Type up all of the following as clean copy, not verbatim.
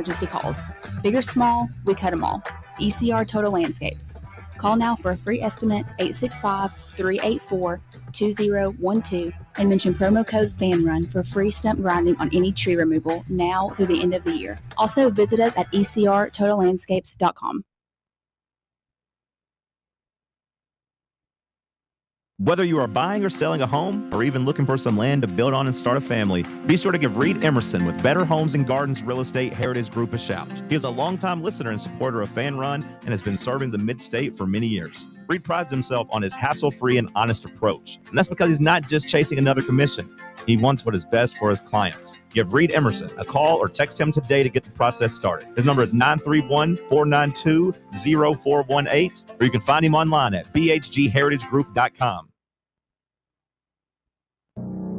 emergency calls. Big or small, we cut them all. ECR Total Landscapes. Call now for a free estimate, 865-384-2012, and mention promo code FANRUN for free stump grinding on any tree removal now through the end of the year. Also, visit us at ecrtotallandscapes.com. Whether you are buying or selling a home or even looking for some land to build on and start a family, be sure to give Reed Emerson with Better Homes and Gardens Real Estate Heritage Group a shout. He is a longtime listener and supporter of Fanrun and has been serving the Mid-State for many years. Reed prides himself on his hassle-free and honest approach, and that's because he's not just chasing another commission. He wants what is best for his clients. Give Reed Emerson a call or text him today to get the process started. His number is 931-492-0418, or you can find him online at bhgheritagegroup.com.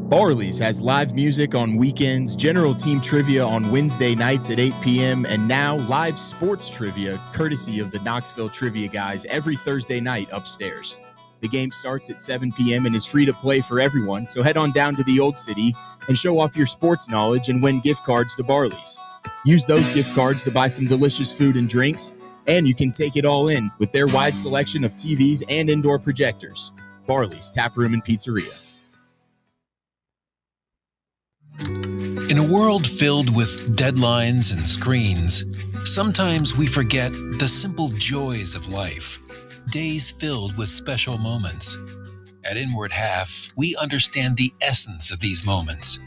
Barley's has live music on weekends, general team trivia on Wednesday nights at 8 p.m., and now live sports trivia courtesy of the Knoxville Trivia Guys every Thursday night upstairs. The game starts at 7 p.m. and is free to play for everyone, so head on down to the Old City and show off your sports knowledge and win gift cards to Barley's. Use those gift cards to buy some delicious food and drinks, and you can take it all in with their wide selection of TVs and indoor projectors. Barley's Tap Room and Pizzeria. In a world filled with deadlines and screens, sometimes we forget the simple joys of life, days filled with special moments. At Inward Half, we understand the essence of these moments.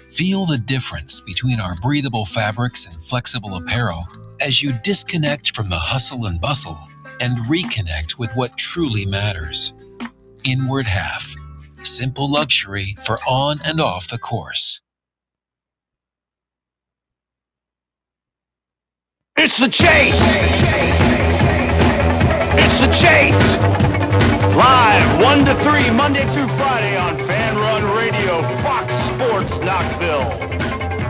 Feel the difference between our breathable fabrics and flexible apparel as you disconnect from the hustle and bustle and reconnect with what truly matters. Inward Half, simple luxury for on and off the course. It's the chase! It's the chase! Live 1 to 3, Monday through Friday on Fanrun Radio, Fox Sports Knoxville.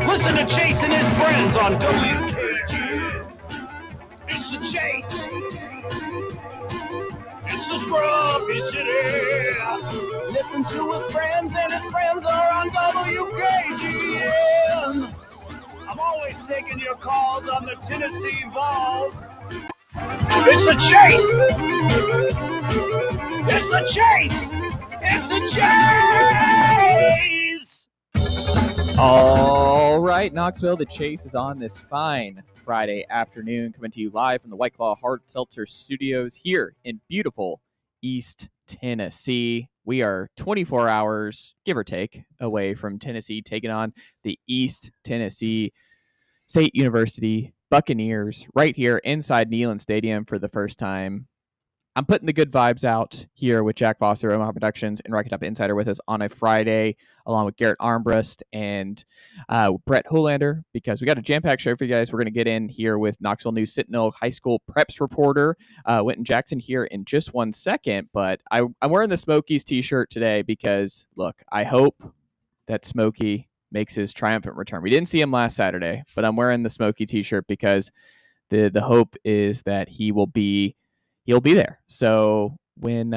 Listen to Chase and his friends on WKG. It's the chase! It's the Scruffy City! Listen to his friends, and his friends are on WKGN. I'm always taking your calls on the Tennessee Vols. It's the chase! It's the chase! It's the chase! All right, Knoxville, the chase is on this fine Friday afternoon, coming to you live from the White Claw Hard Seltzer Studios here in beautiful East Tennessee. We are 24 hours, give or take, away from Tennessee taking on the East Tennessee State University Buccaneers right here inside Neyland Stadium for the first time. I'm putting the good vibes out here with Jack Foster, Omaha Productions, and Rocky Top Insider with us on a Friday, along with Garrett Armbrust and Brett Hoolander, because we got a jam-packed show for you guys. We're going to get in here with Knoxville News Sentinel High School Preps reporter Wynton Jackson here in just 1 second. But I'm wearing the Smokies t-shirt today because, look, I hope that Smokey makes his triumphant return. We didn't see him last Saturday, but I'm wearing the Smokey t-shirt because the hope is that he'll be there. So when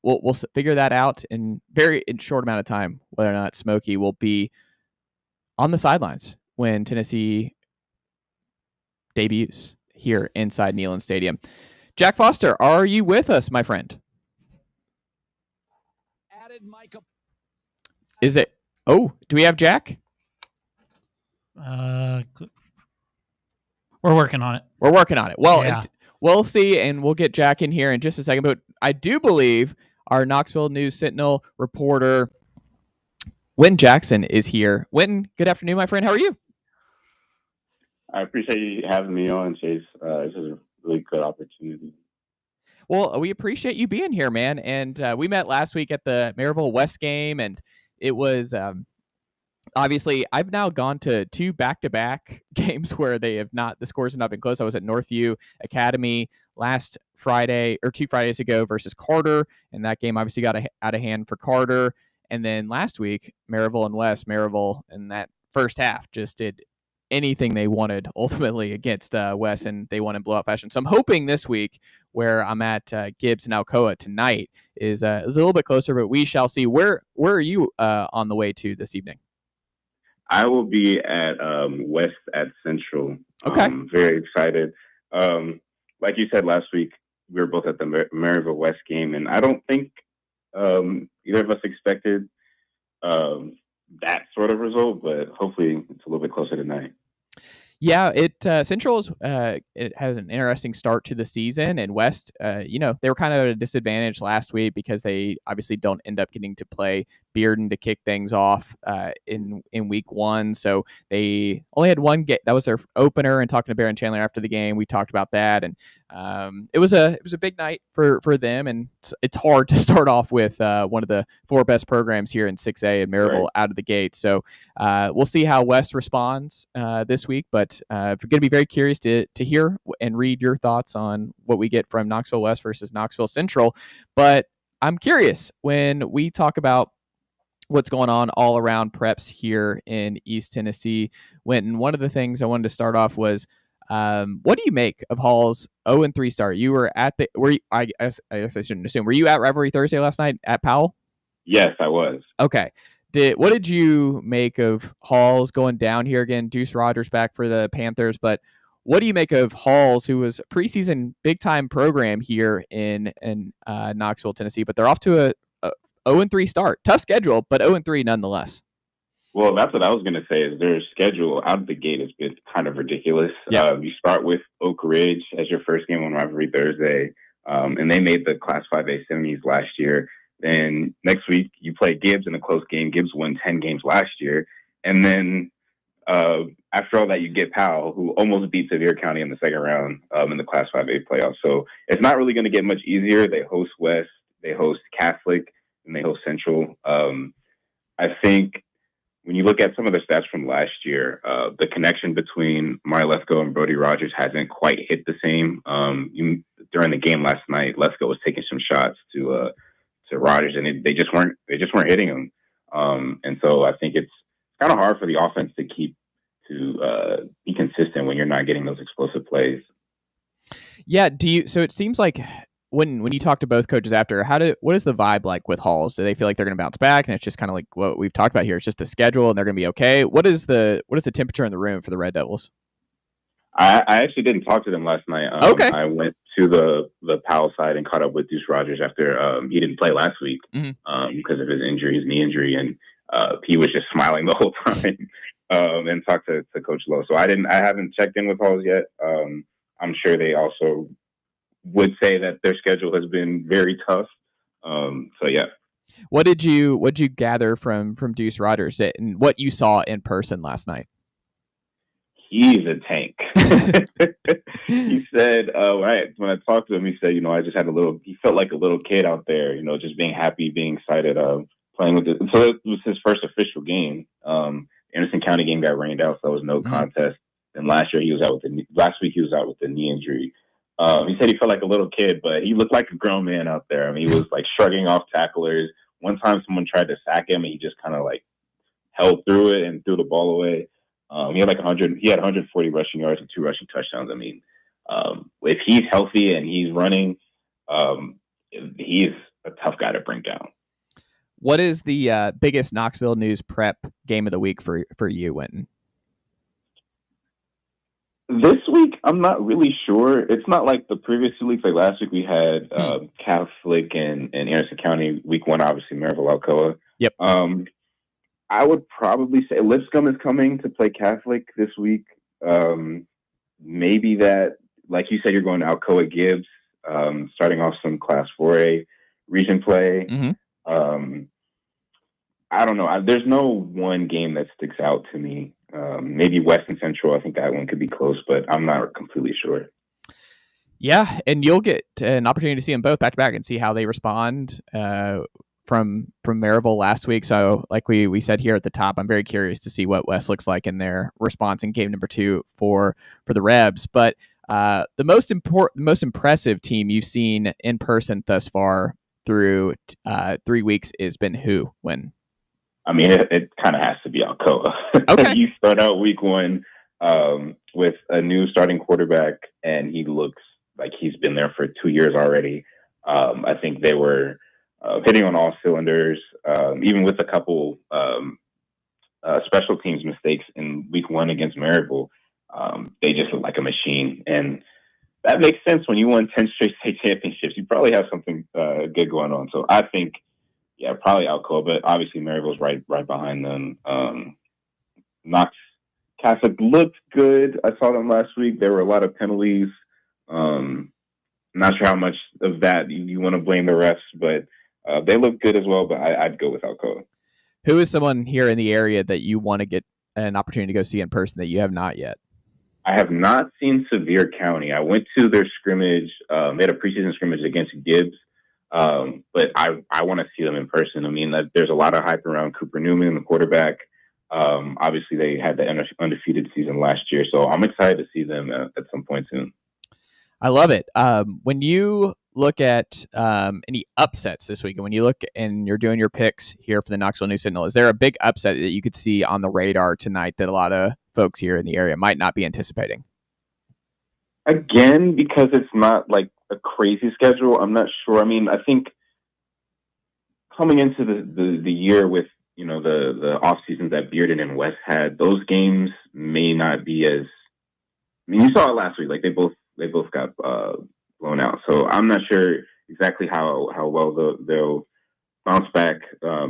we'll figure that out in short amount of time, whether or not Smokey will be on the sidelines when Tennessee debuts here inside Neyland Stadium. Jack Foster, are you with us, my friend? Added Michael. Is it? Oh, do we have Jack? We're working on it. Well, yeah. We'll see, and we'll get Jack in here in just a second. But I do believe our Knoxville News Sentinel reporter, Wynton Jackson, is here. Wynton, good afternoon, my friend. How are you? I appreciate you having me on, Chase. This is a really good opportunity. Well, we appreciate you being here, man. And we met last week at the Maryville West game, and it was obviously, I've now gone to 2 back-to-back games where the scores have not been close. I was at Northview Academy last Friday, or 2 Fridays ago, versus Carter, and that game obviously got out of hand for Carter. And then last week, Maryville and West. Maryville in that first half just did anything they wanted ultimately against West, and they won in blowout fashion. So I'm hoping this week, where I'm at Gibbs and Alcoa tonight, is a little bit closer, but we shall see. Where are you on the way to this evening? I will be at West at Central. Okay. Very excited. Like you said last week, we were both at the Maryville West game, and I don't think either of us expected that sort of result, but hopefully it's a little bit closer tonight. Yeah, Central's it has an interesting start to the season, and West, they were kind of at a disadvantage last week because they obviously don't end up getting to play Bearden to kick things off in week one. So they only had one game. That was their opener. And talking to Baron Chandler after the game, we talked about that, and it was a big night for them, and it's hard to start off with one of the four best programs here in 6A in Maryville out of the gate. So we'll see how West responds this week, but we're going to be very curious to hear and read your thoughts on what we get from Knoxville West versus Knoxville Central. But I'm curious, when we talk about what's going on all around preps here in East Tennessee, Winton, one of the things I wanted to start off was, what do you make of Hall's 0-3 start? You were at I guess I shouldn't assume. Were you at Rivalry Thursday last night at Powell? Yes, I was. Okay. What did you make of Hall's going down here again? Deuce Rogers back for the Panthers, but what do you make of Hall's, who was a preseason big time program here in Knoxville, Tennessee, but they're off to a 0-3 start. Tough schedule, but 0-3 nonetheless. Well, that's what I was going to say. Is their schedule out of the gate has been kind of ridiculous. Yeah. You start with Oak Ridge as your first game on Rivalry Thursday, and they made the Class 5A semis last year. Then next week you play Gibbs in a close game. Gibbs won 10 games last year, and then after all that, you get Powell, who almost beat Sevier County in the second round in the Class 5A playoffs. So it's not really going to get much easier. They host West, they host Catholic, and they host Central. I think when you look at some of the stats from last year, the connection between Mari Lesko and Brody Rogers hasn't quite hit the same. During the game last night, Lesko was taking some shots to Rogers, and they just weren't hitting him. And so I think it's kind of hard for the offense to be consistent when you're not getting those explosive plays. Yeah. So it seems like when you talk to both coaches after, what is the vibe like with Halls? Do they feel like they're going to bounce back, and it's just kind of like what we've talked about here? It's just the schedule, and they're going to be okay. What is the temperature in the room for the Red Devils? I actually didn't talk to them last night. Okay. I went to the Powell side and caught up with Deuce Rogers after he didn't play last week because of his injury, his knee injury, and he was just smiling the whole time and talked to Coach Lowe. So I haven't checked in with Halls yet. I'm sure they also would say that their schedule has been very tough. So yeah. What did you gather from Deuce Rogers and what you saw in person last night? He's a tank. He said, when I talked to him, he said, he felt like a little kid out there, just being happy, being excited, playing with it. So it was his first official game. Anderson County game got rained out, so there was no contest. And last week he was out with the knee injury. He said he felt like a little kid, but he looked like a grown man out there. I mean, he was like shrugging off tacklers. One time someone tried to sack him, and he just kind of like held through it and threw the ball away. He had 140 rushing yards and 2 rushing touchdowns. I mean, if he's healthy and he's running, he's a tough guy to bring down. What is the biggest Knoxville News prep game of the week for you, Winton? This week, I'm not really sure. It's not like the previous 2 weeks. Like last week, we had Catholic and Anderson County. Week 1, obviously, Maryville, Alcoa. Yep. I would probably say Lipscomb is coming to play Catholic this week. Maybe that, like you said, you're going to Alcoa Gibbs, starting off some Class 4A region play. Mm-hmm. I don't know. There's no one game that sticks out to me. Maybe West and Central. I think that one could be close, but I'm not completely sure. Yeah, and you'll get an opportunity to see them both back to back and see how they respond from Maryville last week. So like we said here at the top, I'm very curious to see what West looks like in their response in game number 2 for the Rebs. But the most impressive team you've seen in person thus far through 3 weeks has been who? When? I mean, it kind of has to be Alcoa. Okay. You start out week 1 with a new starting quarterback, and he looks like he's been there for 2 years already. I think they were hitting on all cylinders, even with a couple special teams mistakes in week 1 against Maryville. They just look like a machine. And that makes sense. When you won 10 straight state championships, you probably have something good going on. So I think, yeah, probably Alcoa, but obviously Maryville's right behind them. Knox Catholic looked good. I saw them last week. There were a lot of penalties. Not sure how much of that you want to blame the refs, but they look good as well. But I'd go with Alcoa. Who is someone here in the area that you want to get an opportunity to go see in person that you have not yet? I have not seen Sevier County. I went to their scrimmage. They had a preseason scrimmage against Gibbs, but I want to see them in person. I mean, there's a lot of hype around Cooper Newman, the quarterback. Obviously, they had the undefeated season last year, so I'm excited to see them at some point soon. I love it. When you look at any upsets this week, and when you look and you're doing your picks here for the Knoxville News Sentinel, is there a big upset that you could see on the radar tonight that a lot of folks here in the area might not be anticipating? Again, because it's not like a crazy schedule, I'm not sure. I mean, I think coming into the year with, you know, the off seasons that Bearden and West had, those games may not be as. I mean, you saw it last week. Like they both got blown out. So I'm not sure exactly how well they'll bounce back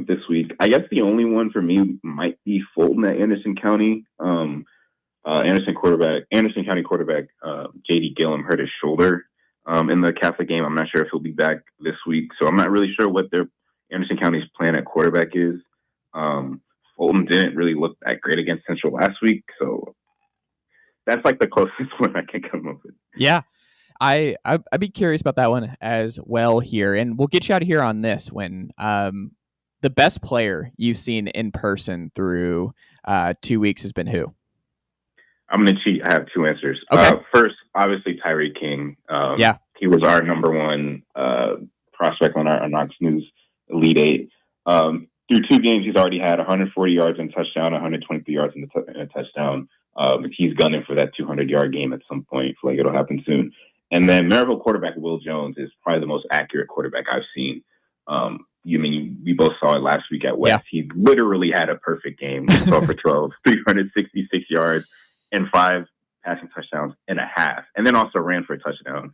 this week. I guess the only one for me might be Fulton at Anderson County. Anderson County quarterback J.D. Gillum hurt his shoulder in the Catholic game. I'm not sure if he'll be back this week. So I'm not really sure what their Anderson County's plan at quarterback is. Fulton didn't really look that great against Central last week. So that's like the closest one I can come up with. Yeah. I'd be curious about that one as well here. And we'll get you out of here on this when the best player you've seen in person through 2 weeks has been who? I'm going to cheat. I have 2 answers. Okay. First, obviously, Tyree King. He was our number 1 prospect on our Knox News Elite 8. Through 2 games, he's already had 140 yards and touchdown, 123 yards in a touchdown. He's gunning for that 200-yard game at some point. I feel like it'll happen soon. And then Maryville quarterback Will Jones is probably the most accurate quarterback I've seen. We both saw it last week at West. Yeah. He literally had a perfect game. 12 for 12, 366 yards, and 5 passing touchdowns and a half. And then also ran for a touchdown.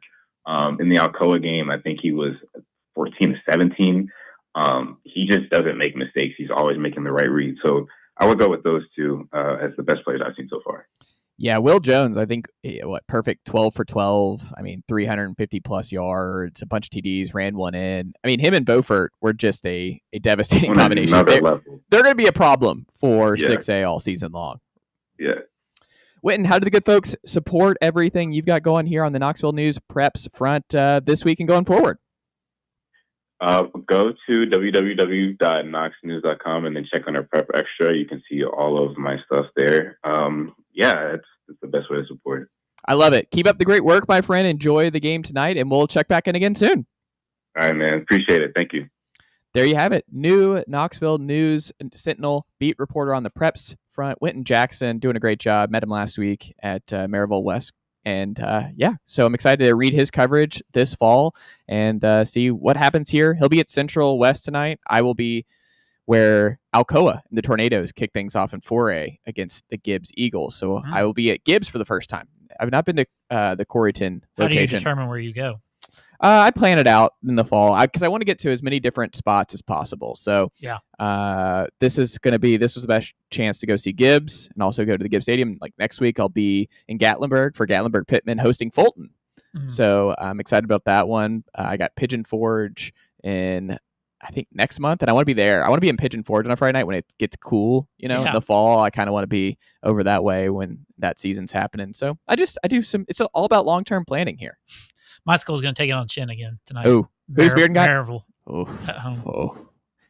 In the Alcoa game, I think he was 14-17. He just doesn't make mistakes. He's always making the right read. So I would go with those 2 as the best players I've seen so far. Yeah, Will Jones, I think, perfect 12 for 12. I mean, 350 plus yards, a bunch of TDs, ran one in. I mean, him and Beaufort were just a devastating combination. They're going to be a problem for 6A all season long. Yeah. Witten, how do the good folks support everything you've got going here on the Knoxville News Preps front this week and going forward? Go to www.knoxnews.com and then check on our Prep Extra. You can see all of my stuff there. It's the best way to support it. I love it. Keep up the great work, my friend. Enjoy the game tonight, and we'll check back in again soon. All right, man. Appreciate it. Thank you. There you have it. New Knoxville News Sentinel beat reporter on the Preps front, Witten Jackson, doing a great job. Met him last week at Maryville West. And so I'm excited to read his coverage this fall and see what happens here. He'll be at Central West tonight. I will be where Alcoa and the Tornadoes kick things off in 4A against the Gibbs Eagles. So I will be at Gibbs for the first time. I've not been to the Coreyton location. How do you determine where you go? I plan it out in the fall because I want to get to as many different spots as possible. So this was the best chance to go see Gibbs and also go to the Gibbs Stadium. Like next week, I'll be in Gatlinburg for Gatlinburg Pittman hosting Fulton. So I'm excited about that one. I got Pigeon Forge in, I think, next month, and I want to be there. I want to be in Pigeon Forge on a Friday night when it gets cool, in the fall. I kind of want to be over that way when that season's happening. So I do it's all about long-term planning here. My school's going to take it on chin again tonight. Oh, who's Bearden got? Maryville. At home. Oh,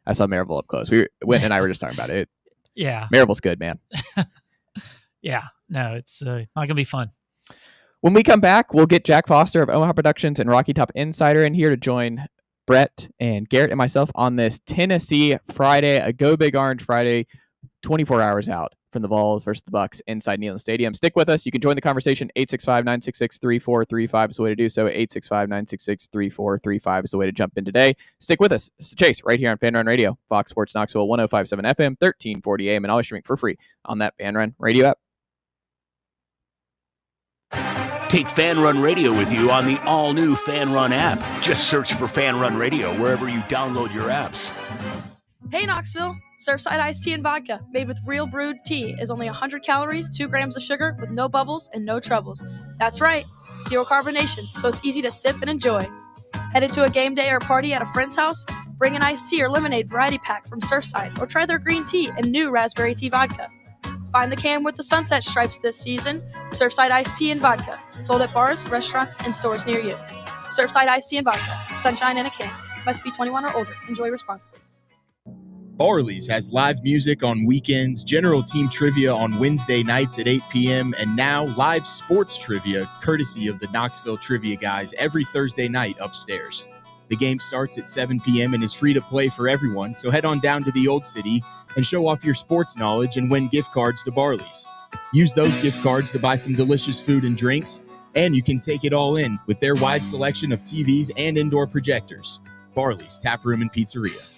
I saw Maryville up close. Witten and I were just talking about it. Yeah. Maryville's good, man. Yeah. No, it's not going to be fun. When we come back, we'll get Jack Foster of Omaha Productions and Rocky Top Insider in here to join Brett and Garrett and myself on this Tennessee Friday, a Go Big Orange Friday, 24 hours out from the Vols versus the Bucks inside Neyland Stadium. Stick with us. You can join the conversation. 865-966-3435 is the way to do so. 865-966-3435 is the way to jump in today. Stick with us. It's the Chase right here on Fanrun Radio, Fox Sports Knoxville, 105.7 FM, 1340 AM, and always streaming for free on that Fanrun Radio app. Take Fanrun Radio with you on the all-new Fanrun app. Just search for Fanrun Radio wherever you download your apps. Hey Knoxville, Surfside iced tea and vodka made with real brewed tea is only 100 calories, 2 grams of sugar with no bubbles and no troubles. That's right, zero carbonation, so it's easy to sip and enjoy. Headed to a game day or party at a friend's house? Bring an iced tea or lemonade variety pack from Surfside or try their green tea and new raspberry tea vodka. Find the can with the sunset stripes this season. Surfside iced tea and vodka, sold at bars, restaurants, and stores near you. Surfside iced tea and vodka, sunshine in a can. Must be 21 or older. Enjoy responsibly. Barley's has live music on weekends, general team trivia on Wednesday nights at 8 p.m., and now live sports trivia courtesy of the Knoxville Trivia Guys every Thursday night upstairs. The game starts at 7 p.m. and is free to play for everyone, so head on down to the Old City and show off your sports knowledge and win gift cards to Barley's. Use those gift cards to buy some delicious food and drinks, and you can take it all in with their wide selection of TVs and indoor projectors. Barley's Tap Room and Pizzeria.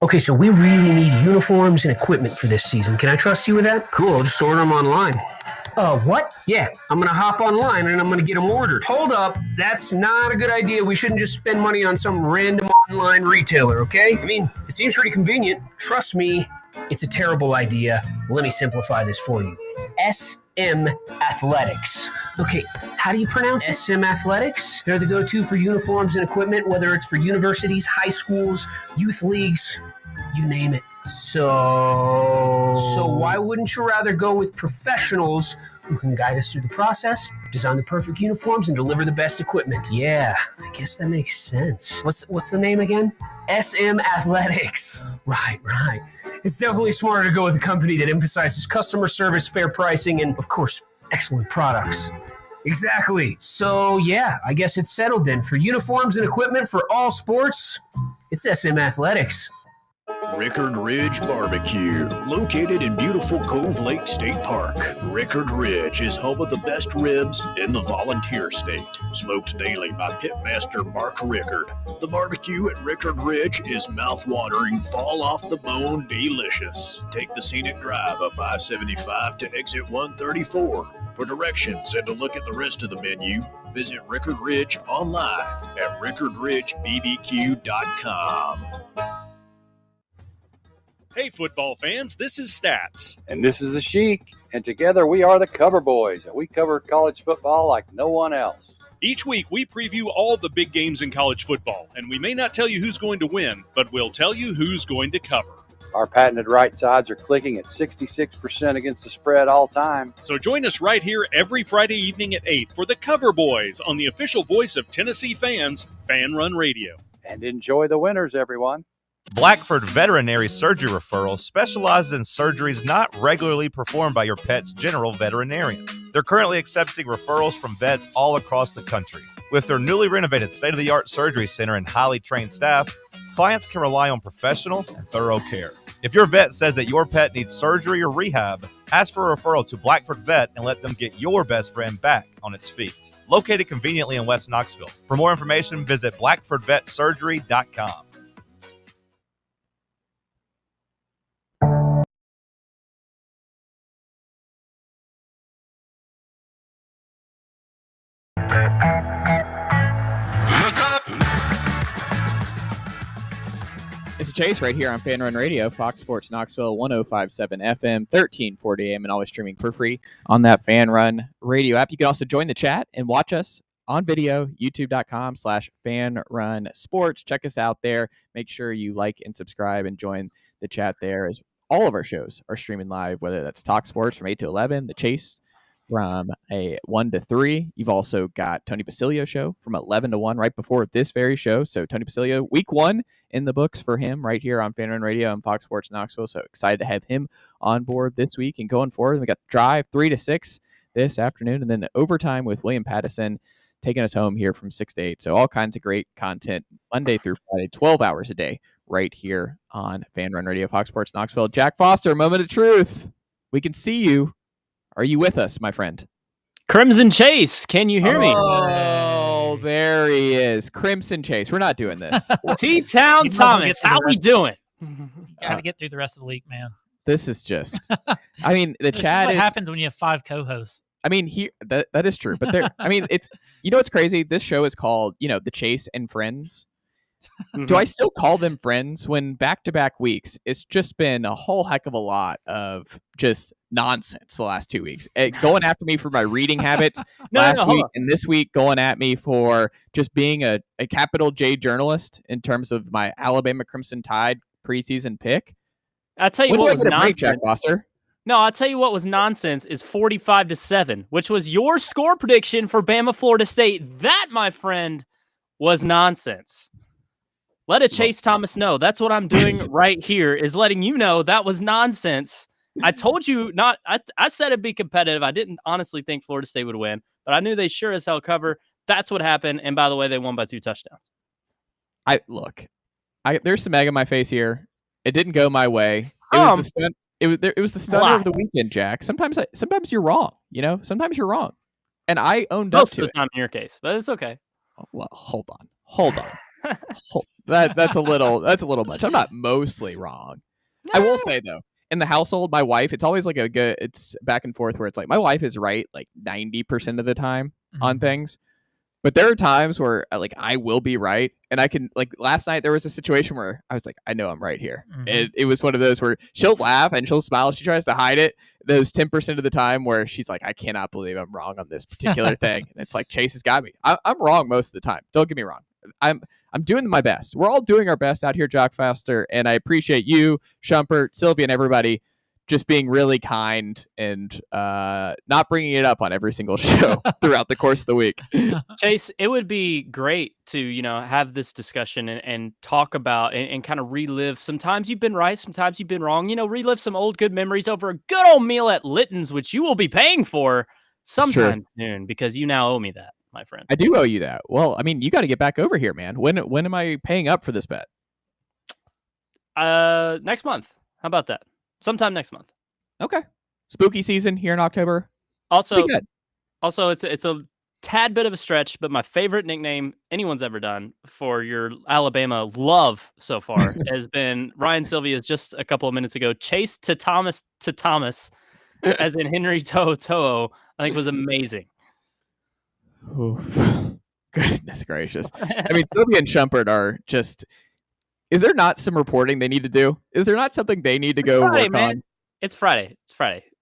Okay, so we really need uniforms and equipment for this season. Can I trust you with that? Cool, I'll just order them online. What? Yeah, I'm going to hop online and I'm going to get them ordered. Hold up, that's not a good idea. We shouldn't just spend money on some random online retailer, okay? I mean, it seems pretty convenient. Trust me, it's a terrible idea. Let me simplify this for you. SM Athletics. Okay, how do you pronounce it? SM Athletics? They're the go-to for uniforms and equipment, whether it's for universities, high schools, youth leagues, you name it. So why wouldn't you rather go with professionals who can guide us through the process, design the perfect uniforms, and deliver the best equipment? Yeah, I guess that makes sense. What's the name again? SM Athletics. Right. It's definitely smarter to go with a company that emphasizes customer service, fair pricing, and, of course, excellent products. Exactly. So, yeah, I guess it's settled then. For uniforms and equipment for all sports, it's SM Athletics. Rickard Ridge Barbecue, located in beautiful Cove Lake State Park. Rickard Ridge is home of the best ribs in the volunteer state. Smoked daily by pitmaster Mark Rickard. The barbecue at Rickard Ridge is mouth-watering, fall-off-the-bone delicious. Take the scenic drive up I-75 to exit 134. For directions and to look at the rest of the menu, visit Rickard Ridge online at rickardridgebbq.com. Hey, football fans, this is Stats. And this is the Sheik. And together we are the Cover Boys, and we cover college football like no one else. Each week, we preview all the big games in college football, and we may not tell you who's going to win, but we'll tell you who's going to cover. Our patented right sides are clicking at 66% against the spread all time. So join us right here every Friday evening at 8 for the Cover Boys on the official voice of Tennessee fans, Fanrun Radio. And enjoy the winners, everyone. Blackford Veterinary Surgery Referral specializes in surgeries not regularly performed by your pet's general veterinarian. They're currently accepting referrals from vets all across the country. With their newly renovated state-of-the-art surgery center and highly trained staff, clients can rely on professional and thorough care. If your vet says that your pet needs surgery or rehab, ask for a referral to Blackford Vet and let them get your best friend back on its feet. Located conveniently in West Knoxville. For more information, visit blackfordvetsurgery.com. It's a Chase right here on Fanrun Radio, Fox Sports Knoxville, 105.7 FM, 1340 AM, and always streaming for free on that Fanrun Radio app. You can also join the chat and watch us on video, youtube.com/FanRunSports. Check us out there. Make sure you like and subscribe and join the chat there, as all of our shows are streaming live, whether that's Talk Sports from 8 to 11, The Chase from 1 to 3. You've also got Tony Basilio show from 11 to 1 right before this very show. So Tony Basilio, week 1 in the books for him right here on Fanrun Radio and Fox Sports Knoxville. So excited to have him on board this week and going forward. We got Drive 3 to 6 this afternoon, and then overtime with William Pattison taking us home here from 6 to 8. So all kinds of great content Monday through Friday, 12 hours a day right here on Fanrun Radio, Fox Sports Knoxville. Jack Foster, moment of truth. We can see you. Are you with us, my friend? Crimson Chase, can you hear me? Oh, there he is. Crimson Chase. We're not doing this. T-Town Thomas, how we doing? Got to get through the rest of the week, man. This is just, I mean, the This chat is what is, happens when you have 5 co-hosts. I mean, that is true, but there, I mean, it's, what's crazy? This show is called, The Chase and Friends. Do I still call them friends when back-to-back weeks, it's just been a whole heck of a lot of just nonsense the last 2 weeks. Going after me for my reading habits last week and this week going at me for just being a capital J journalist in terms of my Alabama Crimson Tide preseason pick. I'll tell you When what do I was get a break, nonsense. Jack Foster? No, I'll tell you what was nonsense is 45-7, which was your score prediction for Bama Florida State. That, my friend, was nonsense. Let a Chase Thomas know. That's what I'm doing right here, is letting you know that was nonsense. I told you not. I said it'd be competitive. I didn't honestly think Florida State would win, but I knew they sure as hell cover. That's what happened. And by the way, they won by 2 touchdowns. There's some egg on my face here. It didn't go my way. It was the stunner of the weekend, Jack. Sometimes you're wrong. Sometimes you're wrong, and I owned up to it. Most of the time in your case, but it's okay. Well, hold on. That's a little much. I'm not mostly wrong. I will say though, in the household, my wife, it's always like it's back and forth where it's like my wife is right like 90% of the time on things. But there are times where I will be right, and I can last night there was a situation where I was like, I know I'm right here. It was one of those where she'll laugh and she'll smile. She tries to hide it. Those 10% of the time where she's like, I cannot believe I'm wrong on this particular thing. And it's like, Chase has got me. I'm wrong most of the time. Don't get me wrong. I'm doing my best. We're all doing our best out here, Jack Foster, and I appreciate you, Shumpert, Sylvia, and everybody just being really kind and not bringing it up on every single show throughout the course of the week. Chase, it would be great to, have this discussion and talk about and kind of relive. Sometimes you've been right, sometimes you've been wrong. Relive some old good memories over a good old meal at Litton's, which you will be paying for sometime soon because you now owe me that, my friend. I do owe you that. Well, I mean, you got to get back over here, man. When am I paying up for this bet? Next month. How about that? Sometime next month. Okay. Spooky season here in October. Also, it's a tad bit of a stretch, but my favorite nickname anyone's ever done for your Alabama love so far has been Ryan Sylvia's just a couple of minutes ago. Chase to Thomas, as in Henry Toho, I think was amazing. Ooh. Goodness gracious. I mean, Sylvia and Shumpert are just... Is there not some reporting they need to do? Is there not something they need to go work on? It's Friday.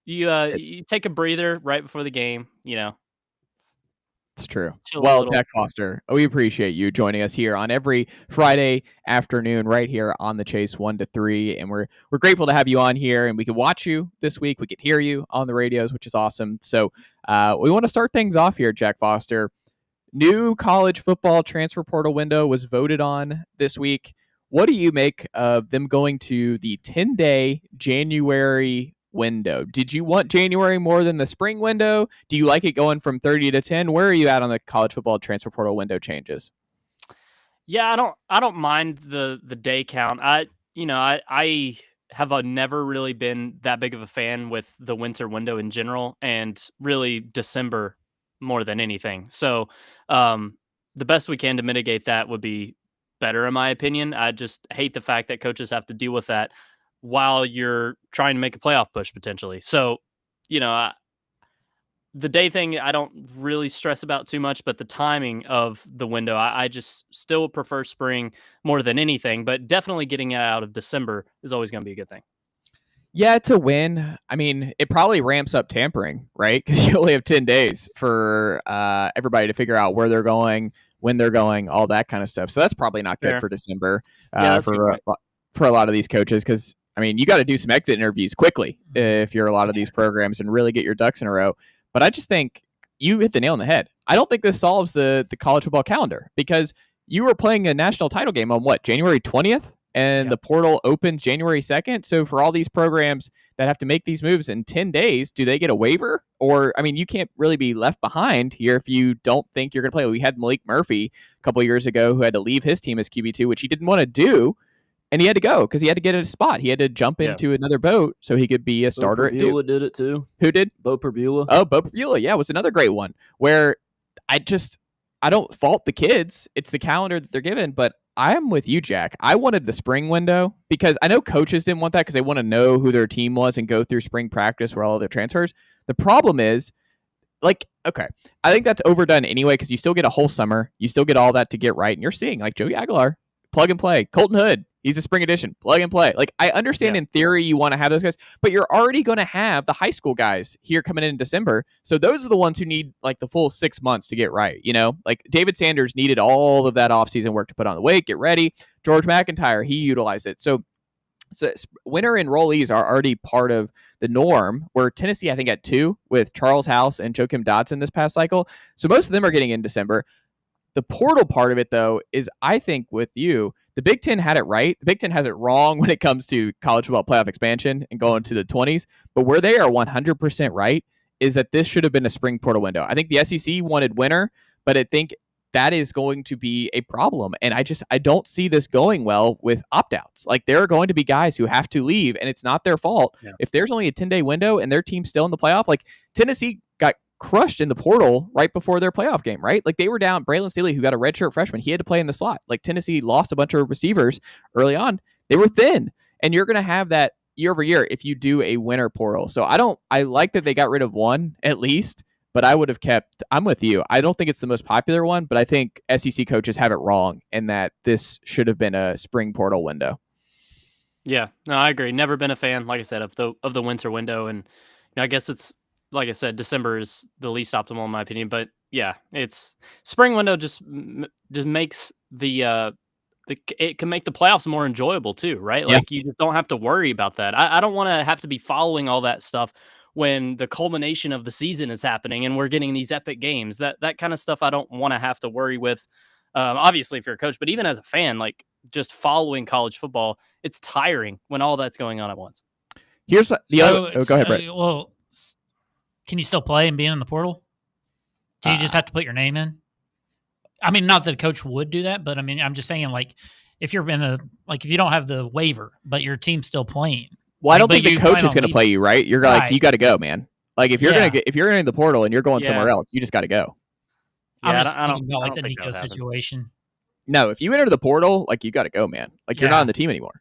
You take a breather right before the game, It's true. Well, Jack Foster, we appreciate you joining us here on every Friday afternoon right here on the Chase 1 to 3. And we're grateful to have you on here, and we could watch you this week. We could hear you on the radios, which is awesome. So we want to start things off here, Jack Foster. New college football transfer portal window was voted on this week. What do you make of them going to the 10-day January window? Did you want January more than the spring window? Do you like it going from 30 to 10? Where are you at on the college football transfer portal window changes? Yeah, I don't mind the day count. I have never really been that big of a fan with the winter window in general, and really December more than anything. So the best we can to mitigate that would be better, in my opinion. I just hate the fact that coaches have to deal with that while you're trying to make a playoff push potentially. So, the day thing I don't really stress about too much, but the timing of the window, I just still prefer spring more than anything, but definitely getting it out of December is always going to be a good thing. Yeah, it's a win. I mean, it probably ramps up tampering, right? Because you only have 10 days for everybody to figure out where they're going, when they're going, all that kind of stuff. So that's probably not good for December for a lot of these coaches, because, I mean, you got to do some exit interviews quickly if you're a lot of these programs and really get your ducks in a row. But I just think you hit the nail on the head. I don't think this solves the college football calendar, because you were playing a national title game on January 20th? And the portal opens January 2nd. So for all these programs that have to make these moves in 10 days, do they get a waiver? Or, I mean, you can't really be left behind here if you don't think you're going to play. We had Malik Murphy a couple of years ago who had to leave his team as QB2, which he didn't want to do. and he had to go because he had to get a spot. He had to jump into another boat so he could be a starter at Duke. Did it too. Who did? Bo Perbula. Oh, Bo Perbula, yeah, was another great one where I don't fault the kids. It's the calendar that they're given, but I am with you, Jack. I wanted the spring window because I know coaches didn't want that because they want to know who their team was and go through spring practice where all of their transfers. The problem is, like, okay, I think that's overdone anyway because you still get a whole summer. You still get all that to get right. And you're seeing, like, Joey Aguilar, plug and play. Colton Hood, he's a spring edition, plug and play. Like, I understand in theory you want to have those guys, but you're already going to have the high school guys here coming in December. So those are the ones who need, like, the full 6 months to get right, you know? Like, David Sanders needed all of that offseason work to put on the weight, get ready. George McIntyre, he utilized it. So winter enrollees are already part of the norm, where Tennessee, I think, at 2 with Charles House and Joakim Dotson this past cycle. So most of them are getting in December. The portal part of it, though, is I think with you, the Big Ten had it right. The Big Ten has it wrong when it comes to college football playoff expansion and going to the 20s. But where they are 100% right is that this should have been a spring portal window. I think the SEC wanted winter, but I think that is going to be a problem. And I don't see this going well with opt-outs. Like, there are going to be guys who have to leave, and it's not their fault. Yeah. If there's only a 10-day window and their team's still in the playoff, like Tennessee got crushed in the portal right before their playoff game, right? Like, they were down Braylon Staley, who got a redshirt freshman. He had to play in the slot. Like, Tennessee lost a bunch of receivers early on. They were thin, and you're going to have that year over year if you do a winter portal. So I like that they got rid of one at least, but I would have I'm with you. I don't think it's the most popular one, but I think SEC coaches have it wrong in that this should have been a spring portal window. Yeah, no, I agree. Never been a fan, like I said, of the winter window. And I guess it's, like I said, December is the least optimal in my opinion. But yeah, it's spring window just makes it can make the playoffs more enjoyable too, right? Like, you just don't have to worry about that. I don't want to have to be following all that stuff when the culmination of the season is happening and we're getting these epic games. That kind of stuff I don't want to have to worry with. Obviously, if you're a coach, but even as a fan, like, just following college football, it's tiring when all that's going on at once. Here's what go ahead, Brett. Well, can you still play and be in the portal? Do you just have to put your name in? I mean, not that a coach would do that, but I mean, I'm just saying, like, if you're if you don't have the waiver, but your team's still playing. Well, I don't think the coach is going to play you, right? You're like, you got to go, man. Like, if you're if you're in the portal and you're going somewhere else, you just got to go. I'm just thinking about, like, the Nico situation. No, if you enter the portal, like, you got to go, man. Like, you're not on the team anymore.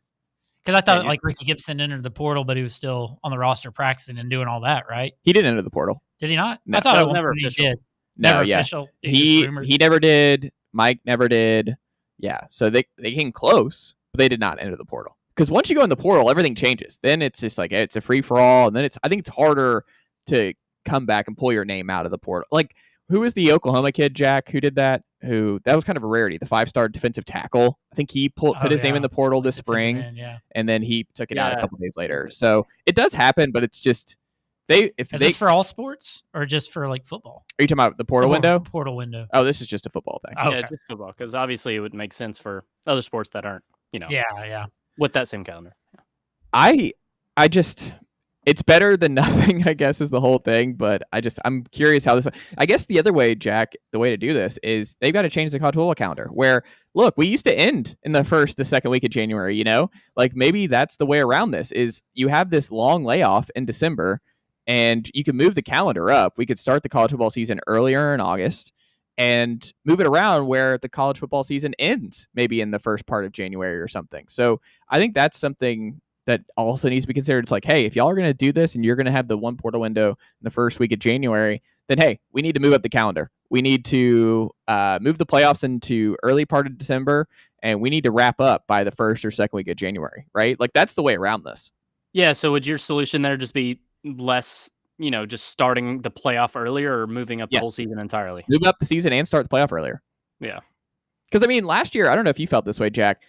Because I thought, like, Ricky Gibson entered the portal, but he was still on the roster practicing and doing all that, right? He didn't enter the portal. Did he not? No. I thought That it was never never official. He did. No, Never yeah. official. He never did. Mike never did. Yeah. So they came close, but they did not enter the portal. Because once you go in the portal, everything changes. Then it's just like, it's a free for all. And then I think it's harder to come back and pull your name out of the portal. Like, who was the Oklahoma kid, Jack, who did that? That was kind of a rarity. The 5-star defensive tackle. I think he put his name in the portal this spring, and then he took it out a couple days later. So it does happen, but it's just is this for all sports or just for, like, football? Are you talking about the portal window? Portal window. Oh, this is just a football thing. Yeah, just football, because obviously it would make sense for other sports that aren't, with that same calendar. I just, it's better than nothing, I guess, is the whole thing. But I'm curious how this, I guess the other way, Jack, the way to do this is they've got to change the college football calendar where, look, we used to end in the second week of January, like, maybe that's the way around this is you have this long layoff in December and you can move the calendar up. We could start the college football season earlier in August and move it around where the college football season ends maybe in the first part of January or something. So I think that's something that also needs to be considered. It's like, hey, if y'all are going to do this and you're going to have the one portal window in the first week of January, then, hey, we need to move up the calendar. We need to move the playoffs into early part of December, and we need to wrap up by the first or second week of January, right? Like, that's the way around this. Yeah, so would your solution there just be less, just starting the playoff earlier or moving up the whole season entirely? Move up the season and start the playoff earlier. Yeah. Because, I mean, last year, I don't know if you felt this way, Jack,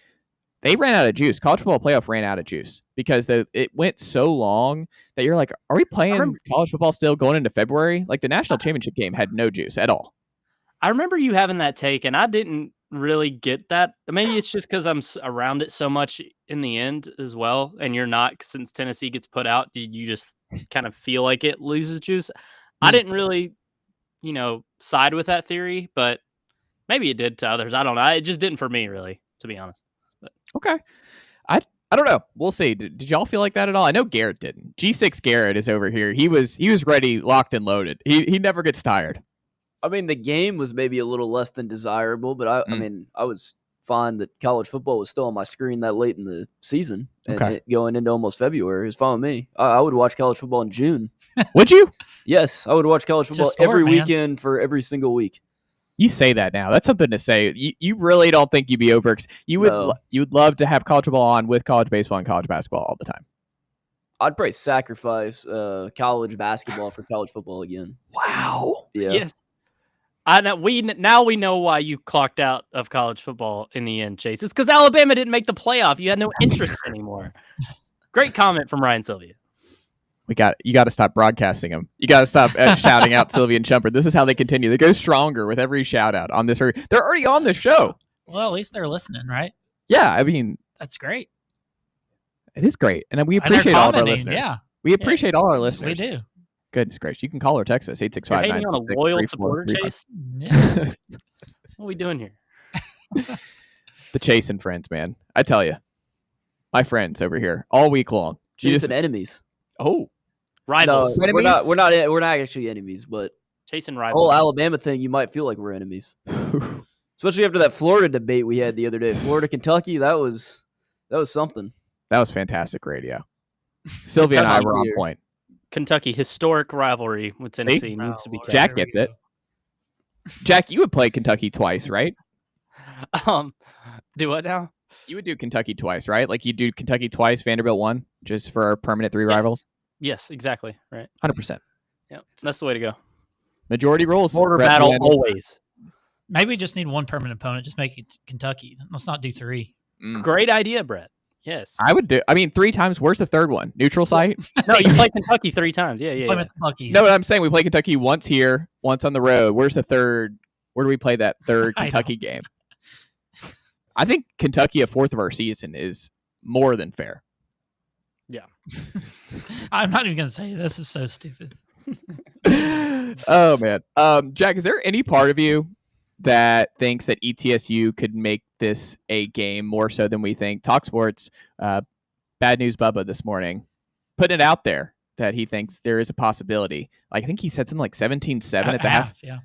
they ran out of juice. College football playoff ran out of juice because it went so long that you're like, are we playing college football still going into February? Like, the national championship game had no juice at all. I remember you having that take, and I didn't really get that. Maybe it's just because I'm around it so much in the end as well, and you're not, since Tennessee gets put out, you just kind of feel like it loses juice. I didn't really, side with that theory, but maybe it did to others. I don't know. It just didn't for me, really, to be honest. But. Okay. I I don't know. We'll see. Did y'all feel like that at all? I know Garrett didn't. G6 Garrett is over here. He was ready, locked and loaded. He never gets tired. I mean, the game was maybe a little less than desirable, but I mean, I was fine that college football was still on my screen that late in the season and going into almost February. It was fine with me. I would watch college football in June. Would you? Yes, I would watch college football every weekend for every single week. You say that now. That's something to say. You really don't think you'd be over. You would love to have college football on with college baseball and college basketball all the time. I'd probably sacrifice college basketball for college football again. Wow. Yeah. Yes. I know we know why you clocked out of college football in the end, Chase. It's because Alabama didn't make the playoff. You had no interest anymore. Great comment from Ryan Sylvia. You got to stop broadcasting them. You got to stop shouting out Sylvia and Chumper. This is how they continue. They go stronger with every shout out on this. They're already on the show. Well, at least they're listening, right? Yeah, I mean, that's great. It is great, and we appreciate all of our listeners. Yeah, we appreciate all our listeners. We do. Goodness gracious, you can call or text us 865-966-3434. On a loyal supporter, Chase. What are we doing here? The Chase and friends, man. I tell you, my friends over here all week long. Chase and enemies. Oh, rivals. No, we're not actually enemies, but chasing the rivals. whole Alabama thing, you might feel like we're enemies, especially after that Florida debate we had the other day. Florida, Kentucky, that was something. That was fantastic radio. Sylvia and I were on point. Kentucky historic rivalry with Tennessee needs to be kept. Jack gets it. Jack, you would play Kentucky twice, right? Do what now? You would do Kentucky twice, right? Like you do Kentucky twice, Vanderbilt one, just for our permanent 3 rivals. Yes, exactly. Right. 100%. Yeah, that's the way to go. Majority rules. Border battle always. Maybe we just need one permanent opponent. Just make it Kentucky. Let's not do 3. Great idea, Brett. Yes. I would do. I mean, 3 times. Where's the third one? Neutral site? No, you play Kentucky 3 times. Yeah. No, I'm saying we play Kentucky once here, once on the road. Where's the third? Where do we play that third Kentucky game? I think Kentucky a fourth of our season is more than fair. Yeah. I'm not even going to say this is so stupid. Oh, man. Jack, is there any part of you that thinks that ETSU could make this a game more so than we think? Talk Sports, Bad News Bubba this morning, putting it out there that he thinks there is a possibility. Like, I think he said something like 17-7 at the half. Yeah.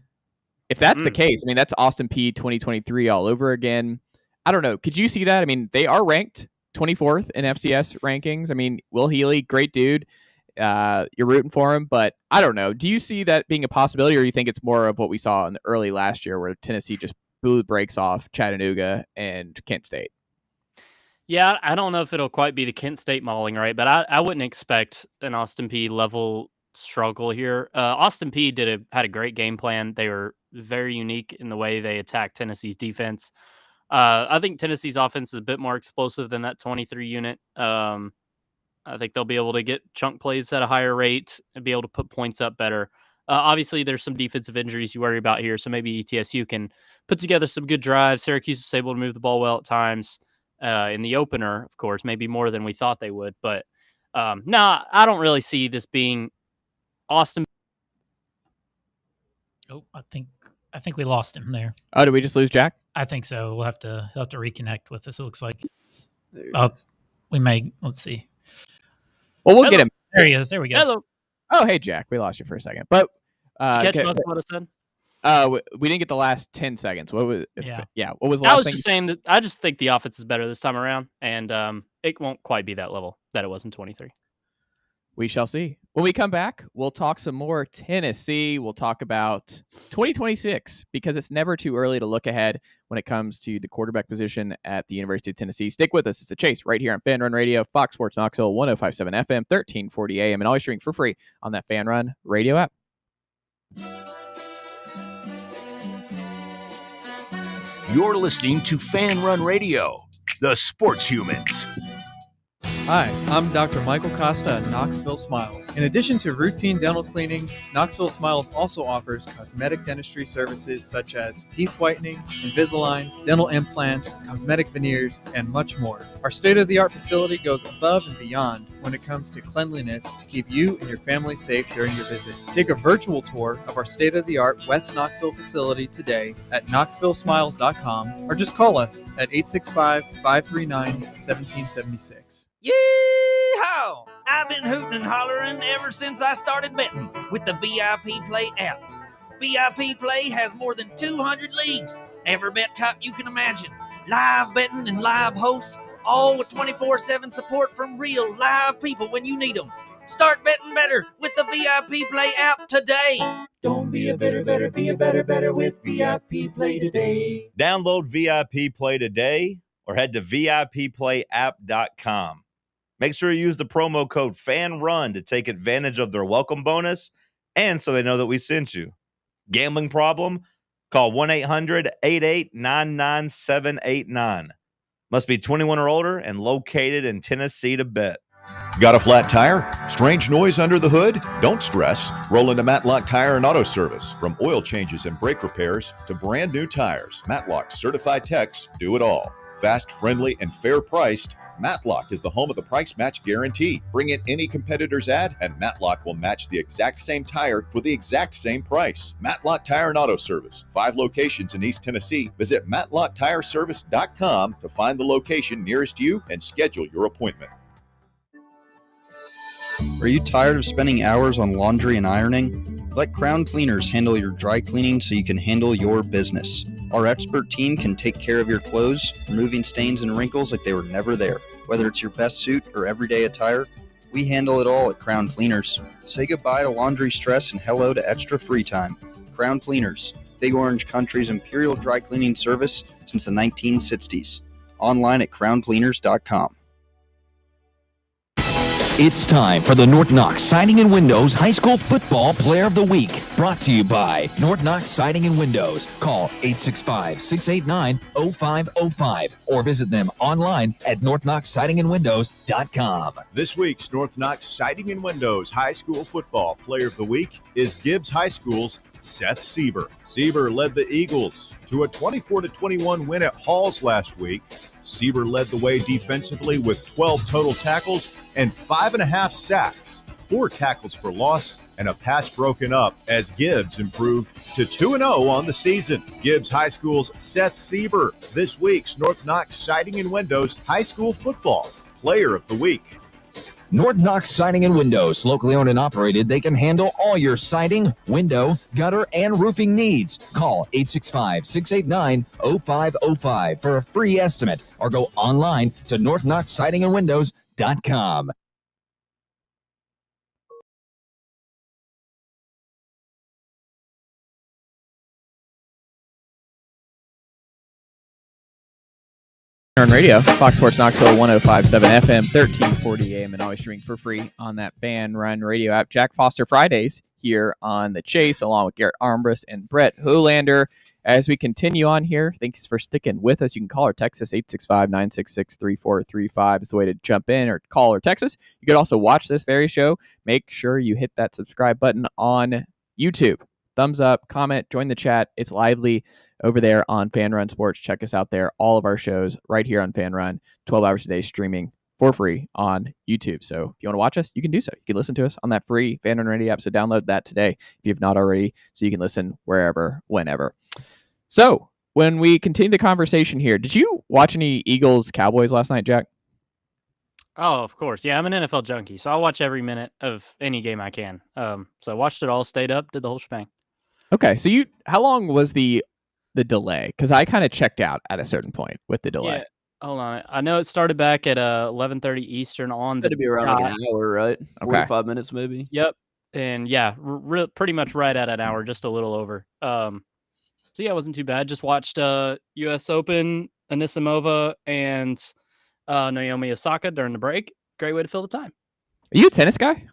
If that's the case, I mean, that's Austin Peay 2023 all over again. I don't know. Could you see that? I mean, they are ranked 24th in FCS rankings. I mean, Will Healy, great dude. You're rooting for him, but I don't know. Do you see that being a possibility, or do you think it's more of what we saw in the early last year where Tennessee just blew the brakes off Chattanooga and Kent State? Yeah, I don't know if it'll quite be the Kent State mauling, right? But I wouldn't expect an Austin Peay level struggle here. Austin Peay had a great game plan. They were very unique in the way they attacked Tennessee's defense. I think Tennessee's offense is a bit more explosive than that 23 unit. I think they'll be able to get chunk plays at a higher rate and be able to put points up better. Obviously, there's some defensive injuries you worry about here, so maybe ETSU can put together some good drives. Syracuse was able to move the ball well at times in the opener, of course, maybe more than we thought they would. But no, I don't really see this being Austin. Oh, I think we lost him there. Oh, did we just lose Jack? I think so. He'll have to reconnect with us. It looks like we may. Let's see. Well, we'll get him. There he is. There we go. Hello. Oh, hey, Jack. We lost you for a second. But Did you catch most of what I said? We didn't get the last 10 seconds. What was what was the I last was thing? just saying that I just think the offense is better this time around, and it won't quite be that level that it was in 23. We shall see. When we come back, we'll talk some more Tennessee. We'll talk about 2026 because it's never too early to look ahead when it comes to the quarterback position at the University of Tennessee. Stick with us. It's The Chase right here on Fanrun Radio, Fox Sports Knoxville, 105.7 FM, 1340 AM, and always streaming for free on that Fanrun Radio app. You're listening to Fanrun Radio, the sports humans. Hi, I'm Dr. Michael Costa at Knoxville Smiles. In addition to routine dental cleanings, Knoxville Smiles also offers cosmetic dentistry services such as teeth whitening, Invisalign, dental implants, cosmetic veneers, and much more. Our state-of-the-art facility goes above and beyond when it comes to cleanliness to keep you and your family safe during your visit. Take a virtual tour of our state-of-the-art West Knoxville facility today at knoxvillesmiles.com or just call us at 865-539-1776. Yee-haw! I've been hooting and hollering ever since I started betting with the VIP Play app. VIP Play has more than 200 leagues, every bet type you can imagine, live betting and live hosts, all with 24/7 support from real live people when you need them. Start betting better with the VIP Play app today. Don't be a better, be a better with VIP Play today. Download VIP Play today or head to VIPPlayApp.com. Make sure you use the promo code FANRUN to take advantage of their welcome bonus and so they know that we sent you. Gambling problem? Call 1-800-8899-789. Must be 21 or older and located in Tennessee to bet. Got a flat tire? Strange noise under the hood? Don't stress. Roll into Matlock Tire and Auto Service. From oil changes and brake repairs to brand new tires, Matlock's certified techs do it all. Fast, friendly, and fair priced. Matlock is the home of the price match guarantee. Bring in any competitor's ad and Matlock will match the exact same tire for the exact same price. Matlock Tire and Auto Service. 5 locations in East Tennessee. Visit matlocktireservice.com to find the location nearest you and schedule your appointment. Are you tired of spending hours on laundry and ironing? Let Crown Cleaners handle your dry cleaning so you can handle your business. Our expert team can take care of your clothes, removing stains and wrinkles like they were never there. Whether it's your best suit or everyday attire, we handle it all at Crown Cleaners. Say goodbye to laundry stress and hello to extra free time. Crown Cleaners, Big Orange Country's imperial dry cleaning service since the 1960s. Online at crowncleaners.com. It's time for the North Knox Siding and Windows High School Football Player of the Week. Brought to you by North Knox Siding and Windows. Call 865-689-0505 or visit them online at northknoxsidingandwindows.com. This week's North Knox Siding and Windows High School Football Player of the Week is Gibbs High School's Seth Sieber. Sieber led the Eagles to a 24-21 win at Halls last week. Sieber led the way defensively with 12 total tackles and 5.5 sacks, 4 tackles for loss, and a pass broken up as Gibbs improved to 2-0 on the season. Gibbs High School's Seth Sieber, this week's North Knox Siding and Windows High School Football Player of the Week. North Knox Siding and Windows, locally owned and operated. They can handle all your siding, window, gutter, and roofing needs. Call 865-689-0505 for a free estimate or go online to northknoxsidingandwindows.com. On radio, Fox Sports Knoxville 105.7 FM, 1340 AM, and always streaming for free on that Fanrun radio app. Jack Foster Fridays here on The Chase, along with Garrett Armbrust and Brett Hoolander. As we continue on here, thanks for sticking with us. You can call or text us, 865-966-3435 is the way to jump in, or call or text us. You could also watch this very show. Make sure you hit that subscribe button on YouTube. Thumbs up, comment, join the chat. It's lively over there on Fanrun Sports. Check us out there. All of our shows right here on Fanrun, 12 hours a day streaming for free on YouTube. So if you want to watch us, you can do so. You can listen to us on that free Fanrun Radio app. So download that today if you've not already, so you can listen wherever, whenever. So when we continue the conversation here, did you watch any Eagles Cowboys last night, Jack? Oh, of course. Yeah, I'm an NFL junkie, so I'll watch every minute of any game I can. So I watched it all, stayed up, did the whole shebang. Okay, so how long was the delay? Because I kind of checked out at a certain point with the delay. Yeah, hold on. I know it started back at 11:30 Eastern on the It'd be around like an hour, right? 45 minutes maybe. Yep. And yeah, pretty much right at an hour, just a little over. So yeah, it wasn't too bad. Just watched U.S. Open, Anisimova, and Naomi Osaka during the break. Great way to fill the time. Are you a tennis guy?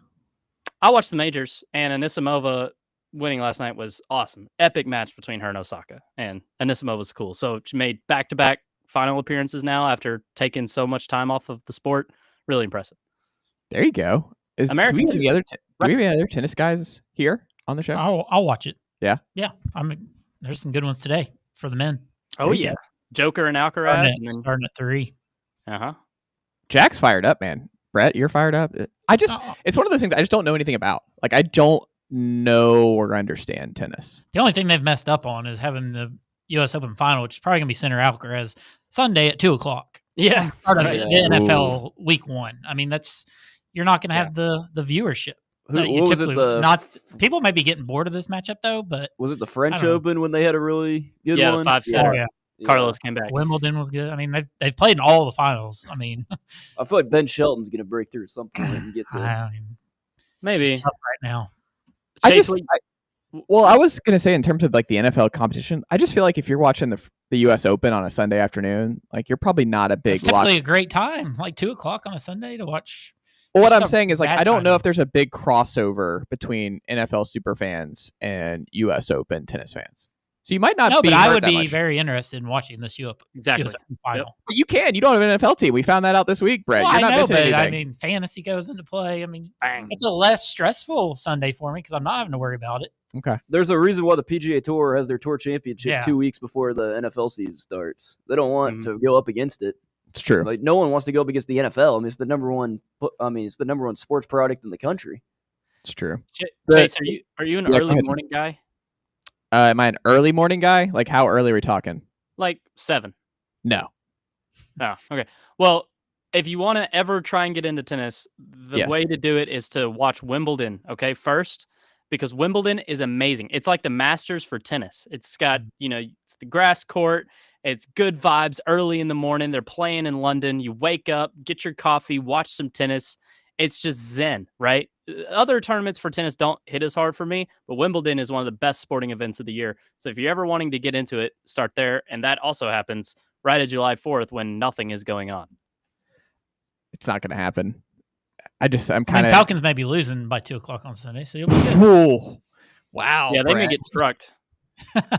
I watched the majors, and Anisimova winning last night was awesome. Epic match between her and Osaka, and Anisimova was cool. So she made back-to-back final appearances now after taking so much time off of the sport. Really impressive. There you go. Do we have any other tennis guys here on the show? I'll watch it. Yeah. Yeah. There's some good ones today for the men. Oh yeah, Joker and Alcaraz Starting at 3. Jack's fired up, man. Brett, you're fired up. It's one of those things I just don't know anything about. Like, I don't know or understand tennis. The only thing they've messed up on is having the U.S. Open final, which is probably going to be center Alcaraz Sunday at 2:00. Yeah, start of the NFL Week 1. I mean, you're not going to have the viewership. People might be getting bored of this matchup though, but was it the French Open when they had a really good one? 5-7. Yeah. Carlos came back. Wimbledon was good. I mean, they've played in all the finals. I mean, I feel like Ben Shelton's going to break through at some point and get to. Maybe it's tough right now. I was going to say in terms of like the NFL competition, I just feel like if you're watching the U.S. Open on a Sunday afternoon, like you're probably not a big. It's typically a great time, like 2:00 on a Sunday to watch. Well, what I'm saying is, like, I don't know if there's a big crossover between NFL super fans and U.S. Open tennis fans. So you might not. No, be but I would be much. very interested in watching this US Open final. Yep. You can. You don't have an NFL team. We found that out this week, Brett. Well, You're not I know, missing but anything. I mean, fantasy goes into play. I mean, it's a less stressful Sunday for me because I'm not having to worry about it. Okay. There's a reason why the PGA Tour has their tour championship 2 weeks before the NFL season starts. They don't want to go up against it. It's true. Like no one wants to go up against the NFL. I mean, it's the number one. It's the number one sports product in the country. It's true. Chase, are you an early morning guy? Am I an early morning guy? Like how early are we talking? Like 7. No. Oh, okay. Well, if you want to ever try and get into tennis, the way to do it is to watch Wimbledon, okay, first, because Wimbledon is amazing. It's like the Masters for tennis. It's got, it's the grass court. It's good vibes early in the morning. They're playing in London. You wake up, get your coffee, watch some tennis. It's just zen, right? Other tournaments for tennis don't hit as hard for me, but Wimbledon is one of the best sporting events of the year. So if you're ever wanting to get into it, start there. And that also happens right at July 4th when nothing is going on. It's not going to happen. I'm kind of. Falcons may be losing by 2:00 on Sunday, so you'll be good. Ooh. Wow. Yeah, they may get struck.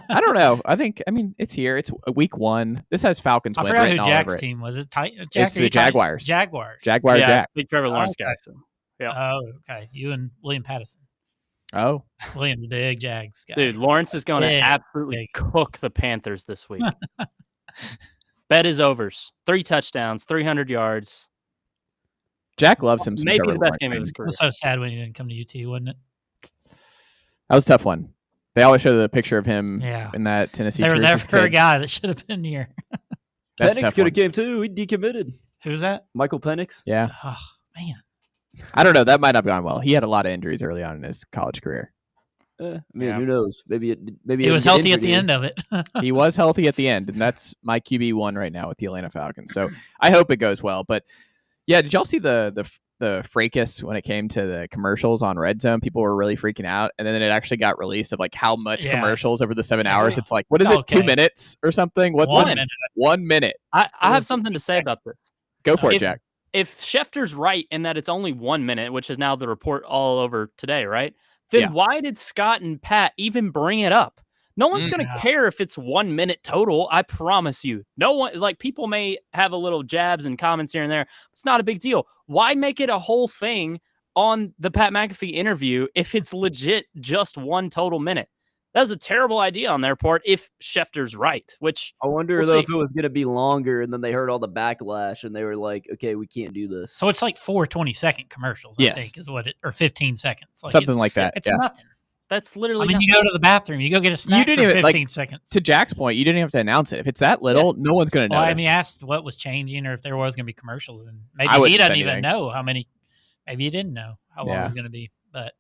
I don't know. I mean, it's here. It's week 1. This has Falcons. I forgot who Jack's team was. It's the Jaguars. Jaguars. Jack. Big Trevor Lawrence guy. So. Yeah. Oh, okay. You and William Pattison. Oh. William's a big Jags guy. Dude, Lawrence is going to absolutely cook the Panthers this week. Bet is overs. 3 touchdowns, 300 yards. Jack loves him. Maybe the best game of his career. It was so sad when he didn't come to UT, wasn't it? That was a tough one. They always show the picture of him in that Tennessee. There was ever a guy that should have been here. Penix could have came too. He decommitted. Who's that? Michael Penix. Yeah. Oh, man. I don't know. That might not have gone well. He had a lot of injuries early on in his college career. Who knows? Maybe he was healthy at the end of it. He was healthy at the end, and that's my QB1 right now with the Atlanta Falcons. So I hope it goes well. But yeah, did y'all see the fracas when it came to the commercials on Red Zone? People were really freaking out, and then it actually got released of like how much commercials over the 7 hours. It's like, what is it? 2 minutes or something? What's 1 minute? 1 minute. I have something to say about this. Go for it, Jack. If Schefter's right in that it's only 1 minute, which is now the report all over today, right? Then why did Scott and Pat even bring it up? No one's going to care if it's 1 minute total. I promise you. No one, like, people may have a little jabs and comments here and there. It's not a big deal. Why make it a whole thing on the Pat McAfee interview if it's legit just 1 total minute? That was a terrible idea on their part if Schefter's right, which I wonder though if it was going to be longer and then they heard all the backlash and they were like, okay, we can't do this. So it's like 4 20-second commercials, I think is what it, or 15 seconds. Like something like that. It's nothing. That's literally I mean, you go to the bathroom, you go get a snack for 15 seconds. To Jack's point, you didn't have to announce it. If it's that little, no one's going to know. Well, I mean, he asked what was changing or if there was going to be commercials. And maybe he doesn't even know how many. Maybe he didn't know how long it was going to be. But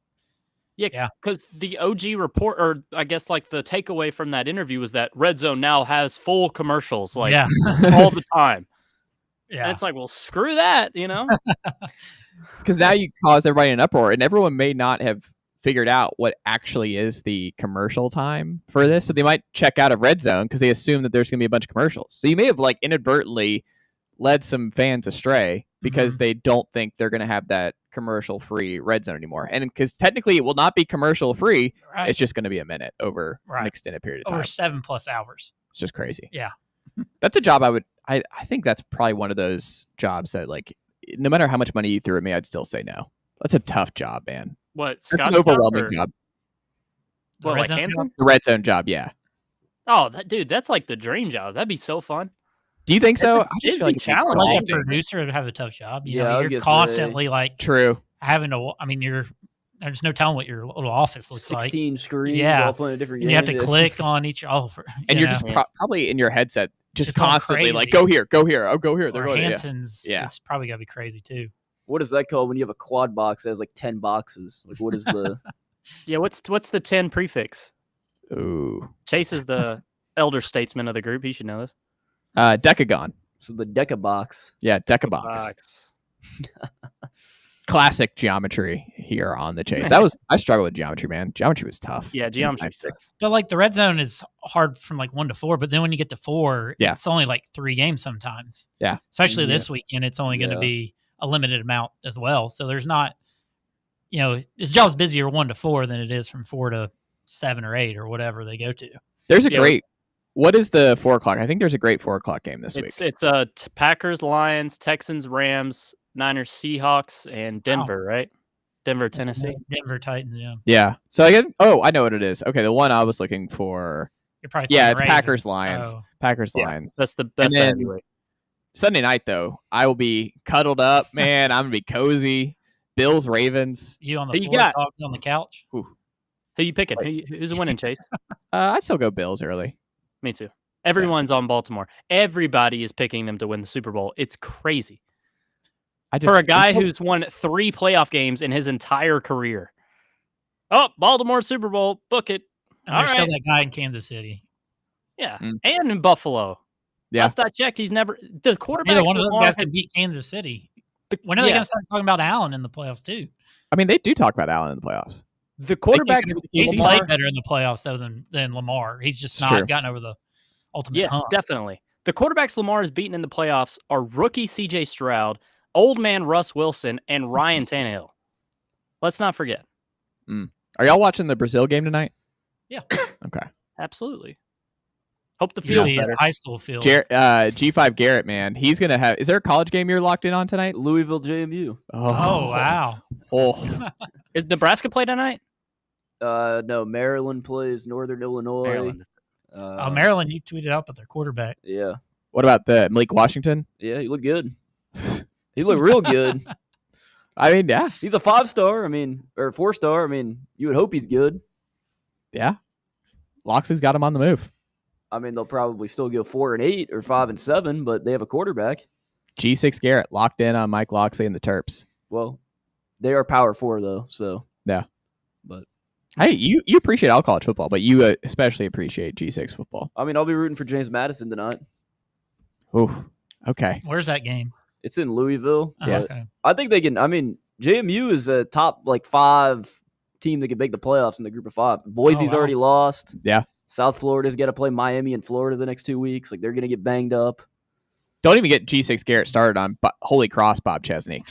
yeah, because the OG report, or I guess like the takeaway from that interview was that Red Zone now has full commercials, like all the time. Yeah, and it's like, well, screw that, you know? Because now you cause everybody an uproar, and everyone may not have figured out what actually is the commercial time for this, so they might check out of Red Zone because they assume that there's going to be a bunch of commercials. So you may have like inadvertently led some fans astray because they don't think they're going to have that commercial-free Red Zone anymore. And because technically it will not be commercial-free, it's just going to be a minute over an extended period of time. Over 7+ hours. It's just crazy. Yeah. That's a job I think that's probably one of those jobs that like no matter how much money you threw at me, I'd still say no. That's a tough job, man. What? That's an Scott's overwhelming job. What, like Hanson? The red zone job, yeah. Oh, dude, that's like the dream job. That'd be so fun. Do you think so? I just It'd feel be like it's challenging. Like a exhausting. producer would have a tough job. You Yeah, I know, was you're gonna constantly say. like True. having to. I mean, there's no telling what your little office looks 16 like. screens, Yeah, all playing a different and you have game. to click on each. And you're know. just probably in your headset, just going constantly like, crazy. go here, oh, go here. They're Or going. Hanson's. Yeah. It's probably gotta be crazy too. What is that called when you have a quad box that has like 10 boxes? Like, what is the? Yeah, what's the 10 prefix? Ooh. Chase is the elder statesman of the group. He should know this. Decagon. So the Deca box. Yeah, Decabox. Classic geometry here on the Chase. I struggled with geometry, man. Geometry was tough. Yeah, geometry sucks. But like the red zone is hard from like 1 to 4, but then when you get to 4, Yeah. it's only like 3 games sometimes. Yeah. Especially this weekend, it's only going to Yeah. be a limited amount as well. So there's not, his job's busier 1 to 4 than it is from 4 to 7 or 8 or whatever they go to. There's a great. What is the 4 o'clock? I think there's a great 4 o'clock game this week. It's Packers, Lions, Texans, Rams, Niners, Seahawks, and Denver, right? Denver, Tennessee. Denver Titans, yeah. Yeah. So I know what it is. Okay, the one I was looking for. You're probably it's thinking Ravens. Packers Lions. Oh. Packers Yeah, Lions. that's the best heavyweight. Sunday night though, I will be cuddled up, man. I'm gonna be cozy. Bills, Ravens. You on the Who you floor, got? dogs on the couch? Who you picking? Who's winning, Chase? I'd still go Bills early. Me too. Everyone's on Baltimore. Everybody is picking them to win the Super Bowl. It's crazy. For a guy who's won 3 playoff games in his entire career. Oh, Baltimore Super Bowl. Book it. And All there's still right. that guy in Kansas City. Yeah. And in Buffalo. Yeah. Last I checked, he's never the quarterback. Neither one of those guys can beat Kansas City. When are they Yeah. going to start talking about Allen in the playoffs too? I mean, they do talk about Allen in the playoffs. The quarterback He's Lamar- played better in the playoffs though than Lamar. He's just It's not true. gotten over the ultimate Yes, hump. definitely. The quarterbacks Lamar has beaten in the playoffs are rookie CJ Stroud, old man Russ Wilson, and Ryan Tannehill. Let's not forget. Are y'all watching the Brazil game tonight? Yeah. Okay. Absolutely. Hope the You'll field's be at better. high school field. G5 Garrett, man, he's gonna have. Is there a college game you're locked in on tonight? Louisville JMU. Oh wow. Oh, Is Nebraska play tonight? No, Maryland plays Northern Illinois. Maryland. Maryland, you tweeted out about their quarterback. Yeah. what about the Malik Washington? Yeah, he looked good. He looked real good. I mean, yeah, He's a 5-star. I mean, or 4-star. I mean, you would hope he's good. yeah. Loxley's got him on the move. I mean, they'll probably still go 4-8 or 5-7, but they have a quarterback. G6 Garrett locked in on Mike Loxley and the Terps. Well, they are Power 4 though, so Yeah. But hey, you appreciate all college football, but you especially appreciate G6 football. I mean, I'll be rooting for James Madison tonight. Ooh, okay. Where's that game? It's in Louisville. Oh, but okay. I think they can. I mean, JMU is a top 5 team that can make the playoffs in the group of 5. Boise's wow. already lost. Yeah. South Florida's got to play Miami and Florida the next 2 weeks. Like, they're going to get banged up. Don't even get G6 Garrett started on Holy Cross Bob Chesney.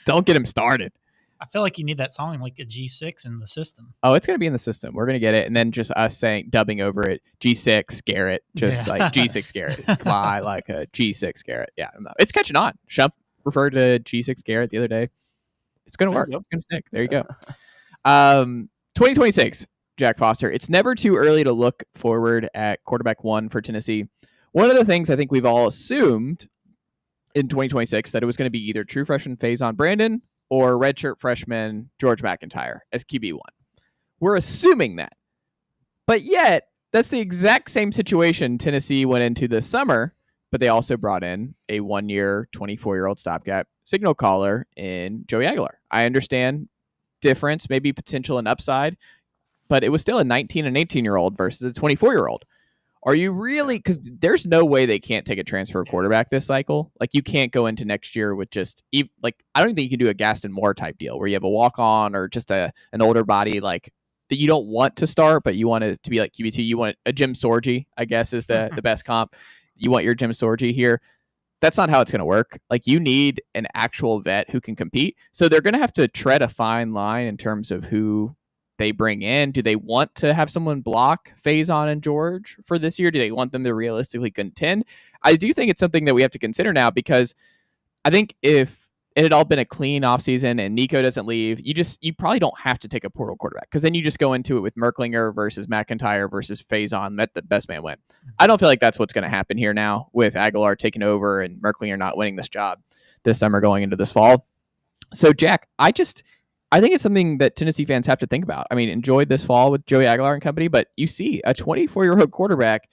Don't get him started. I feel like you need that song like a G6 in the system. Oh, it's going to be in the system. We're going to get it. And then just us dubbing over it, G6 Garrett, just Yeah. like G6 Garrett. Fly like a G6 Garrett. Yeah, it's catching on. Shump referred to G6 Garrett the other day. It's going to work. It's going to stick. There you go. 2026, Jack Foster. It's never too early to look forward at quarterback 1 for Tennessee. One of the things I think we've all assumed in 2026 that it was going to be either true freshman Faison Brandon or redshirt freshman George McIntyre as QB1. We're assuming that. But yet, that's the exact same situation Tennessee went into this summer, but they also brought in a 1-year, 24-year-old stopgap signal caller in Joey Aguilar. I understand difference, maybe potential and upside, but it was still a 19 and 18-year-old versus a 24-year-old. Are you really, because there's no way they can't take a transfer quarterback this cycle. Like, you can't go into next year with just, like, I don't think you can do a Gaston Moore type deal where you have a walk-on or just an older body, like, that you don't want to start, but you want it to be like QB2. You want a Jim Sorgi, I guess, is the best comp. You want your Jim Sorgi here. That's not how it's going to work. Like, you need an actual vet who can compete. So they're going to have to tread a fine line in terms of who they bring in. Do they want to have someone block Faison and George for this year? Do they want them to realistically contend? I do think it's something that we have to consider now, because I think if it had all been a clean offseason and Nico doesn't leave, you probably don't have to take a portal quarterback, because then you just go into it with Merklinger versus McIntyre versus Faison. Let the best man win. I don't feel like that's what's going to happen here now with Aguilar taking over and Merklinger not winning this job this summer going into this fall. So, Jack, I think it's something that Tennessee fans have to think about. I mean, enjoyed this fall with Joey Aguilar and company, but you see a 24-year-old quarterback.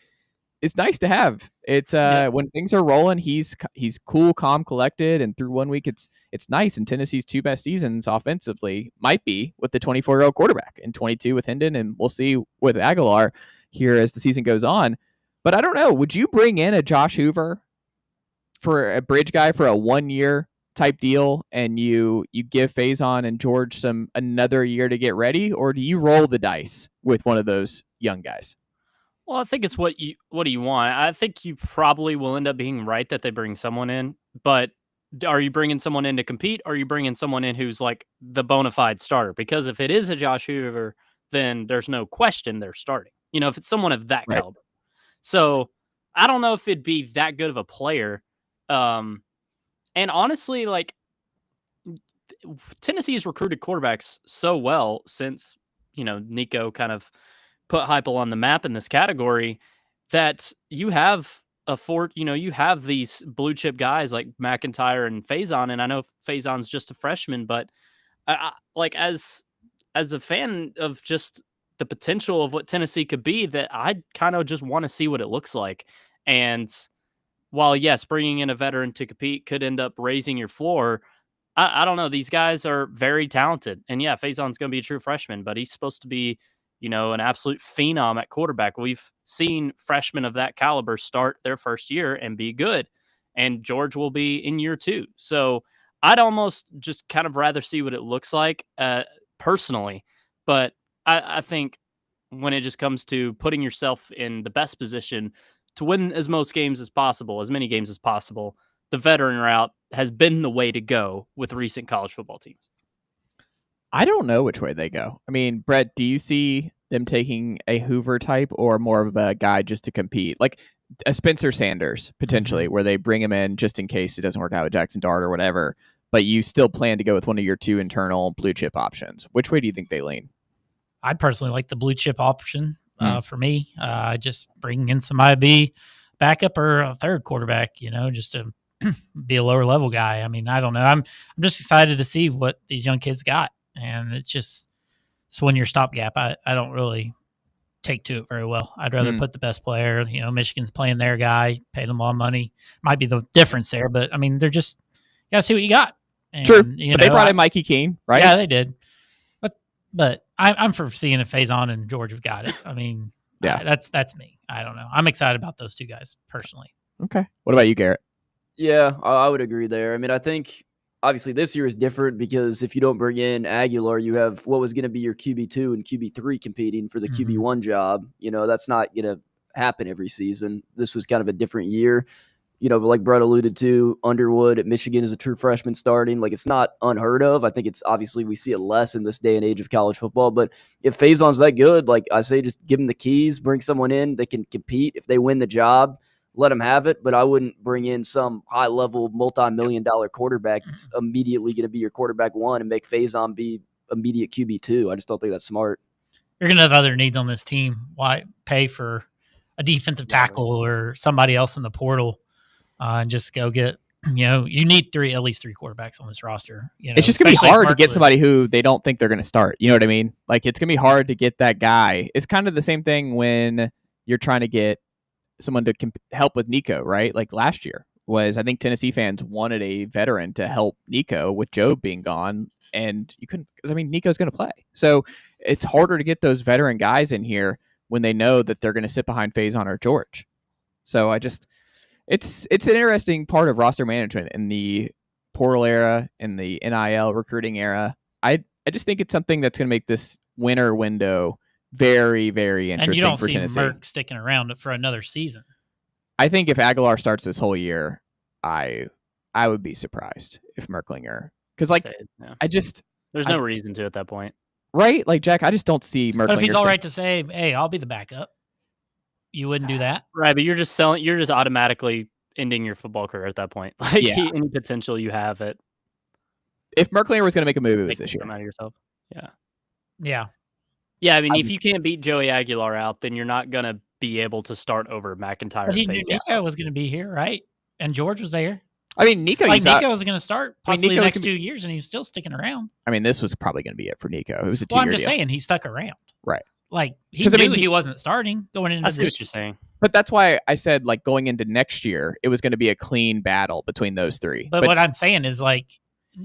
It's nice to have. It's when things are rolling, he's cool, calm, collected, and through 1 week, it's nice. And Tennessee's 2 best seasons offensively might be with the 24-year-old quarterback, and 22 with Hendon, and we'll see with Aguilar here as the season goes on. But I don't know. Would you bring in a Josh Hoover for a bridge guy for a 1-year type deal, and you give Faison and George another year to get ready, or do you roll the dice with one of those young guys? Well, I think it's what do you want? I think you probably will end up being right that they bring someone in, but are you bringing someone in to compete, or are you bringing someone in who's like the bona fide starter? Because if it is a Josh Hoover, then there's no question they're starting. If it's someone of that caliber. So I don't know if it'd be that good of a player. And honestly, like, Tennessee's recruited quarterbacks so well since, Nico kind of put Heupel on the map in this category, that you have you have these blue chip guys like McIntyre and Faison. And I know Faison's just a freshman, but like as a fan of just the potential of what Tennessee could be, that I kind of just want to see what it looks like. And while, yes, bringing in a veteran to compete could end up raising your floor, I don't know. These guys are very talented. And yeah, Faison's going to be a true freshman, but he's supposed to be, an absolute phenom at quarterback. We've seen freshmen of that caliber start their first year and be good. And George will be in year 2. So I'd almost just kind of rather see what it looks like personally. But I think when it just comes to putting yourself in the best position to win as many games as possible, the veteran route has been the way to go with recent college football teams. I don't know which way they go. I mean, Brett, do you see them taking a Hoover type or more of a guy just to compete? Like a Spencer Sanders, potentially, where they bring him in just in case it doesn't work out with Jackson Dart or whatever, but you still plan to go with one of your 2 internal blue chip options. Which way do you think they lean? I'd personally like the blue chip option for me. Just bringing in somebody to be backup or a third quarterback, just to be a lower level guy. I mean, I don't know. I'm just excited to see what these young kids got. And it's 1 year stopgap. I don't really take to it very well. I'd rather put the best player. Michigan's playing their guy, paid them a lot of money. Might be the difference there, but I mean, they're just got to see what you got. And, True. But they brought in Mikey Keene, right? Yeah, they did. But I'm for seeing if Faison and George have got it. I mean, yeah, that's me. I don't know. I'm excited about those 2 guys personally. Okay. What about you, Garrett? Yeah, I would agree there. I mean, I think obviously this year is different because if you don't bring in Aguilar, you have what was going to be your QB2 and QB3 competing for the QB1 job. That's not going to happen every season. This was kind of a different year. Like Brett alluded to, Underwood at Michigan is a true freshman starting. Like, it's not unheard of. I think it's obviously we see it less in this day and age of college football. But if Faison's that good, like I say, just give them the keys, bring someone in that can compete. If they win the job, let them have it. But I wouldn't bring in some high-level, multi-million-dollar quarterback that's immediately going to be your quarterback 1 and make Faison be immediate QB2. I just don't think that's smart. You're going to have other needs on this team. Why pay for a defensive tackle or somebody else in the portal? And just go get, you need at least three quarterbacks on this roster. It's just going to be hard to get somebody who they don't think they're going to start. You know what I mean? Like, it's going to be hard to get that guy. It's kind of the same thing when you're trying to get someone to help with Nico, right? Like last year was, I think Tennessee fans wanted a veteran to help Nico with Joe being gone. And you couldn't, because Nico's going to play. So it's harder to get those veteran guys in here when they know that they're going to sit behind Faison or George. So it's an interesting part of roster management in the portal era, in the NIL recruiting era. I just think it's something that's going to make this winter window very, very interesting for Tennessee. And you don't see Merck sticking around for another season. I think if Aguilar starts this whole year, I would be surprised if Merklinger, because there's no reason to at that point, right? Like, Jack, I just don't see Merklinger. But if he's all right to say, "Hey, I'll be the backup," you wouldn't do that, right? But you're just automatically ending your football career at that point. Like any potential you have at. If Merklinger was going to make a move, it was this year. Out of yourself. Yeah. Yeah. Yeah, I mean, if you can't beat Joey Aguilar out, then you're not going to be able to start over McIntyre. But he knew Nico was going to be here, right? And George was there. I mean, Nico was going to start possibly the next 2 years, and he was still sticking around. I mean, this was probably going to be it for Nico. It was a 2-year Well, I'm just deal. saying he stuck around. Right. Like, he knew he wasn't starting going into I see this. what you're saying. But that's why I said, like, going into next year, it was going to be a clean battle between those three. But what I'm saying is, like,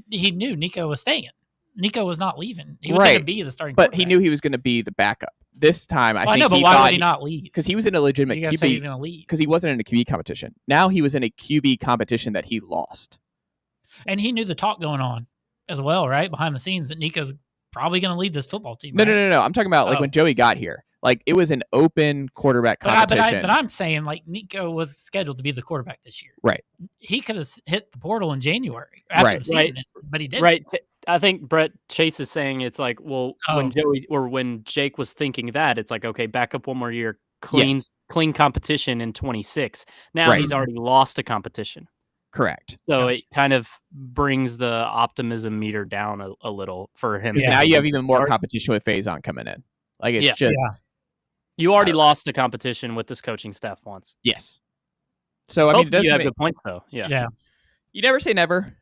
he knew Nico was staying. Nico was not leaving. He was going to be the starting But he knew he was going to be the backup. This time, I think but why would he not leave? Because he was in a legitimate You QB. guys say he's going to leave. Because he wasn't in a QB competition. Now he was in a QB competition that he lost. And he knew the talk going on as well, right? Behind the scenes that Nico's probably going to lead this football team. No. I'm talking about like when Joey got here. Like it was an open quarterback competition. But I'm saying like Nico was scheduled to be the quarterback this year. Right. He could have hit the portal in January after the season, but he didn't. Right. I think Brett Chase is saying it's like, well, when Jake was thinking that, it's like, okay, back up one more year, clean competition in 26. Now he's already lost a competition. Correct. So it kind of brings the optimism meter down a little for him. Yeah. Now you have even more competition with Faison coming in. Like it's just you already lost a competition with this coaching staff once. Yes. So I mean, you have good points though. Yeah. You never say never.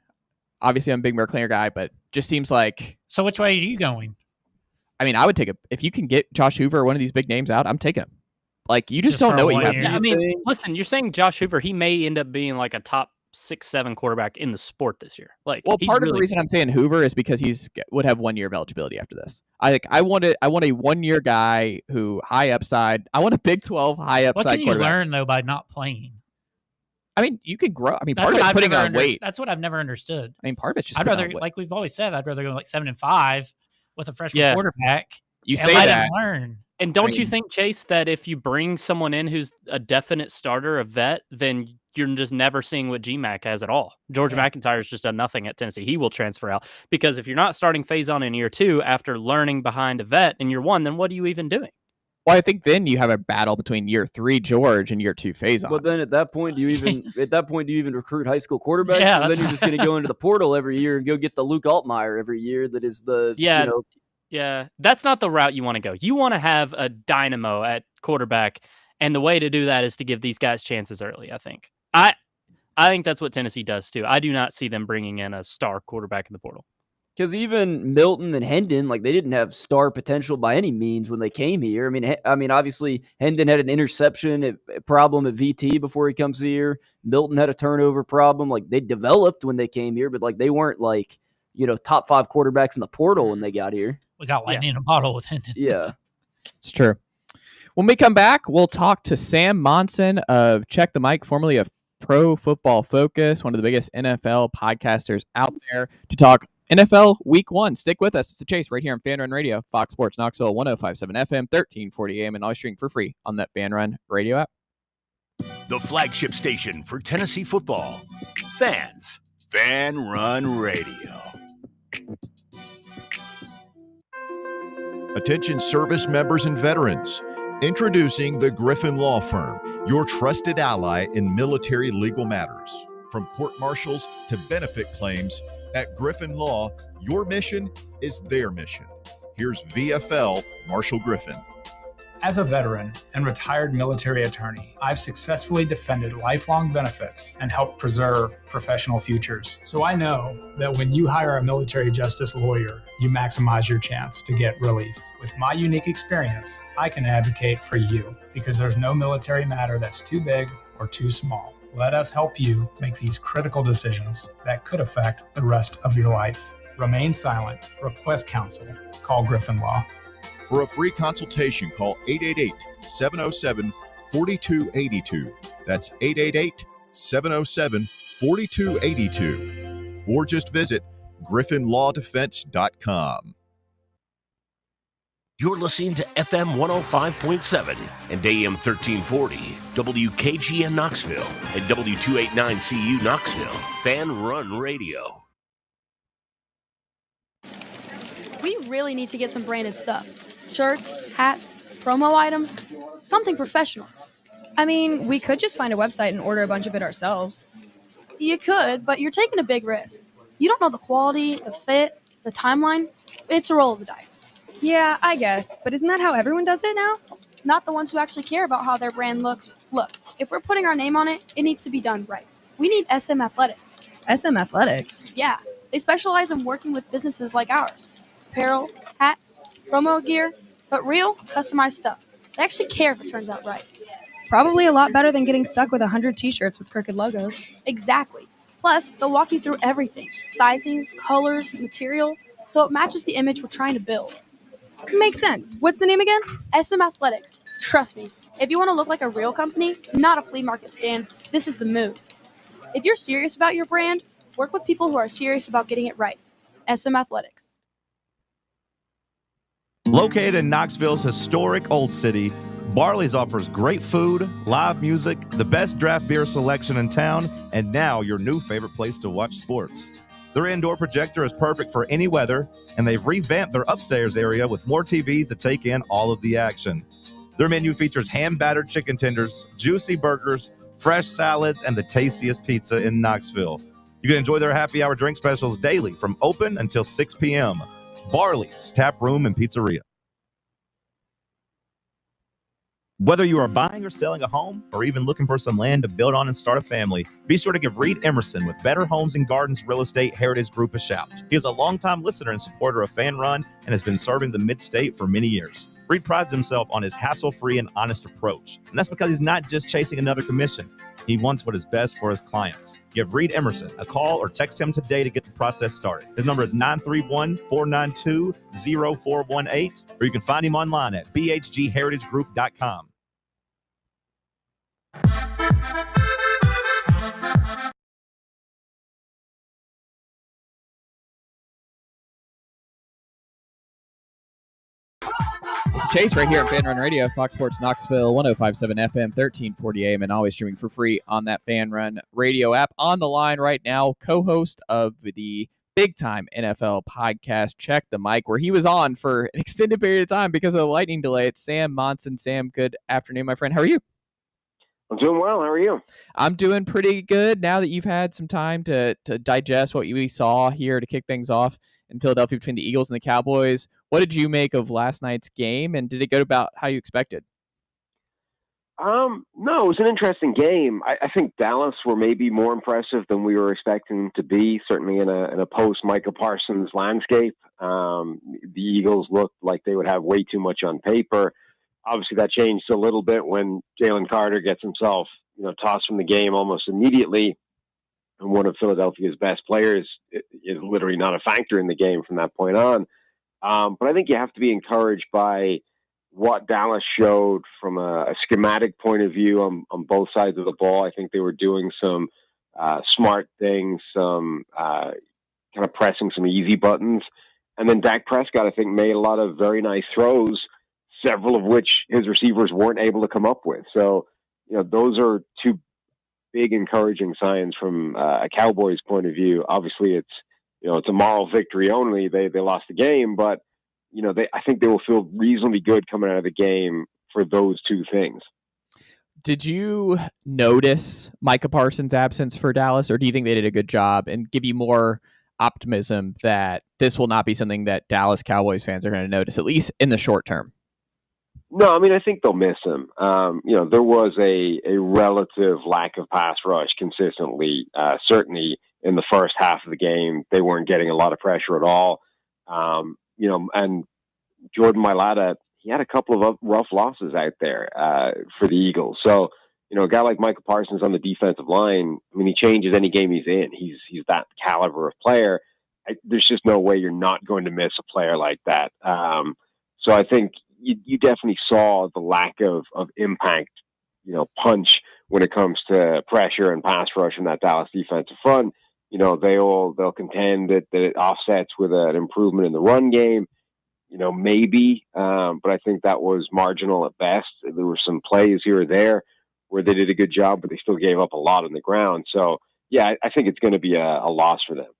Obviously, I'm a big Merklinger guy, but just seems like. So which way are you going? I mean, I would take if you can get Josh Hoover or one of these big names out, I'm taking him. Like you just don't know what you have. I mean, listen, you're saying Josh Hoover, he may end up being like a top 6-7 quarterback in the sport this year. Like, well, part of the reason I'm saying Hoover is because would have 1 year of eligibility after this. I want a 1 year guy who high upside. I want a Big 12 high upside. What can you quarterback. learn though by not playing? I mean, you can grow. I mean, part of it's putting on weight. That's what I've never understood. I mean, part of it's just. I'd rather, like we've always said, I'd rather go like 7-5 with a freshman quarterback. You and say let that. him learn. And don't you think, Chase, that if you bring someone in who's a definite starter, a vet, then you're just never seeing what GMAC has at all? George McIntyre's just done nothing at Tennessee. He will transfer out because if you're not starting Faison in year 2 after learning behind a vet in year 1, then what are you even doing? Well, I think then you have a battle between year 3 George and year 2 Faison. But then at that point, do you even recruit high school quarterbacks? Yeah, then you're just going to go into the portal every year and go get the Luke Altmaier every year. That is the Yeah, that's not the route you want to go. You want to have a dynamo at quarterback, and the way to do that is to give these guys chances early, I think. I think that's what Tennessee does, too. I do not see them bringing in a star quarterback in the portal. Because even Milton and Hendon, like they didn't have star potential by any means when they came here. I mean, obviously Hendon had an interception problem at VT before he comes here. Milton had a turnover problem. Like they developed when they came here, but like they weren't like, top 5 quarterbacks in the portal when they got here. We got lightning in a bottle with Hendon. Yeah. It's true. When we come back, we'll talk to Sam Monson of Check the Mic, formerly of Pro Football Focus, one of the biggest NFL podcasters out there, to talk NFL Week 1. Stick with us. It's The Chase right here on Fanrun Radio, Fox Sports Knoxville, 105.7 FM, 1340 AM, and always streaming for free on that Fanrun Radio app. The flagship station for Tennessee football. Fans. Fanrun Radio. Attention service members and veterans. Introducing the Griffin Law Firm, your trusted ally in military legal matters. From court martials to benefit claims, at Griffin Law, your mission is their mission. Here's VFL Marshall Griffin. As a veteran and retired military attorney, I've successfully defended lifelong benefits and helped preserve professional futures. So I know that when you hire a military justice lawyer, you maximize your chance to get relief. With my unique experience, I can advocate for you because there's no military matter that's too big or too small. Let us help you make these critical decisions that could affect the rest of your life. Remain silent. Request counsel. Call Griffin Law. For a free consultation, call 888-707-4282. That's 888-707-4282. Or just visit griffinlawdefense.com. You're listening to FM 105.7 and AM 1340, WKGN Knoxville, and W289CU Knoxville, Fanrun Radio. We really need to get some branded stuff. Shirts, hats, promo items, something professional. I mean, we could just find a website and order a bunch of it ourselves. You could, but you're taking a big risk. You don't know the quality, the fit, the timeline. It's a roll of the dice. Yeah, I guess. But isn't that how everyone does it now? Not the ones who actually care about how their brand looks. Look, if we're putting our name on it, it needs to be done right. We need SM Athletics. SM Athletics? Yeah, they specialize in working with businesses like ours. Apparel, hats, promo gear, but real, customized stuff. They actually care if it turns out right. Probably a lot better than getting stuck with 100 t-shirts with crooked logos. Exactly. Plus, they'll walk you through everything. Sizing, colors, material, so it matches the image we're trying to build. Makes sense. What's the name again? SM Athletics. Trust me, if you want to look like a real company, not a flea market stand, this is the move. If you're serious about your brand, work with people who are serious about getting it right. SM Athletics. Located in Knoxville's historic Old City, Barley's offers great food, live music, the best draft beer selection in town, and now your new favorite place to watch sports. Their indoor projector is perfect for any weather, and they've revamped their upstairs area with more TVs to take in all of the action. Their menu features hand-battered chicken tenders, juicy burgers, fresh salads, and the tastiest pizza in Knoxville. You can enjoy their happy hour drink specials daily from open until 6 p.m. Barley's Tap Room and Pizzeria. Whether you are buying or selling a home or even looking for some land to build on and start a family, be sure to give Reed Emerson with Better Homes and Gardens Real Estate Heritage Group a shout. He is a longtime listener and supporter of Fanrun and has been serving the Mid-State for many years. Reed prides himself on his hassle-free and honest approach, and that's because he's not just chasing another commission. He wants what is best for his clients. Give Reed Emerson a call or text him today to get the process started. His number is 931-492-0418, or you can find him online at bhgheritagegroup.com. It's Chase right here at Fanrun Radio, Fox Sports Knoxville, 105.7 FM, 1340 AM, and always streaming for free on that Fanrun Radio app. On the line right now, co-host of the Big Time NFL podcast, Check the Mic, where he was on for an extended period of time because of the lightning delay. It's Sam Monson. Sam, good afternoon, my friend. How are you? I'm doing well. How are you? I'm doing pretty good now that you've had some time to digest what we saw here to kick things off in Philadelphia between the Eagles and the Cowboys. What did you make of last night's game, and did it go about how you expected? No, it was an interesting game. I think Dallas were maybe more impressive than we were expecting them to be, certainly in a post-Micah Parsons landscape. The Eagles looked like they would have way too much on paper. Obviously, that changed a little bit when Jalen Carter gets himself, tossed from the game almost immediately. And one of Philadelphia's best players is literally not a factor in the game from that point on. But I think you have to be encouraged by what Dallas showed from a schematic point of view on both sides of the ball. I think they were doing some smart things, some kind of pressing some easy buttons. And then Dak Prescott, I think, made a lot of very nice throws, several of which his receivers weren't able to come up with. So, those are two big encouraging signs from a Cowboys point of view. Obviously, it's a moral victory only. They lost the game, but I think they will feel reasonably good coming out of the game for those two things. Did you notice Micah Parsons' absence for Dallas, or do you think they did a good job and give you more optimism that this will not be something that Dallas Cowboys fans are going to notice, at least in the short term? No, I think they'll miss him. There was a relative lack of pass rush consistently. Certainly in the first half of the game, they weren't getting a lot of pressure at all. And Jordan Mailata, he had a couple of rough losses out there for the Eagles. So, a guy like Micah Parsons on the defensive line, he changes any game he's in. He's that caliber of player. There's just no way you're not going to miss a player like that. So I think you definitely saw the lack of impact, punch when it comes to pressure and pass rush in that Dallas defensive front. They'll contend that it offsets with an improvement in the run game, maybe, but I think that was marginal at best. There were some plays here or there where they did a good job, but they still gave up a lot on the ground. So, yeah, I think it's going to be a loss for them.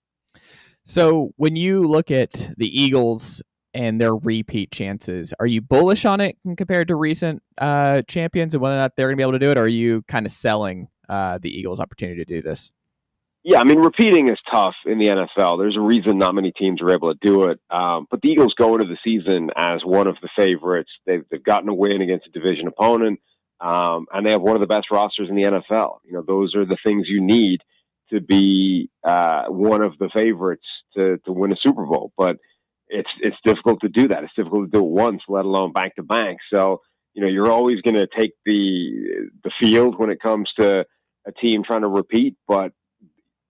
So when you look at the Eagles and their repeat chances. Are you bullish on it compared to recent champions and whether or not they're going to be able to do it? Or are you kind of selling the Eagles' opportunity to do this? Yeah, I mean, repeating is tough in the NFL. There's a reason not many teams are able to do it. But the Eagles go into the season as one of the favorites. They've gotten a win against a division opponent, and they have one of the best rosters in the NFL. You know, those are the things you need to be one of the favorites to win a Super Bowl. But it's difficult to do that. It's difficult to do it once, let alone back to back. So, you know, you're always going to take the field when it comes to a team trying to repeat, but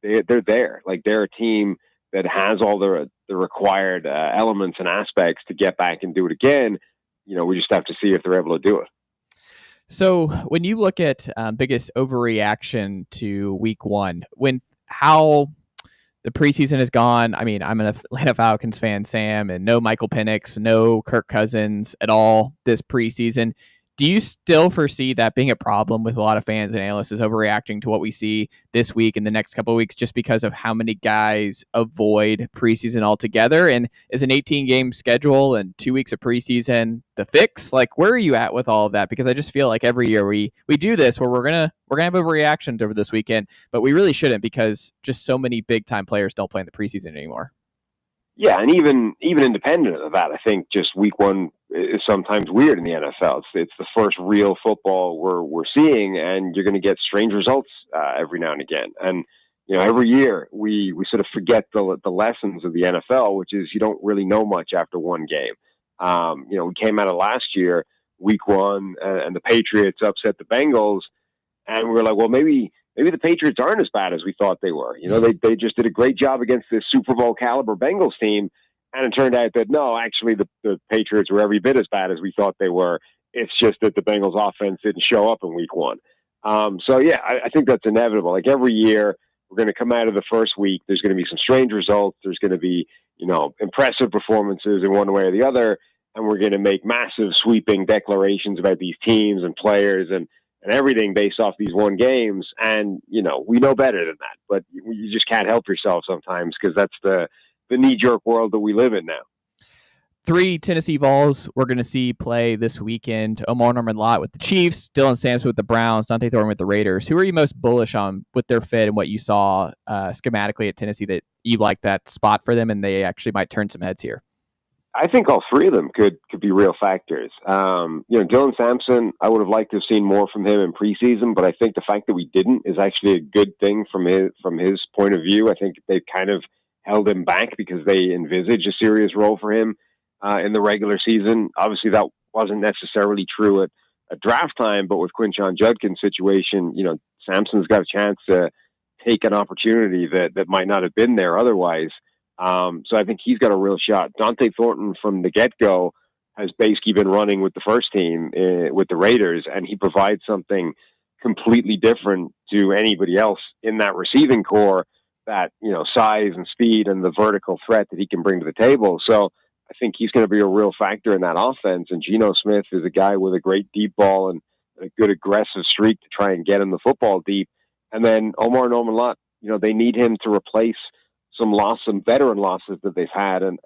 they're there. Like, they're a team that has all the required elements and aspects to get back and do it again. You know, we just have to see if they're able to do it. So when you look at biggest overreaction to week one, how the preseason is gone. I mean, I'm an Atlanta Falcons fan, Sam, and no Michael Penix, no Kirk Cousins at all this preseason. Do you still foresee that being a problem with a lot of fans and analysts is overreacting to what we see this week and the next couple of weeks just because of how many guys avoid preseason altogether? And is an 18-game schedule and 2 weeks of preseason the fix? Like, where are you at with all of that? Because I just feel like every year we do this where we're gonna have overreactions over this weekend, but we really shouldn't because just so many big-time players don't play in the preseason anymore. Yeah, and even independent of that, I think just week one is sometimes weird in the NFL. It's the first real football we're seeing, and you're going to get strange results every now and again. And you know, every year we sort of forget the lessons of the NFL, which is you don't really know much after one game. You know, we came out of last year, week one, and the Patriots upset the Bengals, and we were like, well, maybe the Patriots aren't as bad as we thought they were. You know, they just did a great job against this Super Bowl caliber Bengals team. And it turned out that, no, actually the Patriots were every bit as bad as we thought they were. It's just that the Bengals offense didn't show up in week one. So, yeah, I think that's inevitable. Like, every year we're going to come out of the first week. There's going to be some strange results. There's going to be, you know, impressive performances in one way or the other. And we're going to make massive sweeping declarations about these teams and players and everything based off these one games. And, you know, we know better than that, but you just can't help yourself sometimes because that's the knee-jerk world that we live in now. 3 Tennessee Vols we're going to see play this weekend. Omar Norman-Lott with the Chiefs, Dylan Sampson with the Browns, Dante Thornton with the Raiders. Who are you most bullish on with their fit and what you saw schematically at Tennessee that you like that spot for them and they actually might turn some heads here? I think all three of them could be real factors. You know, Dylan Sampson, I would have liked to have seen more from him in preseason, but I think the fact that we didn't is actually a good thing from his point of view. I think they kind of held him back because they envisaged a serious role for him in the regular season. Obviously, that wasn't necessarily true at draft time, but with Quinshon Judkins' situation, you know, Sampson's got a chance to take an opportunity that might not have been there otherwise. So I think he's got a real shot. Dante Thornton from the get-go has basically been running with the first team with the Raiders, and he provides something completely different to anybody else in that receiving core, that, you know, size and speed and the vertical threat that he can bring to the table. So I think he's going to be a real factor in that offense. And Geno Smith is a guy with a great deep ball and a good aggressive streak to try and get him the football deep. And then Omar Norman-Lott, you know, they need him to replace some veteran losses that they've had, and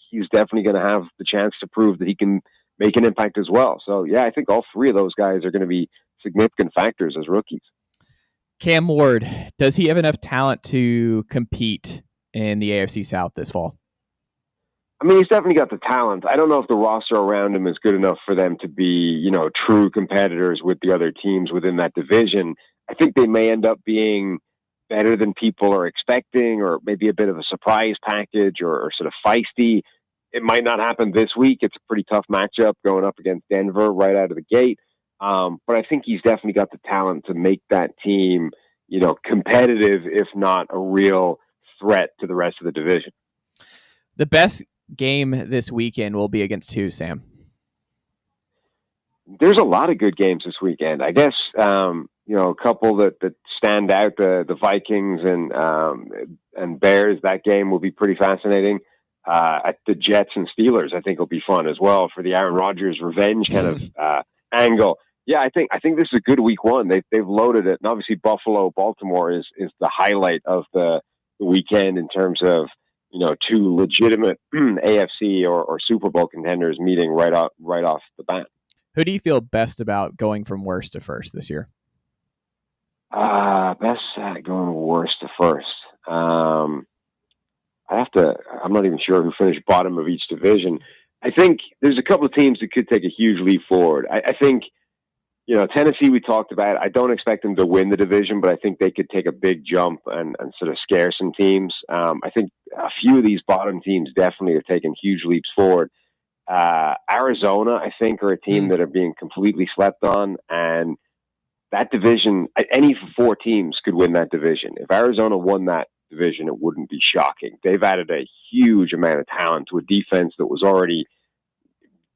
he's definitely going to have the chance to prove that he can make an impact as well. So, yeah, I think all three of those guys are going to be significant factors as rookies. Cam Ward, does he have enough talent to compete in the AFC South this fall? I mean, he's definitely got the talent. I don't know if the roster around him is good enough for them to be, you know, true competitors with the other teams within that division. I think they may end up being better than people are expecting, or maybe a bit of a surprise package or sort of feisty. It might not happen this week. It's a pretty tough matchup going up against Denver right out of the gate. But I think he's definitely got the talent to make that team, you know, competitive, if not a real threat to the rest of the division. The best game this weekend will be against who, Sam? There's a lot of good games this weekend. I guess, you know, a couple that stand out, the Vikings and Bears, that game will be pretty fascinating. At the Jets and Steelers, I think will be fun as well for the Aaron Rodgers revenge kind of angle. Yeah, I think this is a good week one. They've loaded it, and obviously Buffalo, Baltimore is the highlight of the weekend in terms of, two legitimate AFC or Super Bowl contenders meeting right off the bat. Who do you feel best about going from worst to first this year? Best going worst to first. I'm not even sure who finished bottom of each division. I think there's a couple of teams that could take a huge leap forward. I think, Tennessee we talked about. I don't expect them to win the division, but I think they could take a big jump and sort of scare some teams. I think a few of these bottom teams definitely are taking huge leaps forward. Arizona, I think, are a team that are being completely slept on, and that division, any 4 teams could win that division. If Arizona won that division, it wouldn't be shocking. They've added a huge amount of talent to a defense that was already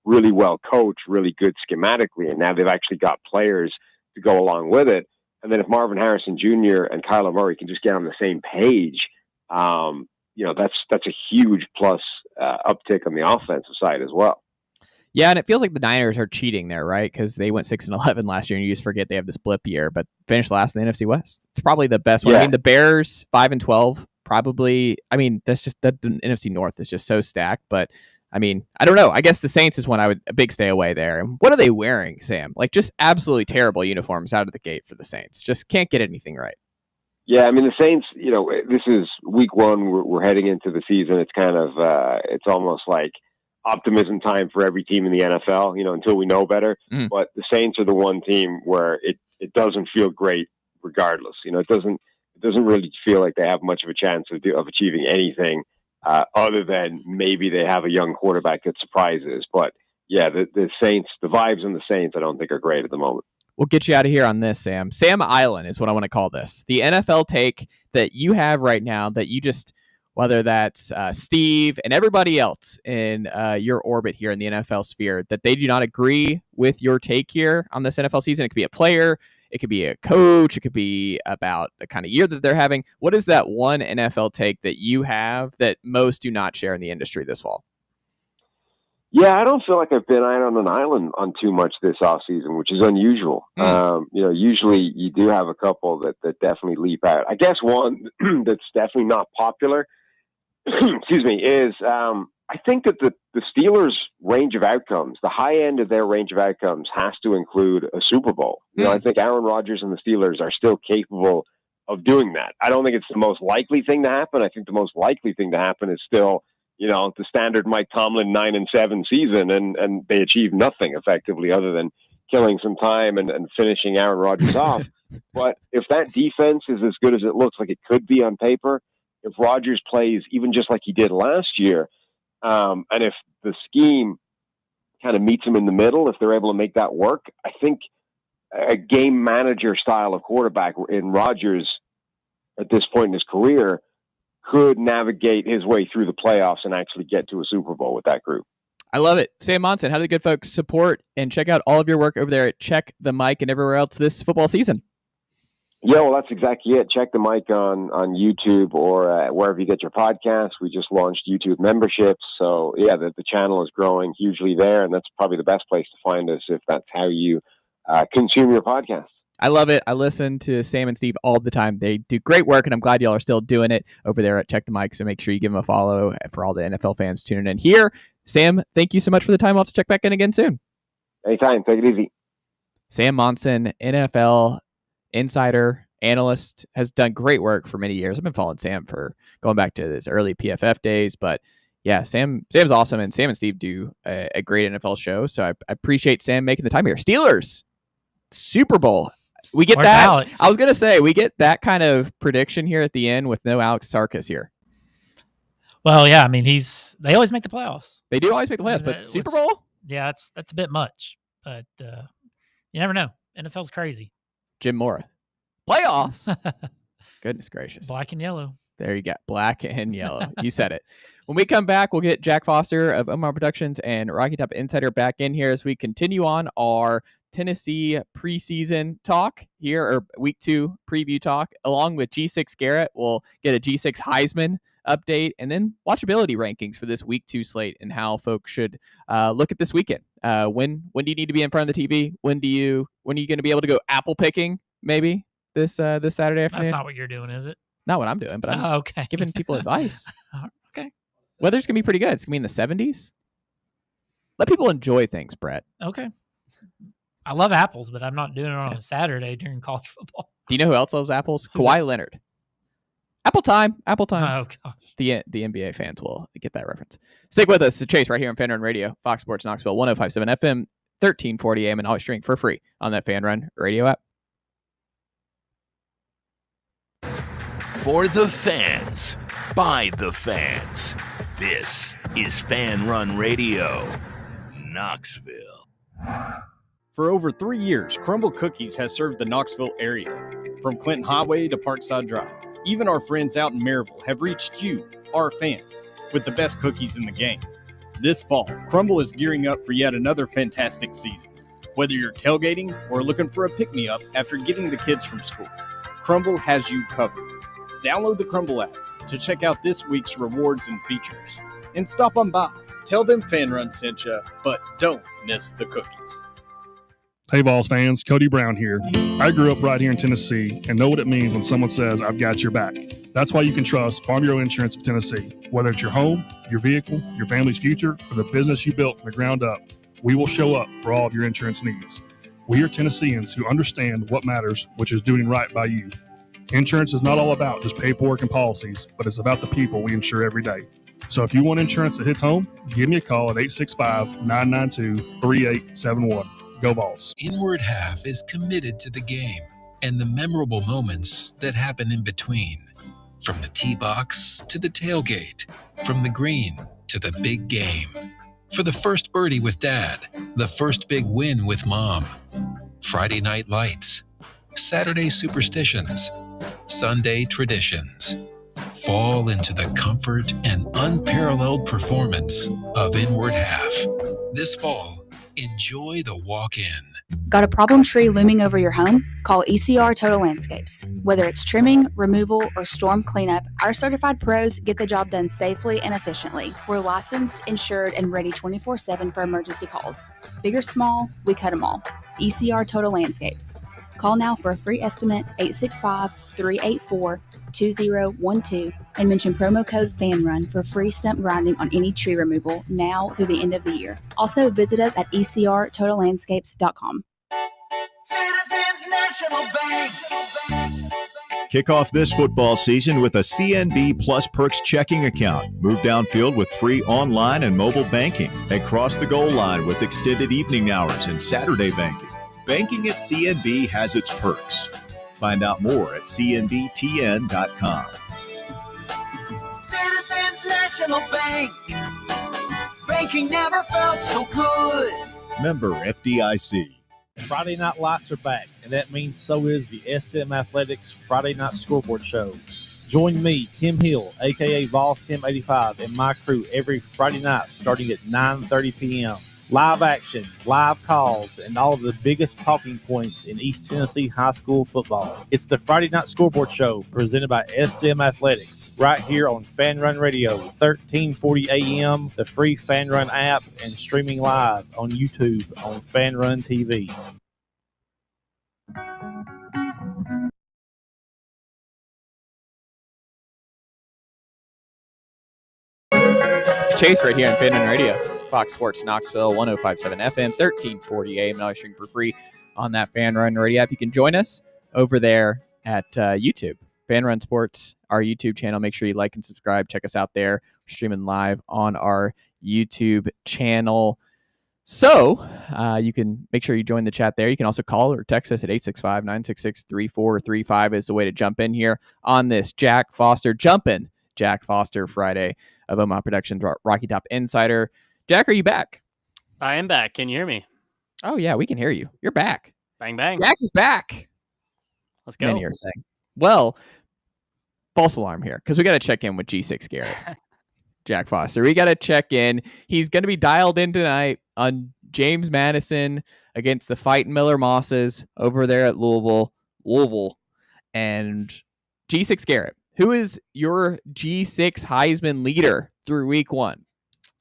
really well coached, really good schematically, and now they've actually got players to go along with it. And then if Marvin Harrison Jr. and Kyler Murray can just get on the same page, that's a huge plus uptick on the offensive side as well. Yeah, and it feels like the Niners are cheating there, right? Because they went 6-11 last year, and you just forget they have this blip year, but finished last in the NFC West. It's probably the best one. Yeah. I mean, the Bears 5-12, probably. I mean, that's just the NFC North is just so stacked. But I mean, I don't know. I guess the Saints is one a big stay away there. And what are they wearing, Sam? Like just absolutely terrible uniforms out of the gate for the Saints. Just can't get anything right. Yeah, I mean, the Saints, this is week 1. We're heading into the season. It's kind of, it's almost like optimism time for every team in the NFL, until we know better. But the Saints are the one team where it doesn't feel great regardless. It doesn't really feel like they have much of a chance of achieving anything other than maybe they have a young quarterback that surprises. But yeah, the Saints, the vibes in the Saints, I don't think are great at the moment. We'll get you out of here on this, Sam. Sam Island is what I want to call this. The NFL take that you have right now that you just, whether that's Steve and everybody else in your orbit here in the NFL sphere, that they do not agree with your take here on this NFL season. It could be a player, it could be a coach, it could be about the kind of year that they're having. What is that one NFL take that you have that most do not share in the industry this fall? Yeah, I don't feel like I've been out on an island on too much this offseason, which is unusual. Usually you do have a couple that definitely leap out. I guess one that's definitely not popular, excuse me, is I think that the Steelers' range of outcomes, the high end of their range of outcomes, has to include a Super Bowl. I think Aaron Rodgers and the Steelers are still capable of doing that. I don't think it's the most likely thing to happen. I think the most likely thing to happen is still, the standard Mike Tomlin 9-7 season, and they achieve nothing effectively other than killing some time and finishing Aaron Rodgers off. But if that defense is as good as it looks like it could be on paper, if Rodgers plays even just like he did last year, and if the scheme kind of meets him in the middle, if they're able to make that work, I think a game manager style of quarterback in Rodgers at this point in his career could navigate his way through the playoffs and actually get to a Super Bowl with that group. I love it. Sam Monson, how do the good folks support and check out all of your work over there at Check the Mic and everywhere else this football season? Yeah, well, that's exactly it. Check the Mic on YouTube or wherever you get your podcasts. We just launched YouTube memberships. So, yeah, the channel is growing hugely there, and that's probably the best place to find us if that's how you consume your podcast. I love it. I listen to Sam and Steve all the time. They do great work, and I'm glad y'all are still doing it over there at Check the Mic. So make sure you give them a follow for all the NFL fans tuning in here. Sam, thank you so much for the time. I'll have to check back in again soon. Anytime. Take it easy. Sam Monson, NFL insider, analyst, has done great work for many years. I've been following Sam for going back to his early PFF days, but yeah, Sam's awesome, and Sam and Steve do a great NFL show. So I appreciate Sam making the time here. Steelers, Super Bowl. We get Where's that. Alex? I was going to say, we get that kind of prediction here at the end with no Alex Sarkis here. Well, yeah, I mean, they always make the playoffs. They do always make the playoffs, but Super Bowl? Yeah, that's a bit much, but you never know. NFL's crazy. Jim Mora. Playoffs? Goodness gracious. Black and yellow. There you go. Black and yellow. You said it. When we come back, we'll get Jack Foster of Omar Productions and Rocky Top Insider back in here as we continue on our Tennessee preseason talk here, or week 2 preview talk, along with G6 Garrett. We'll get a G6 Heisman update and then watchability rankings for this week 2 slate and how folks should look at this weekend. When do you need to be in front of the TV? When are you going to be able to go apple picking maybe this Saturday afternoon? That's not what you're doing, is it? Not what I'm doing, but I'm okay. giving people advice. Okay. Weather's going to be pretty good. It's going to be in the 70s. Let people enjoy things, Brett. Okay. I love apples, but I'm not doing it on a Saturday during college football. Do you know who else loves apples? Who's Kawhi that? Leonard. Apple time. Oh, gosh. The NBA fans will get that reference. Stick with us. It's Chase right here on Fanrun Radio, Fox Sports Knoxville, 105.7 FM, 1340 AM, and always streaming for free on that Fanrun Radio app. For the fans, by the fans, this is Fanrun Radio, Knoxville. For over 3 years, Crumble Cookies has served the Knoxville area. From Clinton Highway to Parkside Drive, even our friends out in Maryville have reached you, our fans, with the best cookies in the game. This fall, Crumble is gearing up for yet another fantastic season. Whether you're tailgating or looking for a pick-me-up after getting the kids from school, Crumble has you covered. Download the Crumble app to check out this week's rewards and features. And stop on by. Tell them Fanrun sent you, but don't miss the cookies. Hey, Vols fans, Cody Brown here. I grew up right here in Tennessee and know what it means when someone says, I've got your back. That's why you can trust Farm Bureau Insurance of Tennessee. Whether it's your home, your vehicle, your family's future, or the business you built from the ground up, we will show up for all of your insurance needs. We are Tennesseans who understand what matters, which is doing right by you. Insurance is not all about just paperwork and policies, but it's about the people we insure every day. So if you want insurance that hits home, give me a call at 865-992-3871. Go Vols. Inward Half is committed to the game and the memorable moments that happen in between. From the tee box to the tailgate, from the green to the big game. For the first birdie with Dad, the first big win with Mom. Friday night lights, Saturday superstitions, Sunday traditions. Fall into the comfort and unparalleled performance of Inward Half. This fall, enjoy the walk-in. Got a problem tree looming over your home? Call ECR Total Landscapes. Whether it's trimming, removal, or storm cleanup, our certified pros get the job done safely and efficiently. We're licensed, insured, and ready 24/7 for emergency calls. Big or small, we cut them all. ECR Total Landscapes. Call now for a free estimate, 865-384-2012, and mention promo code FANRUN for free stump grinding on any tree removal now through the end of the year. Also, visit us at ecrtotallandscapes.com. Citizens National Bank. Kick off this football season with a CNB Plus Perks checking account. Move downfield with free online and mobile banking, and cross the goal line with extended evening hours and Saturday banking. Banking at CNB has its perks. Find out more at cnbtn.com. Citizens National Bank. Banking never felt so good. Member FDIC. Friday Night Lights are back, and that means so is the SM Athletics Friday Night Scoreboard Show. Join me, Tim Hill, a.k.a. Vols Tim 85, and my crew every Friday night starting at 9:30 p.m. Live action, live calls, and all of the biggest talking points in East Tennessee high school football. It's the Friday Night Scoreboard Show presented by SM Athletics right here on Fanrun Radio, 1340 AM, the free Fanrun app, and streaming live on YouTube on Fanrun TV. It's Chase right here on Fanrun Radio, Fox Sports Knoxville, 105.7 FM, 1340 AM, and always streaming for free on that Fanrun Radio app. You can join us over there at YouTube, Fanrun Sports, our YouTube channel. Make sure you like and subscribe. Check us out there. We're streaming live on our YouTube channel. So you can make sure you join the chat there. You can also call or text us at 865-966-3435 is the way to jump in here on this Jack Foster Friday of Omaha Productions Rocky Top Insider. Jack, are you back? I am back. Can you hear me? Oh, yeah, we can hear you. You're back. Bang, bang. Jack is back. Let's go. Many are saying. Well, false alarm here, because we got to check in with G6 Garrett. Jack Foster. We got to check in. He's going to be dialed in tonight on James Madison against the Fightin' Miller Mosses over there at Louisville. And G6 Garrett, who is your G6 Heisman leader through week one?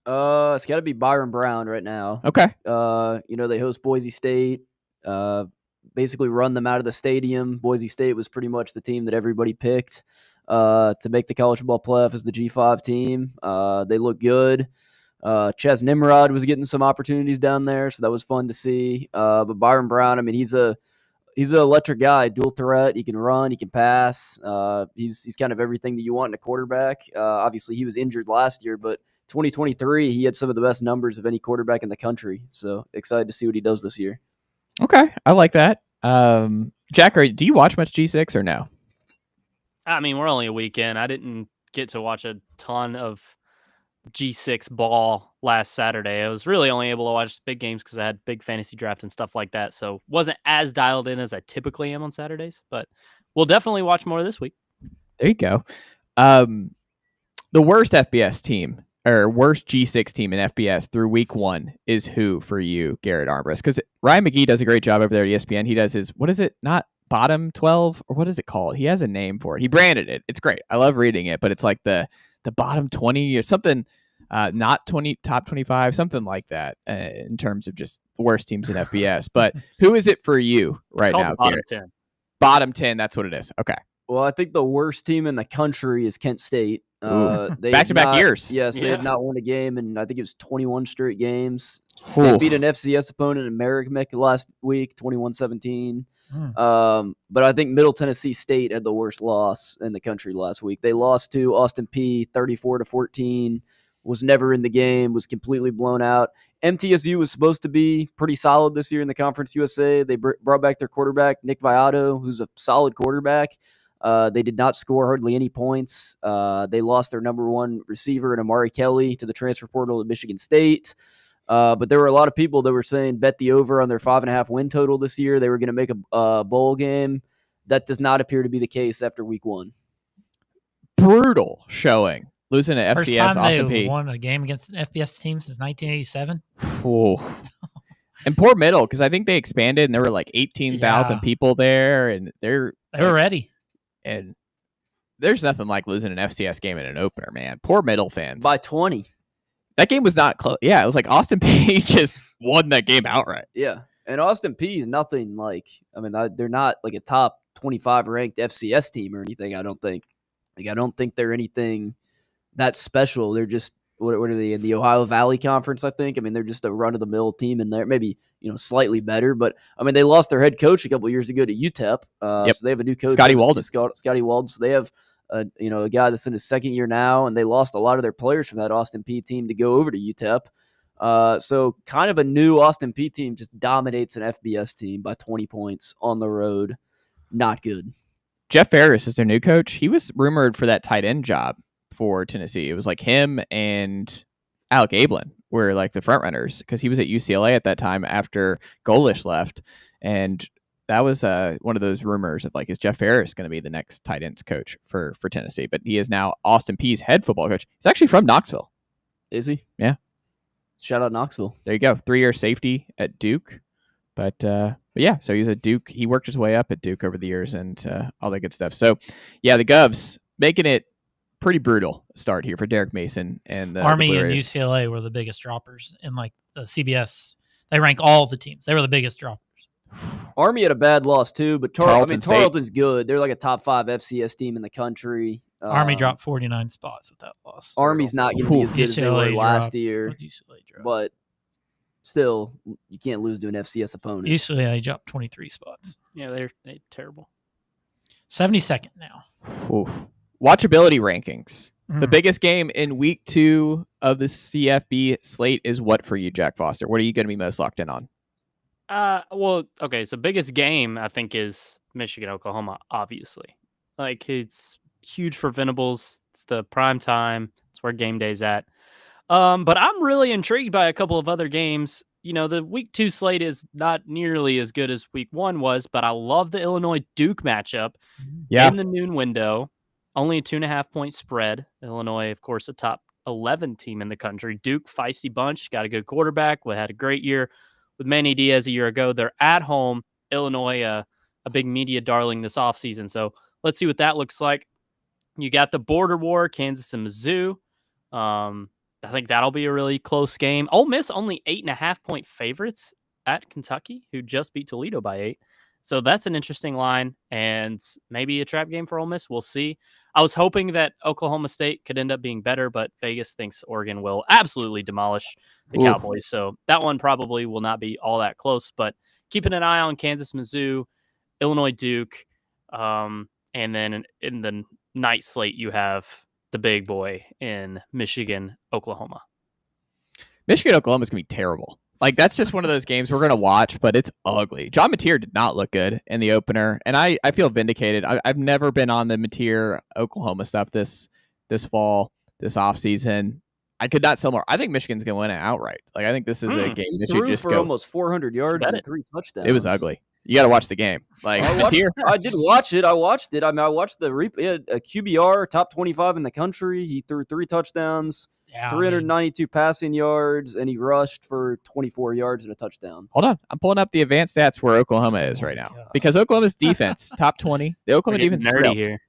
It's got to be Byron Brown right now. Okay. They host Boise State. Basically run them out of the stadium. Boise State was pretty much the team that everybody picked. to make the college football playoff as the G5 team. They look good. Chaz Nimrod was getting some opportunities down there, so that was fun to see. But Byron Brown, I mean, he's an electric guy, dual threat. He can run, he can pass. He's kind of everything that you want in a quarterback. Obviously, he was injured last year, but 2023, he had some of the best numbers of any quarterback in the country. So excited to see what he does this year. Okay, I like that. Jack, do you watch much G6 or no? I mean, we're only a weekend. I didn't get to watch a ton of G6 ball last Saturday. I was really only able to watch big games because I had big fantasy draft and stuff like that. So wasn't as dialed in as I typically am on Saturdays, but we'll definitely watch more this week. There you go. The worst FBS team or worst G6 team in FBS through week 1 is who for you, Garrett Armbrust? Because Ryan McGee does a great job over there at ESPN. He does his, what is it? Not bottom 12 or what is it called? He has a name for it. He branded it. It's great. I love reading it, but it's like the bottom 20 or something, not 20, top 25, something like that in terms of just the worst teams in FBS. But who is it for you right now? Bottom 10. Bottom 10. That's what it is. Okay. Well, I think the worst team in the country is Kent State. Back-to-back years. Yes, they have not won a game, and I think it was 21 straight games. They beat an FCS opponent in Merrimack last week, 21-17. But I think Middle Tennessee State had the worst loss in the country last week. They lost to Austin Peay 34-14, was never in the game, was completely blown out. MTSU was supposed to be pretty solid this year in the Conference USA. They brought back their quarterback, Nick Viato, who's a solid quarterback. They did not score hardly any points. They lost their number one receiver in Amari Kelly to the transfer portal at Michigan State. But there were a lot of people that were saying bet the over on their 5.5 win total this year. They were going to make a bowl game. That does not appear to be the case after week 1. Brutal showing. Losing to First FCS, time Austin they Peay. won a game against an FBS team since 1987. Oh. And poor Middle, because I think they expanded and there were like 18,000 people there, and they were ready. And there's nothing like losing an FCS game in an opener, man. Poor Middle fans. By 20. That game was not close. Yeah, it was like Austin Peay just won that game outright. Yeah, and Austin Peay is nothing like, I mean, they're not like a top 25 ranked FCS team or anything, I don't think. Like, I don't think they're anything that special. They're just, what are they, in the Ohio Valley Conference, I think? I mean, they're just a run-of-the-mill team in there. Maybe, slightly better. But, I mean, they lost their head coach a couple years ago to UTEP. So they have a new coach. Scotty Walden. Scotty Walden. So they have, a guy that's in his second year now, and they lost a lot of their players from that Austin Peay team to go over to UTEP. So kind of a new Austin Peay team just dominates an FBS team by 20 points on the road. Not good. Jeff Ferris is their new coach. He was rumored for that tight end job for Tennessee. It was like him and Alec Ablin were like the front runners because he was at UCLA at that time after Golish left. And that was one of those rumors of like, is Jeff Ferris going to be the next tight ends coach for Tennessee? But he is now Austin Peay's head football coach. He's actually from Knoxville. Is he? Yeah. Shout out Knoxville. There you go. 3-year safety at Duke. But yeah, so he's at Duke. He worked his way up at Duke over the years and all that good stuff. So yeah, the Govs making it pretty brutal start here for Derek Mason and the Army and UCLA were the biggest droppers in like the CBS. They rank all the teams. They were the biggest droppers. Army had a bad loss too, but Tarleton's good. They're like a top 5 FCS team in the country. Army dropped 49 spots with that loss. Army's not going to be as good as they were last year, but still, you can't lose to an FCS opponent. UCLA dropped 23 spots. Yeah, they're terrible. 72nd now. Oof. Watchability rankings. The biggest game in week 2 of the CFB slate is what for you, Jack Foster? What are you going to be most locked in on? Well, okay, so biggest game I think is Michigan, Oklahoma, obviously. Like, it's huge for Venables. It's the prime time. It's where game day's at. But I'm really intrigued by a couple of other games. The week 2 slate is not nearly as good as week 1 was, but I love the Illinois-Duke matchup in the noon window. Only a 2.5 point spread. Illinois, of course, a top 11 team in the country. Duke, feisty bunch, got a good quarterback. We had a great year with Manny Diaz a year ago. They're at home. Illinois, a big media darling this offseason. So let's see what that looks like. You got the border war, Kansas and Mizzou. I think that'll be a really close game. Ole Miss only 8.5 point favorites at Kentucky, who just beat Toledo by 8. So that's an interesting line and maybe a trap game for Ole Miss. We'll see. I was hoping that Oklahoma State could end up being better, but Vegas thinks Oregon will absolutely demolish the Cowboys. So that one probably will not be all that close, but keeping an eye on Kansas, Mizzou, Illinois, Duke, and then in the night slate, you have the big boy in Michigan, Oklahoma. Michigan, Oklahoma is going to be terrible. Like, that's just one of those games we're going to watch, but it's ugly. John Mateer did not look good in the opener, and I feel vindicated. I've never been on the Mateer Oklahoma stuff this fall, this offseason. I could not sell more. I think Michigan's going to win it outright. Like, I think this is a game that should just go. Almost 400 yards and 3 touchdowns. It was ugly. You got to watch the game. Like, Mateer. I did watch it. I watched it. I mean, I watched a QBR, top 25 in the country. He threw 3 touchdowns. 392 passing yards, and he rushed for 24 yards and a touchdown. Hold on. I'm pulling up the advanced stats where Oklahoma is right now. Because Oklahoma's defense, top 20. The Oklahoma defense is nerdy here.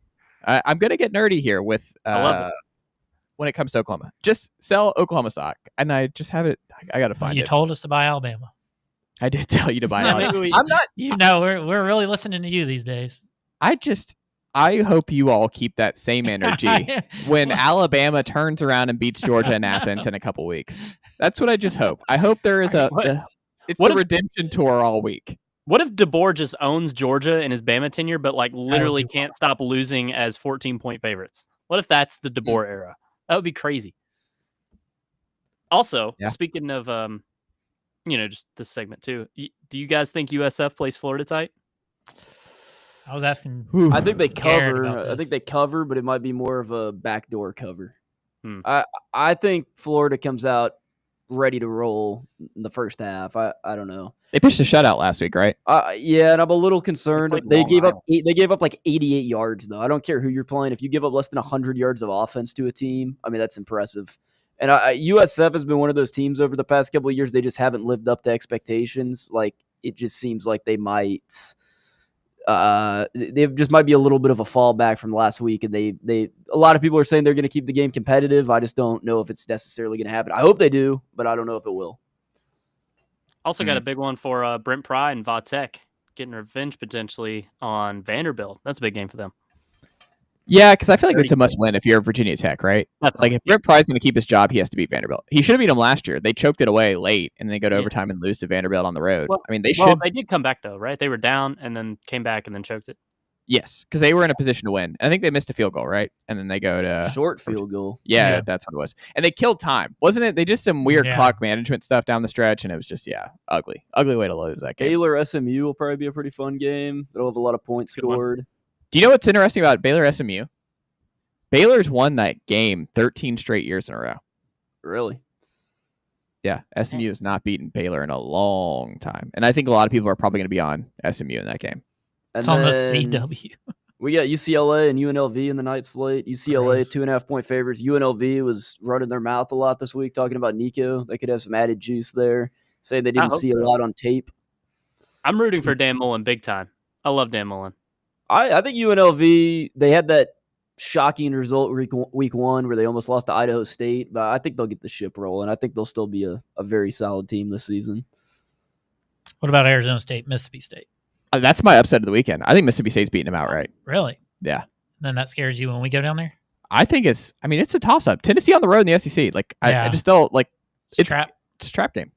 I'm going to get nerdy here with when it comes to Oklahoma. Just sell Oklahoma stock. And I just have it. I got to find it. You told us to buy Alabama. I did tell you to buy Alabama. I'm not. You know, we're really listening to you these days. I hope you all keep that same energy when Alabama turns around and beats Georgia in Athens in a couple weeks. That's what I just hope. I hope there is it's the redemption tour all week. What if DeBoer just owns Georgia in his Bama tenure, but like literally can't stop losing as 14-point favorites? What if that's the DeBoer era? That would be crazy. Also, speaking of, just this segment too, do you guys think USF plays Florida tight? I was asking. I think they cover. But it might be more of a backdoor cover. I think Florida comes out ready to roll in the first half. I don't know. They pitched a shutout last week, right? Yeah, and I'm a little concerned. They gave up like 88 yards though. I don't care who you're playing. If you give up less than 100 yards of offense to a team, I mean that's impressive. And USF has been one of those teams over the past couple of years. They just haven't lived up to expectations. Like it just seems like they might. They just might be a little bit of a fallback from last week, and a lot of people are saying they're going to keep the game competitive. I just don't know if it's necessarily going to happen. I hope they do, but I don't know if it will. Also got a big one for Brent Pry and Vatek getting revenge potentially on Vanderbilt. That's a big game for them. Yeah, because I feel like it's a must win if you're Virginia Tech, right? Like if Brent Pry's going to keep his job, he has to beat Vanderbilt. He should have beat him last year. They choked it away late, and they go to overtime and lose to Vanderbilt on the road. Well, I mean, they should. They did come back though, right? They were down and then came back and then choked it. Yes, because they were in a position to win. I think they missed a field goal, right? And then they go to short field goal. Yeah, that's what it was. And they killed time, wasn't it? They just some weird clock management stuff down the stretch, and it was just ugly way to lose that game. Baylor SMU will probably be a pretty fun game. They'll have a lot of points scored. Do you know what's interesting about Baylor SMU? Baylor's won that game 13 straight years in a row. Really? Yeah, SMU has not beaten Baylor in a long time. And I think a lot of people are probably going to be on SMU in that game. It's on the CW. We got UCLA and UNLV in the night slate. UCLA, 2.5-point favorites. UNLV was running their mouth a lot this week, talking about Nico. They could have some added juice there. Saying they didn't see a lot on tape. I'm rooting for Dan Mullen big time. I love Dan Mullen. I think UNLV, they had that shocking result week 1 where they almost lost to Idaho State, but I think they'll get the ship rolling. I think they'll still be a very solid team this season. What about Arizona State, Mississippi State? That's my upset of the weekend. I think Mississippi State's beating them outright. Really? Yeah. Then that scares you when we go down there? I think it's a toss-up. Tennessee on the road in the SEC. I just don't like it's a trap game.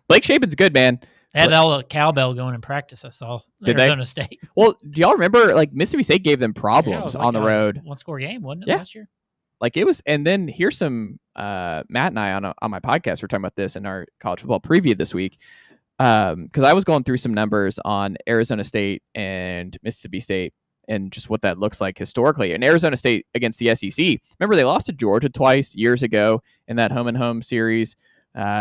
Blake Shapen's good, man. They had all the cowbell going in practice, I saw. Arizona State. Well, do y'all remember, Mississippi State gave them problems on the road? One-score game, wasn't it, last year? It was, and then here's some, Matt and I on my podcast, we're talking about this in our college football preview this week, because I was going through some numbers on Arizona State and Mississippi State and just what that looks like historically. And Arizona State against the SEC, remember they lost to Georgia twice years ago in that home-and-home series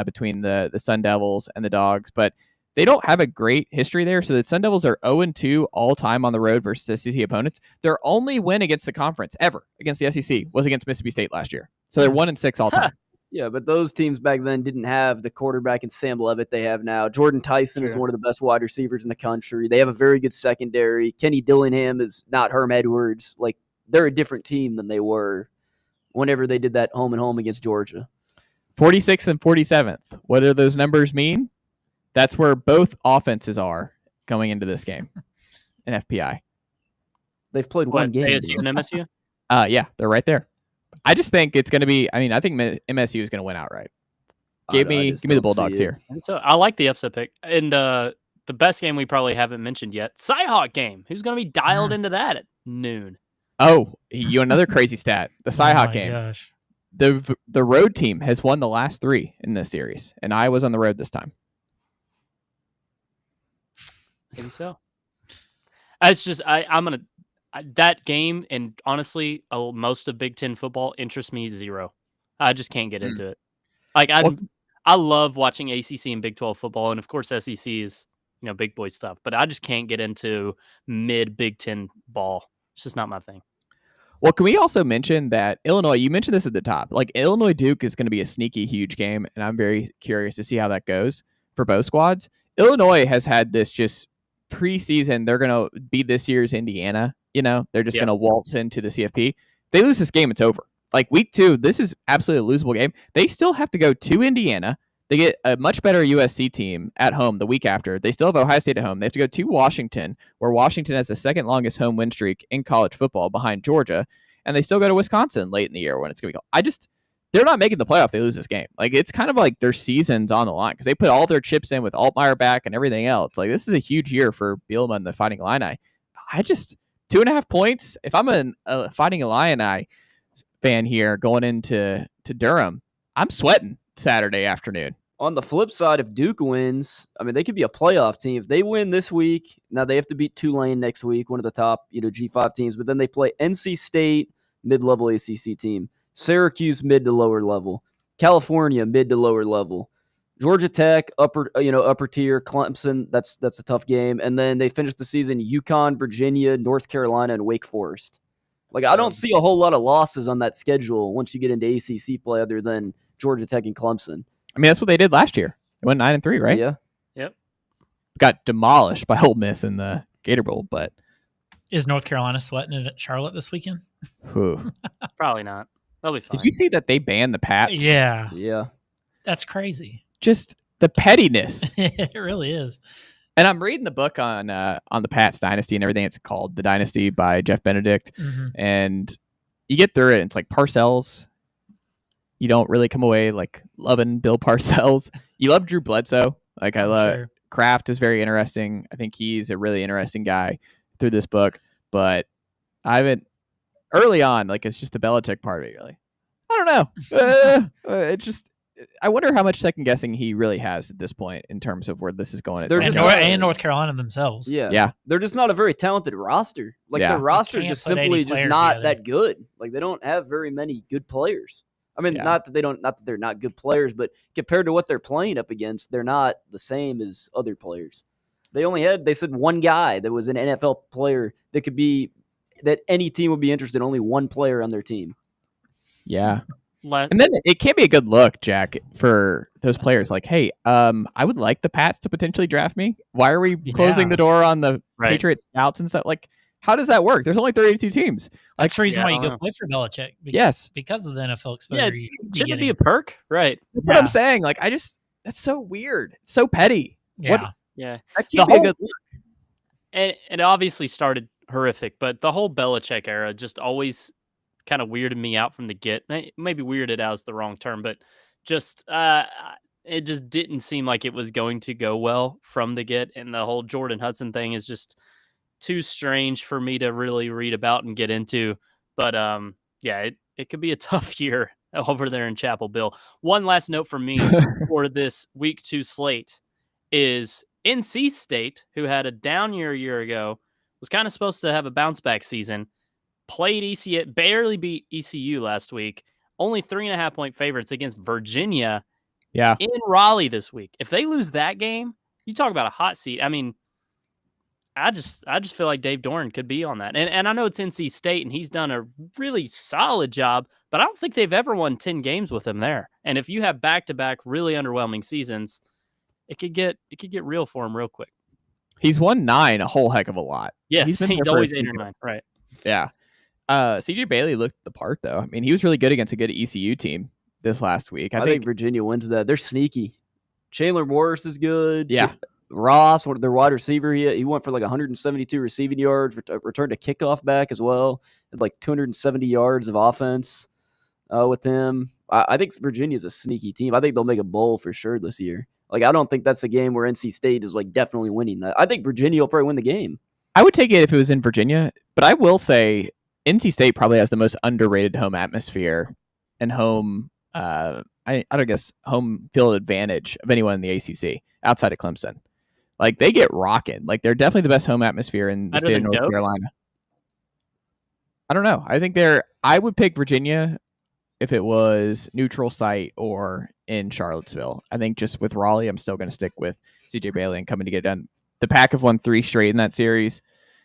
between the Sun Devils and the Dogs, but they don't have a great history there. So the Sun Devils are 0-2 all time on the road versus SEC opponents. Their only win against the conference ever against the SEC was against Mississippi State last year. So they're 1-6 all time. Yeah, but those teams back then didn't have the quarterback in Sam Levitt they have now. Jordan Tyson is one of the best wide receivers in the country. They have a very good secondary. Kenny Dillingham is not Herm Edwards. They're a different team than they were whenever they did that home and home against Georgia. 46th and 47th. What do those numbers mean? That's where both offenses are going into this game in FPI. They've played one game. ASU and MSU? Yeah, they're right there. I just think it's going to be. I mean, I think MSU is going to win outright. Give me the Bulldogs here. So I like the upset pick. And the best game we probably haven't mentioned yet, Cyhawk game. Who's going to be dialed into that at noon? Oh, another crazy stat. The Cyhawk game. Gosh. The road team has won the last 3 in this series, and I was on the road this time. Maybe so. It's just I'm gonna that game, and honestly, most of Big Ten football interests me 0. I just can't get into it. Like I love watching ACC and Big 12 football, and of course SEC is big boy stuff. But I just can't get into mid Big Ten ball. It's just not my thing. Well, can we also mention that Illinois, you mentioned this at the top, like Illinois Duke is going to be a sneaky huge game, and I'm very curious to see how that goes for both squads. Illinois has had this just preseason, they're going to be this year's Indiana, they're just going to waltz into the CFP. They lose this game, it's over. Like week 2, this is absolutely a losable game. They still have to go to Indiana. They get a much better USC team at home the week after. They still have Ohio State at home. They have to go to Washington, where Washington has the second longest home win streak in college football behind Georgia. And they still go to Wisconsin late in the year when it's going to be they're not making the playoff. They lose this game. Like it's kind of like their season's on the line because they put all their chips in with Altmaier back and everything else. Like this is a huge year for Bielema and the Fighting Illini. 2.5 points. If I'm a Fighting Illini fan here going into Durham, I'm sweating Saturday afternoon. On the flip side, if Duke wins, I mean, they could be a playoff team. If they win this week, now they have to beat Tulane next week, one of the top, G5 teams, but then they play NC State, mid-level ACC team, Syracuse, mid to lower level, California, mid to lower level, Georgia Tech, upper tier, Clemson, that's a tough game, and then they finish the season UConn, Virginia, North Carolina, and Wake Forest. Like, I don't see a whole lot of losses on that schedule once you get into ACC play other than Georgia Tech and Clemson. I mean, that's what they did last year. They went 9-3, right? Yeah. Yep. Got demolished by Ole Miss in the Gator Bowl, but is North Carolina sweating it at Charlotte this weekend? Probably not. They'll be fine. Did you see that they banned the Pats? Yeah. Yeah. That's crazy. Just the pettiness. It really is. And I'm reading the book on the Pats Dynasty and everything. It's called The Dynasty by Jeff Benedict. Mm-hmm. And you get through it. And it's like Parcells. You don't really come away like loving Bill Parcells. You love Drew Bledsoe. Like I love Kraft is very interesting. I think he's a really interesting guy through this book. But I haven't early on, like it's just the Belichick part of it. Really, I don't know. It's just I wonder how much second guessing he really has at this point in terms of where this is going. And North Carolina themselves. Yeah. They're just not a very talented roster. Like their roster is just simply just not that good. Like they don't have very many good players. I mean, not that they're not good players, but compared to what they're playing up against, they're not the same as other players. They said one guy that was an NFL player that any team would be interested in, only one player on their team. Yeah. And then it can't be a good look, Jack, for those players. Like, hey, I would like the Pats to potentially draft me. Why are we closing the door on the Patriot scouts and stuff? Like, how does that work? There's only 32 teams. Like, that's the reason why you go play for Belichick. Because of the NFL exposure. Yeah, shouldn't it be a perk? Right. That's what I'm saying. Like, that's so weird. It's so petty. Yeah. That can't be a good look. And it obviously started horrific, but the whole Belichick era just always kind of weirded me out from the get. Maybe weirded out is the wrong term, but just it just didn't seem like it was going to go well from the get. And the whole Jordan Hudson thing is just too strange for me to really read about and get into. But it could be a tough year over there in Chapel Hill. One last note from me for this week 2 slate is NC State, who had a down year a year ago, was kind of supposed to have a bounce back season. Played ECU, barely beat ECU last week. Only 3.5 point favorites against Virginia. Yeah. In Raleigh this week. If they lose that game, you talk about a hot seat. I mean, I just feel like Dave Doran could be on that. And I know it's NC State and he's done a really solid job, but I don't think they've ever won 10 games with him there. And if you have back-to-back really underwhelming seasons, it could get real for him real quick. He's won 9 a whole heck of a lot. Yes, he's always 8 or 9. Right. Yeah. CJ Bailey looked the part, though. I mean, he was really good against a good ECU team this last week. I think Virginia wins that. They're sneaky. Chandler Morris is good. Yeah. Ross, one of their wide receiver, he went for like 172 receiving yards, returned a kickoff back as well, had like 270 yards of offense with him. I think Virginia's a sneaky team. I think they'll make a bowl for sure this year. Like, I don't think that's a game where NC State is like definitely winning that. I think Virginia will probably win the game. I would take it if it was in Virginia, but I will say NC State probably has the most underrated home atmosphere and home, I don't guess, home field advantage of anyone in the ACC outside of Clemson. Like, they get rocking. Like, they're definitely the best home atmosphere in the state of North Carolina. I don't know. I would pick Virginia if it was neutral site or in Charlottesville. I think just with Raleigh, I'm still going to stick with CJ Bailey and coming to get it done. The Pack have won 3 straight in that series.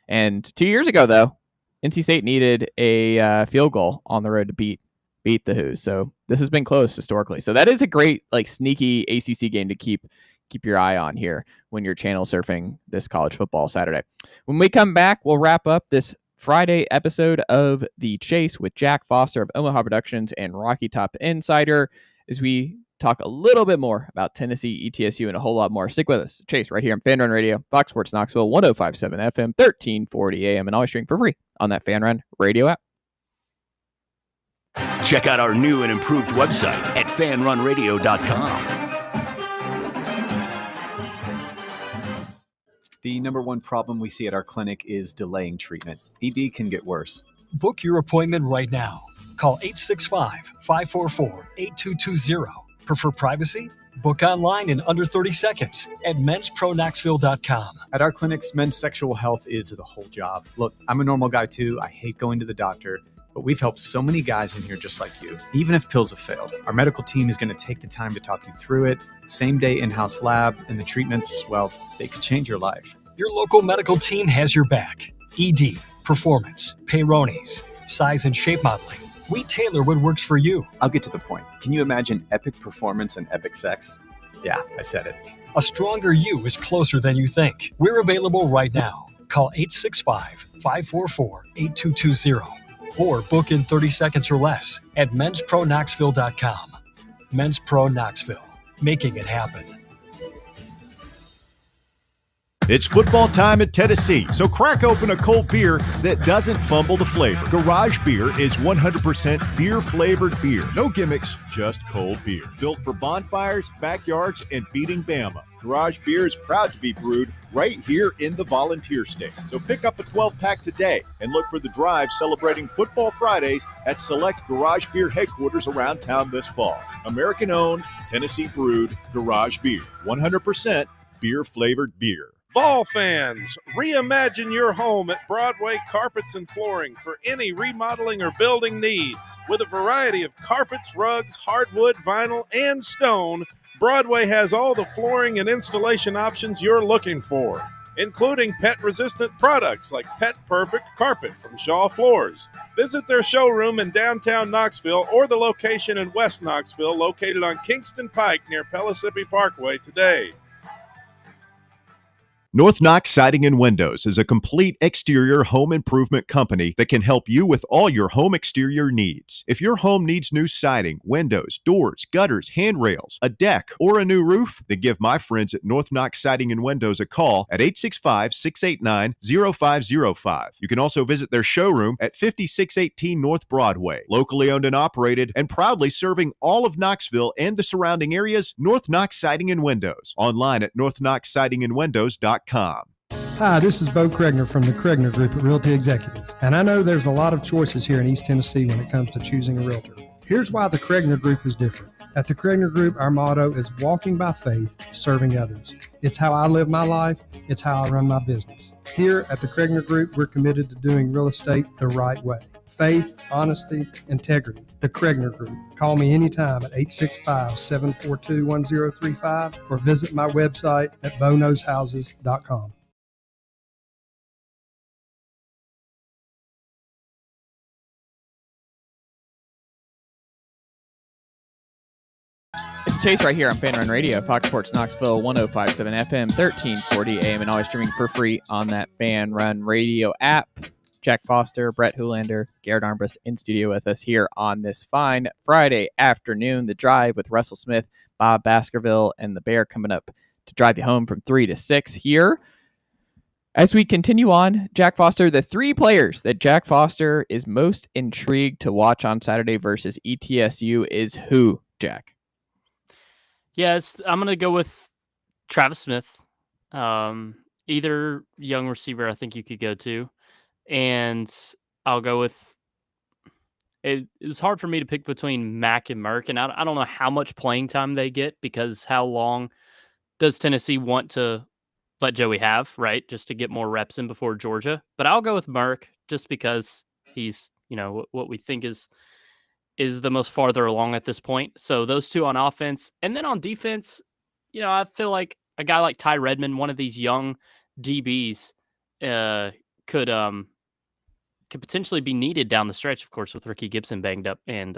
And 2 years ago, though, NC State needed a field goal on the road to beat the Hoos. So this has been close historically. So that is a great, like, sneaky ACC game to keep your eye on here when you're channel surfing this college football Saturday. When we come back, we'll wrap up this Friday episode of The Chase with Jack Foster of Omaha Productions and Rocky Top Insider as we talk a little bit more about Tennessee, ETSU, and a whole lot more. Stick with us. Chase right here on Fanrun Radio, Fox Sports Knoxville, 105.7 FM, 1340 AM, and always stream for free on that Fanrun Radio app. Check out our new and improved website at fanrunradio.com. The number one problem we see at our clinic is delaying treatment. ED can get worse. Book your appointment right now. Call 865-544-8220. Prefer privacy? Book online in under 30 seconds at menspronknoxville.com. At our clinics, men's sexual health is the whole job. Look, I'm a normal guy too. I hate going to the doctor. But we've helped so many guys in here just like you. Even if pills have failed, our medical team is going to take the time to talk you through it. Same day in-house lab, and the treatments, well, they could change your life. Your local medical team has your back. ED, performance, Peyronie's, size and shape modeling. We tailor what works for you. I'll get to the point. Can you imagine epic performance and epic sex? Yeah, I said it. A stronger you is closer than you think. We're available right now. Call 865-544-8220. Or book in 30 seconds or less at menspronknoxville.com. Men's Pro Knoxville, making it happen. It's football time at Tennessee, so crack open a cold beer that doesn't fumble the flavor. Garage Beer is 100% beer-flavored beer. No gimmicks, just cold beer. Built for bonfires, backyards, and beating Bama. Garage Beer is proud to be brewed right here in the Volunteer State. So pick up a 12-pack today and look for the drive celebrating Football Fridays at select Garage Beer headquarters around town this fall. American-owned, Tennessee-brewed Garage Beer. 100% beer-flavored beer. Ball fans, reimagine your home at Broadway Carpets and Flooring for any remodeling or building needs. With a variety of carpets, rugs, hardwood, vinyl, and stone, Broadway has all the flooring and installation options you're looking for, including pet-resistant products like Pet Perfect Carpet from Shaw Floors. Visit their showroom in downtown Knoxville or the location in West Knoxville located on Kingston Pike near Pellissippi Parkway today. North Knox Siding and Windows is a complete exterior home improvement company that can help you with all your home exterior needs. If your home needs new siding, windows, doors, gutters, handrails, a deck, or a new roof, then give my friends at North Knox Siding and Windows a call at 865-689-0505. You can also visit their showroom at 5618 North Broadway. Locally owned and operated and proudly serving all of Knoxville and the surrounding areas, North Knox Siding and Windows. Online at northknoxsidingandwindows.com. Hi, this is Bo Kregner from the Kregner Group at Realty Executives, and I know there's a lot of choices here in East Tennessee when it comes to choosing a realtor. Here's why the Kregner Group is different. At the Kregner Group, our motto is walking by faith, serving others. It's how I live my life. It's how I run my business. Here at the Kregner Group, we're committed to doing real estate the right way. Faith, honesty, integrity. The Kregner Group. Call me anytime at 865-742-1035 or visit my website at boknowshouses.com. It's Chase right here on Fanrun Radio, Fox Sports Knoxville, 105.7 FM, 1340 AM, and always streaming for free on that Fanrun Radio app. Jack Foster, Brett Hoolander, Garrett Armbrust in studio with us here on this fine Friday afternoon. The Drive with Russell Smith, Bob Baskerville, and the Bear coming up to drive you home from 3 to 6 here. As we continue on, Jack Foster, the 3 players that Jack Foster is most intrigued to watch on Saturday versus ETSU is who, Jack? Yes, I'm going to go with Travis Smith. Either young receiver I think you could go to. And I'll go with it was hard for me to pick between Mack and Merck, and I don't know how much playing time they get because how long does Tennessee want to let Joey have, right? Just to get more reps in before Georgia. But I'll go with Merck just because he's, what we think is the most farther along at this point. So those 2 on offense. And then on defense, I feel like a guy like Ty Redmond, one of these young DBs, could potentially be needed down the stretch, of course, with Ricky Gibson banged up and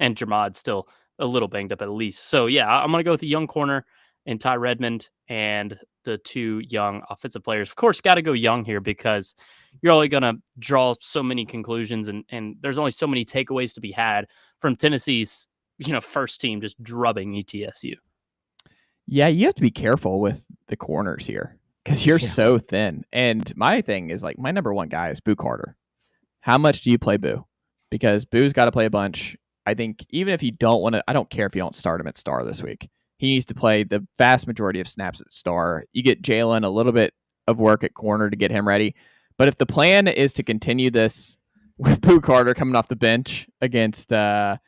Jermod still a little banged up at least. So yeah, I'm gonna go with the young corner and Ty Redmond and the 2 young offensive players. Of course, got to go young here because you're only gonna draw so many conclusions and there's only so many takeaways to be had from Tennessee's first team just drubbing ETSU. Yeah, you have to be careful with the corners here because you're so thin. And my thing is my number 1 guy is Boo Carter. How much do you play Boo? Because Boo's got to play a bunch. I think even if you don't want to, I don't care if you don't start him at star this week. He needs to play the vast majority of snaps at star. You get Jalen a little bit of work at corner to get him ready. But if the plan is to continue this with Boo Carter coming off the bench against at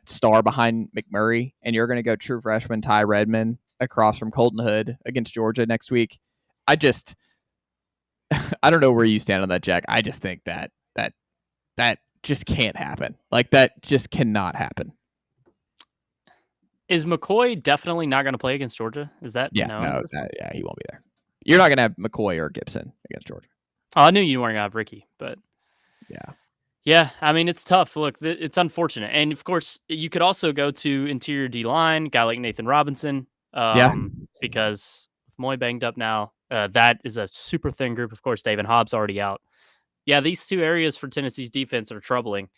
star behind McMurray, and you're going to go true freshman Ty Redmond across from Colton Hood against Georgia next week, I don't know where you stand on that, Jack. I just think that just can't happen. That just cannot happen. Is McCoy definitely not going to play against Georgia? Is that he won't be there. You're not going to have McCoy or Gibson against Georgia. Oh, I knew you weren't going to have Ricky, but yeah. I mean, it's tough. Look, it's unfortunate, and of course, you could also go to interior D line, guy like Nathan Robinson. Because with Moy banged up now, that is a super thin group. Of course, David Hobbs already out. Yeah, these 2 areas for Tennessee's defense are troubling.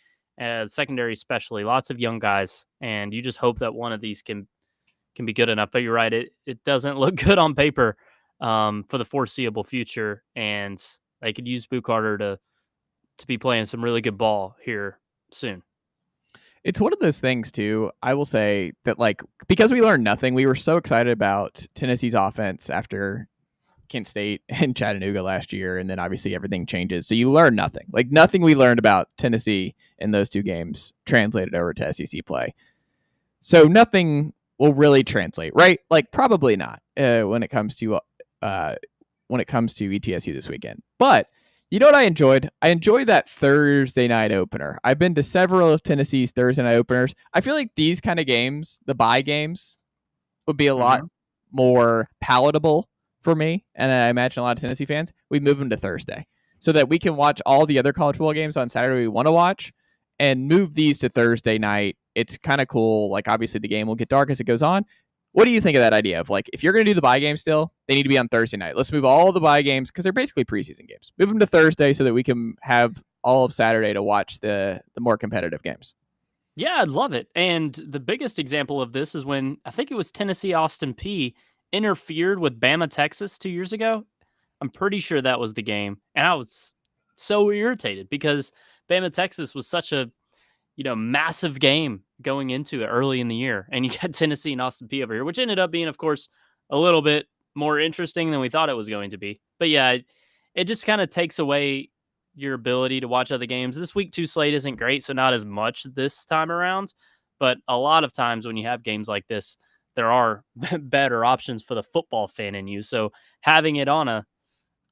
Secondary especially, lots of young guys, and you just hope that one of these can be good enough. But you're right, it doesn't look good on paper for the foreseeable future, and they could use Boo Carter to be playing some really good ball here soon. It's one of those things, too. I will say that, because we learned nothing, we were so excited about Tennessee's offense after Kent State and Chattanooga last year, and then obviously everything changes. So you learn nothing. Nothing we learned about Tennessee in those 2 games translated over to SEC play. So nothing will really translate, right? Probably not when it comes to ETSU this weekend. But you know what I enjoyed? I enjoyed that Thursday night opener. I've been to several of Tennessee's Thursday night openers. I feel like these kind of games, the bye games, would be a lot more palatable for me, and I imagine a lot of Tennessee fans. We move them to Thursday so that we can watch all the other college football games on Saturday we want to watch and move these to Thursday night. It's kind of cool. Obviously, the game will get dark as it goes on. What do you think of that idea of if you're going to do the bye game still, they need to be on Thursday night. Let's move all the bye games because they're basically preseason games. Move them to Thursday so that we can have all of Saturday to watch the more competitive games. Yeah, I'd love it. And the biggest example of this is when I think it was Tennessee Austin Peay interfered with Bama Texas 2 years ago. I'm pretty sure that was the game. And I was so irritated because Bama Texas was such a massive game going into it early in the year. And you got Tennessee and Austin Peay over here, which ended up being, of course, a little bit more interesting than we thought it was going to be. But yeah, it just kind of takes away your ability to watch other games. This week 2 slate isn't great, so not as much this time around. But a lot of times when you have games like this, there are better options for the football fan in you. So having it on a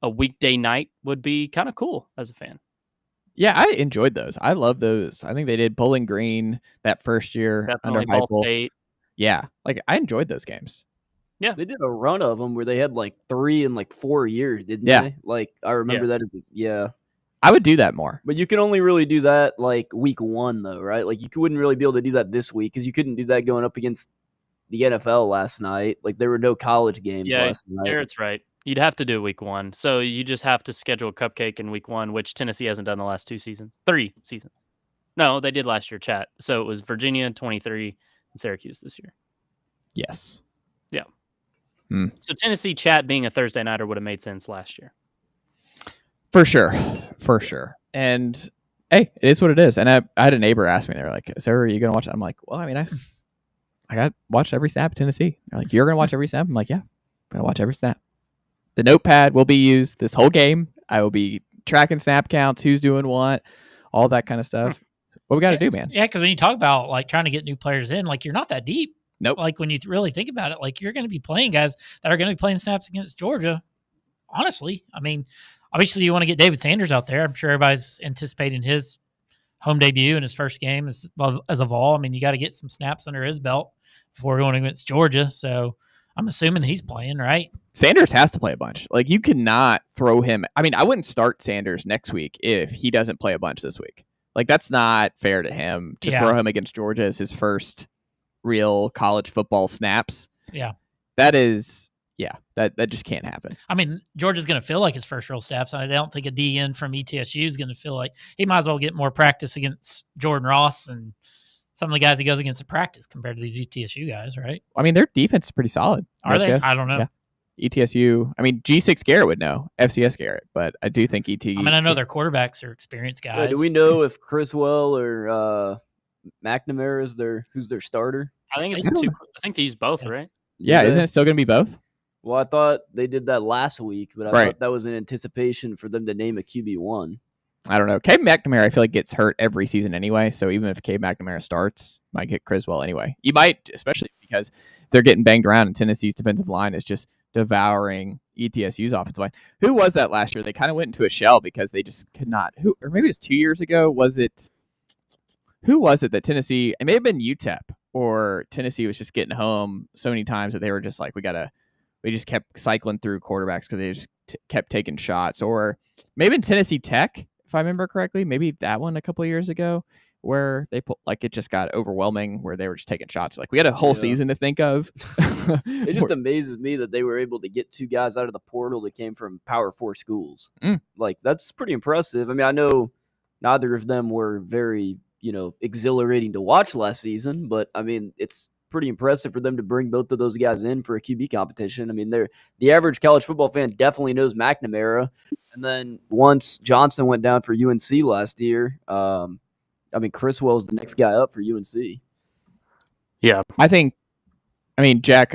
weekday night would be kind of cool as a fan. Yeah, I enjoyed those. I love those. I think they did Bowling Green that first year Definitely under Ball Heupel. State. Yeah, I enjoyed those games. Yeah, they did a run of them where they had 3 in 4 years, didn't Yeah. they? I remember that as I would do that more. But you can only really do that week 1 though, right? You wouldn't really be able to do that this week because you couldn't do that going up against the NFL last night. There were no college games last night. Garrett's right. You'd have to do week 1. So you just have to schedule a cupcake in week 1, which Tennessee hasn't done the last 3 seasons. No, they did last year, chat. So it was Virginia 23 and Syracuse this year. Yes. Yeah. So Tennessee Chat being a Thursday nighter would have made sense last year. For sure. And hey, it is what it is. And I had a neighbor ask me, they're like, "So are you going to watch it?" I'm like, well, I mean, I got watched every snap of Tennessee. They're like, "You're going to watch every snap?" I'm like, "Yeah, I'm going to watch every snap." The notepad will be used this whole game. I will be tracking snap counts, who's doing what, all that kind of stuff. What we got to do, man. Yeah, because when you talk about like trying to get new players in, like you're not that deep. Nope. Like when you really think about it, like you're going to be playing guys that are going to be playing snaps against Georgia. Honestly, I mean, obviously you want to get David Sanders out there. I'm sure everybody's anticipating his home debut in his first game as a Vol. I mean, you got to get some snaps under his belt before going against Georgia. So I'm assuming he's playing, right? Sanders has to play a bunch. Like you cannot throw him. I mean, I wouldn't start Sanders next week if he doesn't play a bunch this week. Like that's not fair to him to throw him against Georgia as his first real college football snaps. Yeah. That just can't happen. I mean, Georgia's going to feel like his first real snaps, and I don't think a DN from ETSU is going to feel like he might as well get more practice against Jordan Ross and some of the guys he goes against in practice compared to these ETSU guys, right? I mean, their defense is pretty solid. Are they? FCS. I don't know. Yeah. ETSU, I mean, G6 Garrett would know, FCS Garrett, but I do think ET. I mean, I know their quarterbacks are experienced guys. Do we know if Criswell or McNamara is who's their starter? I think it's two. I think they use both, right? Yeah, isn't it still going to be both? Well, I thought they did that last week, but I thought that was in anticipation for them to name a QB1. I don't know. Cade McNamara, I feel like gets hurt every season anyway. So even if Cade McNamara starts, might get Criswell anyway. You might, especially because they're getting banged around and Tennessee's defensive line is just devouring ETSU's offensive line. Who was that last year? They kind of went into a shell because they just could not. Or maybe it was 2 years ago. Who was it that Tennessee? It may have been UTEP or Tennessee was just getting home so many times that they were just like, we just kept cycling through quarterbacks because they just kept taking shots. Or maybe in Tennessee Tech, if I remember correctly, maybe that one a couple of years ago where they put it just got overwhelming where they were just taking shots. Like we had a whole season to think of. It just amazes me that they were able to get two guys out of the portal that came from Power 4 schools. Like that's pretty impressive. I mean, I know neither of them were very, exhilarating to watch last season, but I mean, it's pretty impressive for them to bring both of those guys in for a QB competition. I mean, the average college football fan definitely knows McNamara. And then once Johnson went down for UNC last year, I mean, Criswell is the next guy up for UNC. Yeah. Jack,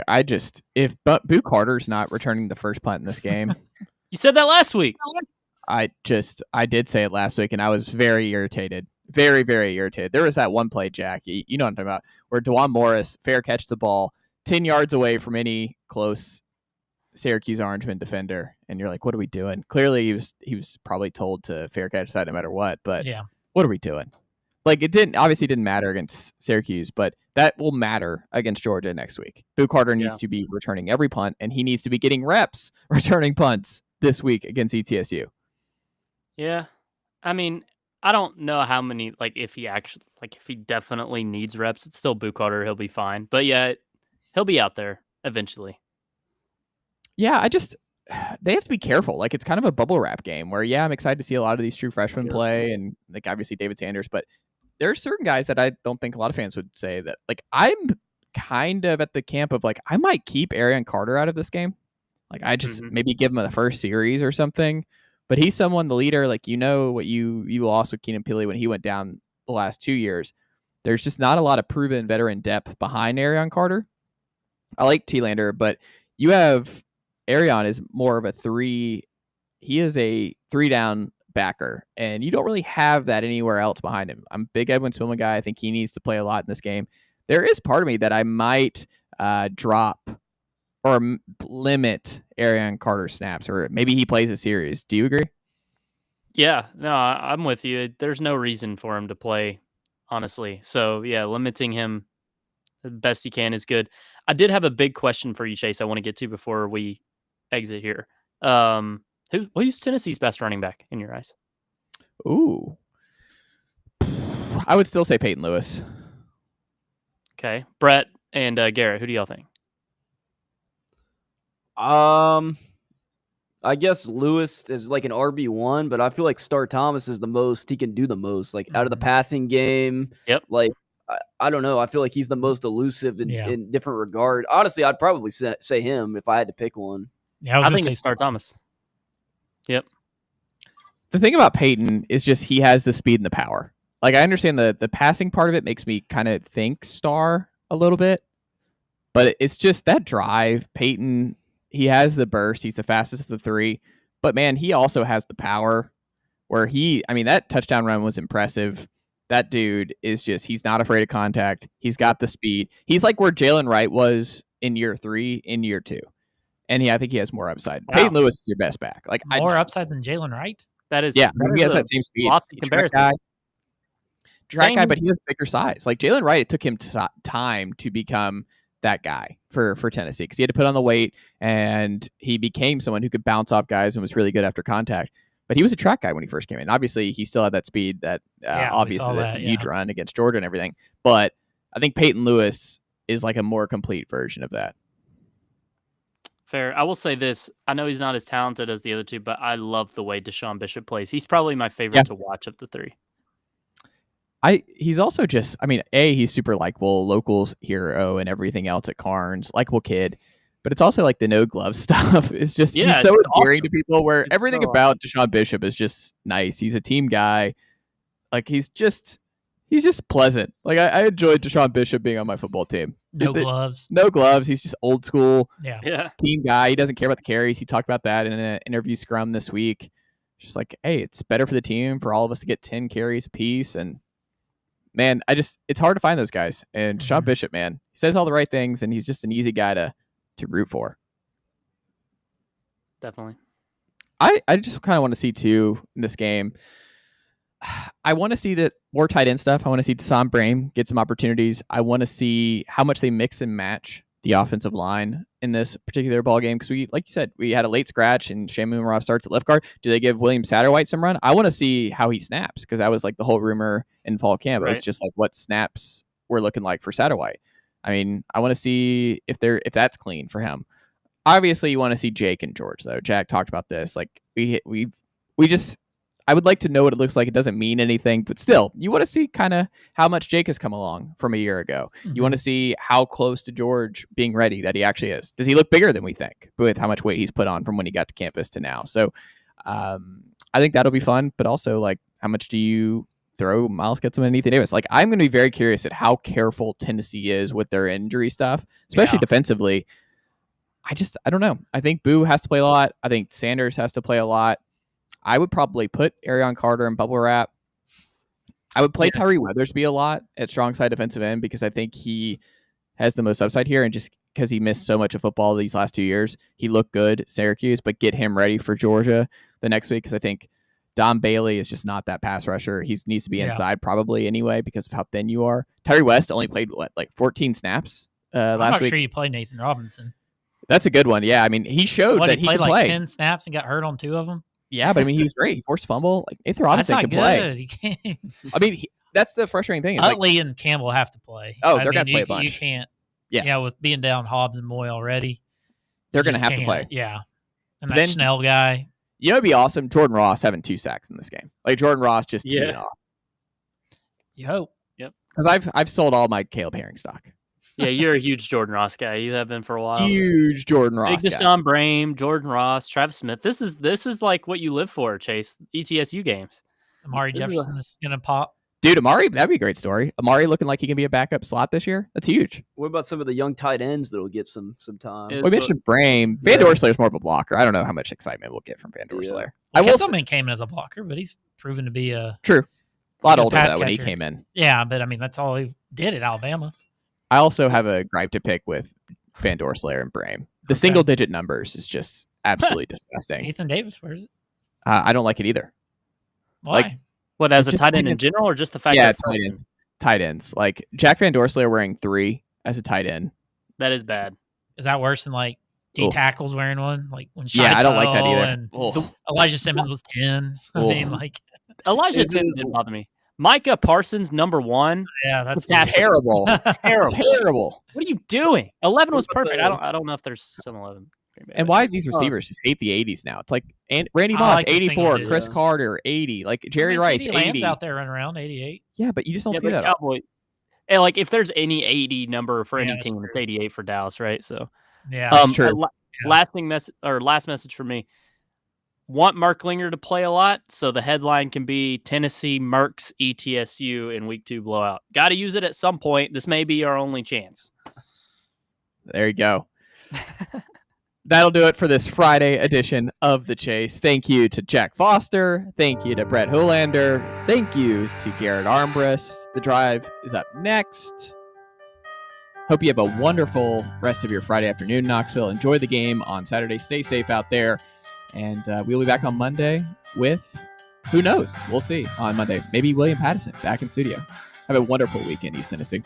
if Boo Carter's not returning the first punt in this game. You said that last week. I did say it last week and I was very irritated. Very, very irritated. There was that one play, Jack, you know what I'm talking about, where DeJuan Morris fair catch the ball 10 yards away from any close Syracuse Orangeman defender. And you're like, what are we doing? Clearly he was probably told to fair catch that no matter what, but what are we doing? Like it didn't matter against Syracuse, but that will matter against Georgia next week. Boo Carter needs to be returning every punt and he needs to be getting reps returning punts this week against ETSU. Yeah. I mean, I don't know how many, if he definitely needs reps, it's still Boo Carter. He'll be fine. But yeah, he'll be out there eventually. Yeah, they have to be careful. Like it's kind of a bubble wrap game where, I'm excited to see a lot of these true freshmen play and obviously David Sanders, but there are certain guys that I don't think a lot of fans would say that I'm kind of at the camp of I might keep Arian Carter out of this game. I just maybe give him the first series or something. But he's the leader, what you lost with Keenan Pili when he went down the last 2 years. There's just not a lot of proven veteran depth behind Arian Carter. I like T-Lander, but you have Arian is more of a three. He is a 3-down backer, and you don't really have that anywhere else behind him. I'm a big Edwin Spillman guy. I think he needs to play a lot in this game. There is part of me that I might drop or limit Arian Carter snaps, or maybe he plays a series. Do you agree? Yeah, no, I'm with you. There's no reason for him to play, honestly. So yeah, limiting him the best he can is good. I did have a big question for you, Chase, I want to get to before we exit here. Who's Tennessee's best running back in your eyes? Ooh. I would still say Peyton Lewis. Okay. Brett and Garrett, who do y'all think? I guess Lewis is an RB1, but I feel like Star Thomas is the most he can do the most. Out of the passing game. Yep. I don't know. I feel like he's the most elusive in different regard. Honestly, I'd probably say him if I had to pick one. Yeah, I think it's Star Thomas. Yep. The thing about Peyton is just he has the speed and the power. Like, I understand the passing part of it makes me kind of think Star a little bit, but it's just that drive. Peyton, he has the burst. He's the fastest of the three, but man, he also has the power where that touchdown run was impressive. That dude is just, he's not afraid of contact. He's got the speed. He's like where Jalen Wright was in year 3, in year 2. And I think he has more upside. Wow. Peyton Lewis is your best back. Like more upside than Jalen Wright? That is, he has that same speed. Track guy, but he has bigger size. Like Jalen Wright, it took him time to become that guy for Tennessee because he had to put on the weight and he became someone who could bounce off guys and was really good after contact. But he was a track guy when he first came in. Obviously, he still had that speed that obviously that huge run against Georgia and everything. But I think Peyton Lewis is like a more complete version of that. Fair. I will say this. I know he's not as talented as the other two, but I love the way Deshaun Bishop plays. He's probably my favorite to watch of the 3. He's also just, he's super likable, locals hero and everything else at Carnes, likable kid. But it's also like the no glove stuff. It's just, he's so endearing to people where everything about Deshaun Bishop is just nice. He's a team guy. Like he's just pleasant. Like I enjoyed Deshaun Bishop being on my football team. No gloves. He's just old school. Yeah. Team guy. He doesn't care about the carries. He talked about that in an interview scrum this week. Just like, hey, it's better for the team for all of us to get 10 carries apiece. And man, it's hard to find those guys. And Deshaun Bishop, man, he says all the right things and he's just an easy guy to root for. Definitely. I just kind of want to see too in this game. I want to see that more tight end stuff. I want to see Sam Brame get some opportunities. I want to see how much they mix and match the offensive line in this particular ball game because like you said, we had a late scratch and Shamu Ross starts at left guard. Do they give William Satterwhite some run? I want to see how he snaps because that was like the whole rumor in fall camp. Right. It's just like what snaps were looking like for Satterwhite. I want to see if that's clean for him. Obviously, you want to see Jake and George though. Jack talked about this. Like we just. I would like to know what it looks like. It doesn't mean anything, but still, you want to see kind of how much Jake has come along from a year ago. Mm-hmm. You want to see how close to George being ready that he actually is. Does he look bigger than we think with how much weight he's put on from when he got to campus to now? So I think that'll be fun, but also like how much do you throw Miles Getsom and Ethan Davis? Like I'm going to be very curious at how careful Tennessee is with their injury stuff, especially defensively. I don't know. I think Boo has to play a lot. I think Sanders has to play a lot. I would probably put Arion Carter in bubble wrap. I would play Tyree Weathersby a lot at strong side defensive end because I think he has the most upside here. And just because he missed so much of football these last 2 years, he looked good at Syracuse, but get him ready for Georgia the next week because I think Don Bailey is just not that pass rusher. He needs to be inside probably anyway because of how thin you are. Tyree West only played 14 snaps last week. I'm not sure you played Nathan Robinson. That's a good one. Yeah, he showed that he played could like play 10 snaps and got hurt on 2 of them. Yeah, but he was great. He forced a fumble. Like Nathan Robinson That's not could good. play. He can't. That's the frustrating thing. Utley and Campbell have to play. Oh, they're going to play a bunch. You can't. Yeah, with being down Hobbs and Moy already, they're going to have to play. Yeah, and that Snell guy. You know, it'd be awesome. Jordan Ross having 2 sacks in this game. Like Jordan Ross just teeing off. You hope. Yep. Because I've sold all my Caleb Herring stock. Yeah, you're a huge Jordan Ross guy. You have been for a while. Huge Jordan Ross Big Deshaun Brame, Jordan Ross, Travis Smith. This is like what you live for, Chase. ETSU games. Amari Jefferson is going to pop. Dude, Amari, that'd be a great story. Amari looking like he can be a backup slot this year. That's huge. What about some of the young tight ends that'll get some time? We mentioned Brame. Van Dorsler's more of a blocker. I don't know how much excitement we'll get from Van Dorsler. Well, Kesselman came in as a blocker, but he's proven to be a true. A lot older though when he came in. Yeah, but that's all he did at Alabama. I also have a gripe to pick with Van Dorsler and Brame. The single-digit numbers is just absolutely disgusting. Ethan Davis, where is it? I don't like it either. Why? Like, what, as a tight end in general, or just the fact that tight ends. Like Jack Van Dorsler wearing 3 as a tight end. That is bad. Is that worse than like D Tackle's wearing one? Like when I don't like that either. And Elijah Simmons was 10. I mean, like Elijah Simmons didn't bother me. Micah Parsons, number 1. Yeah, that's terrible. Terrible. What are you doing? 11 was perfect. I don't know if there's some 11. And why these receivers just hate the 80s now? It's like Randy Moss, like 84, Chris Carter, 80, like Jerry Rice, CeeDee 80. Lamb's out there running around 88. Yeah, but you just don't see that. Cowboy. And like if there's any 80 number for any that's team, it's 88 for Dallas, right? So Yeah, that's true. Last message for me. Want Mark Linger to play a lot, so the headline can be Tennessee Mercs ETSU in Week 2 blowout. Got to use it at some point. This may be our only chance. There you go. That'll do it for this Friday edition of The Chase. Thank you to Jack Foster. Thank you to Brett Hoolander. Thank you to Garrett Armbrust. The Drive is up next. Hope you have a wonderful rest of your Friday afternoon, Knoxville. Enjoy the game on Saturday. Stay safe out there. And we'll be back on Monday with, who knows? We'll see on Monday. Maybe William Pattison back in studio. Have a wonderful weekend, East Tennessee.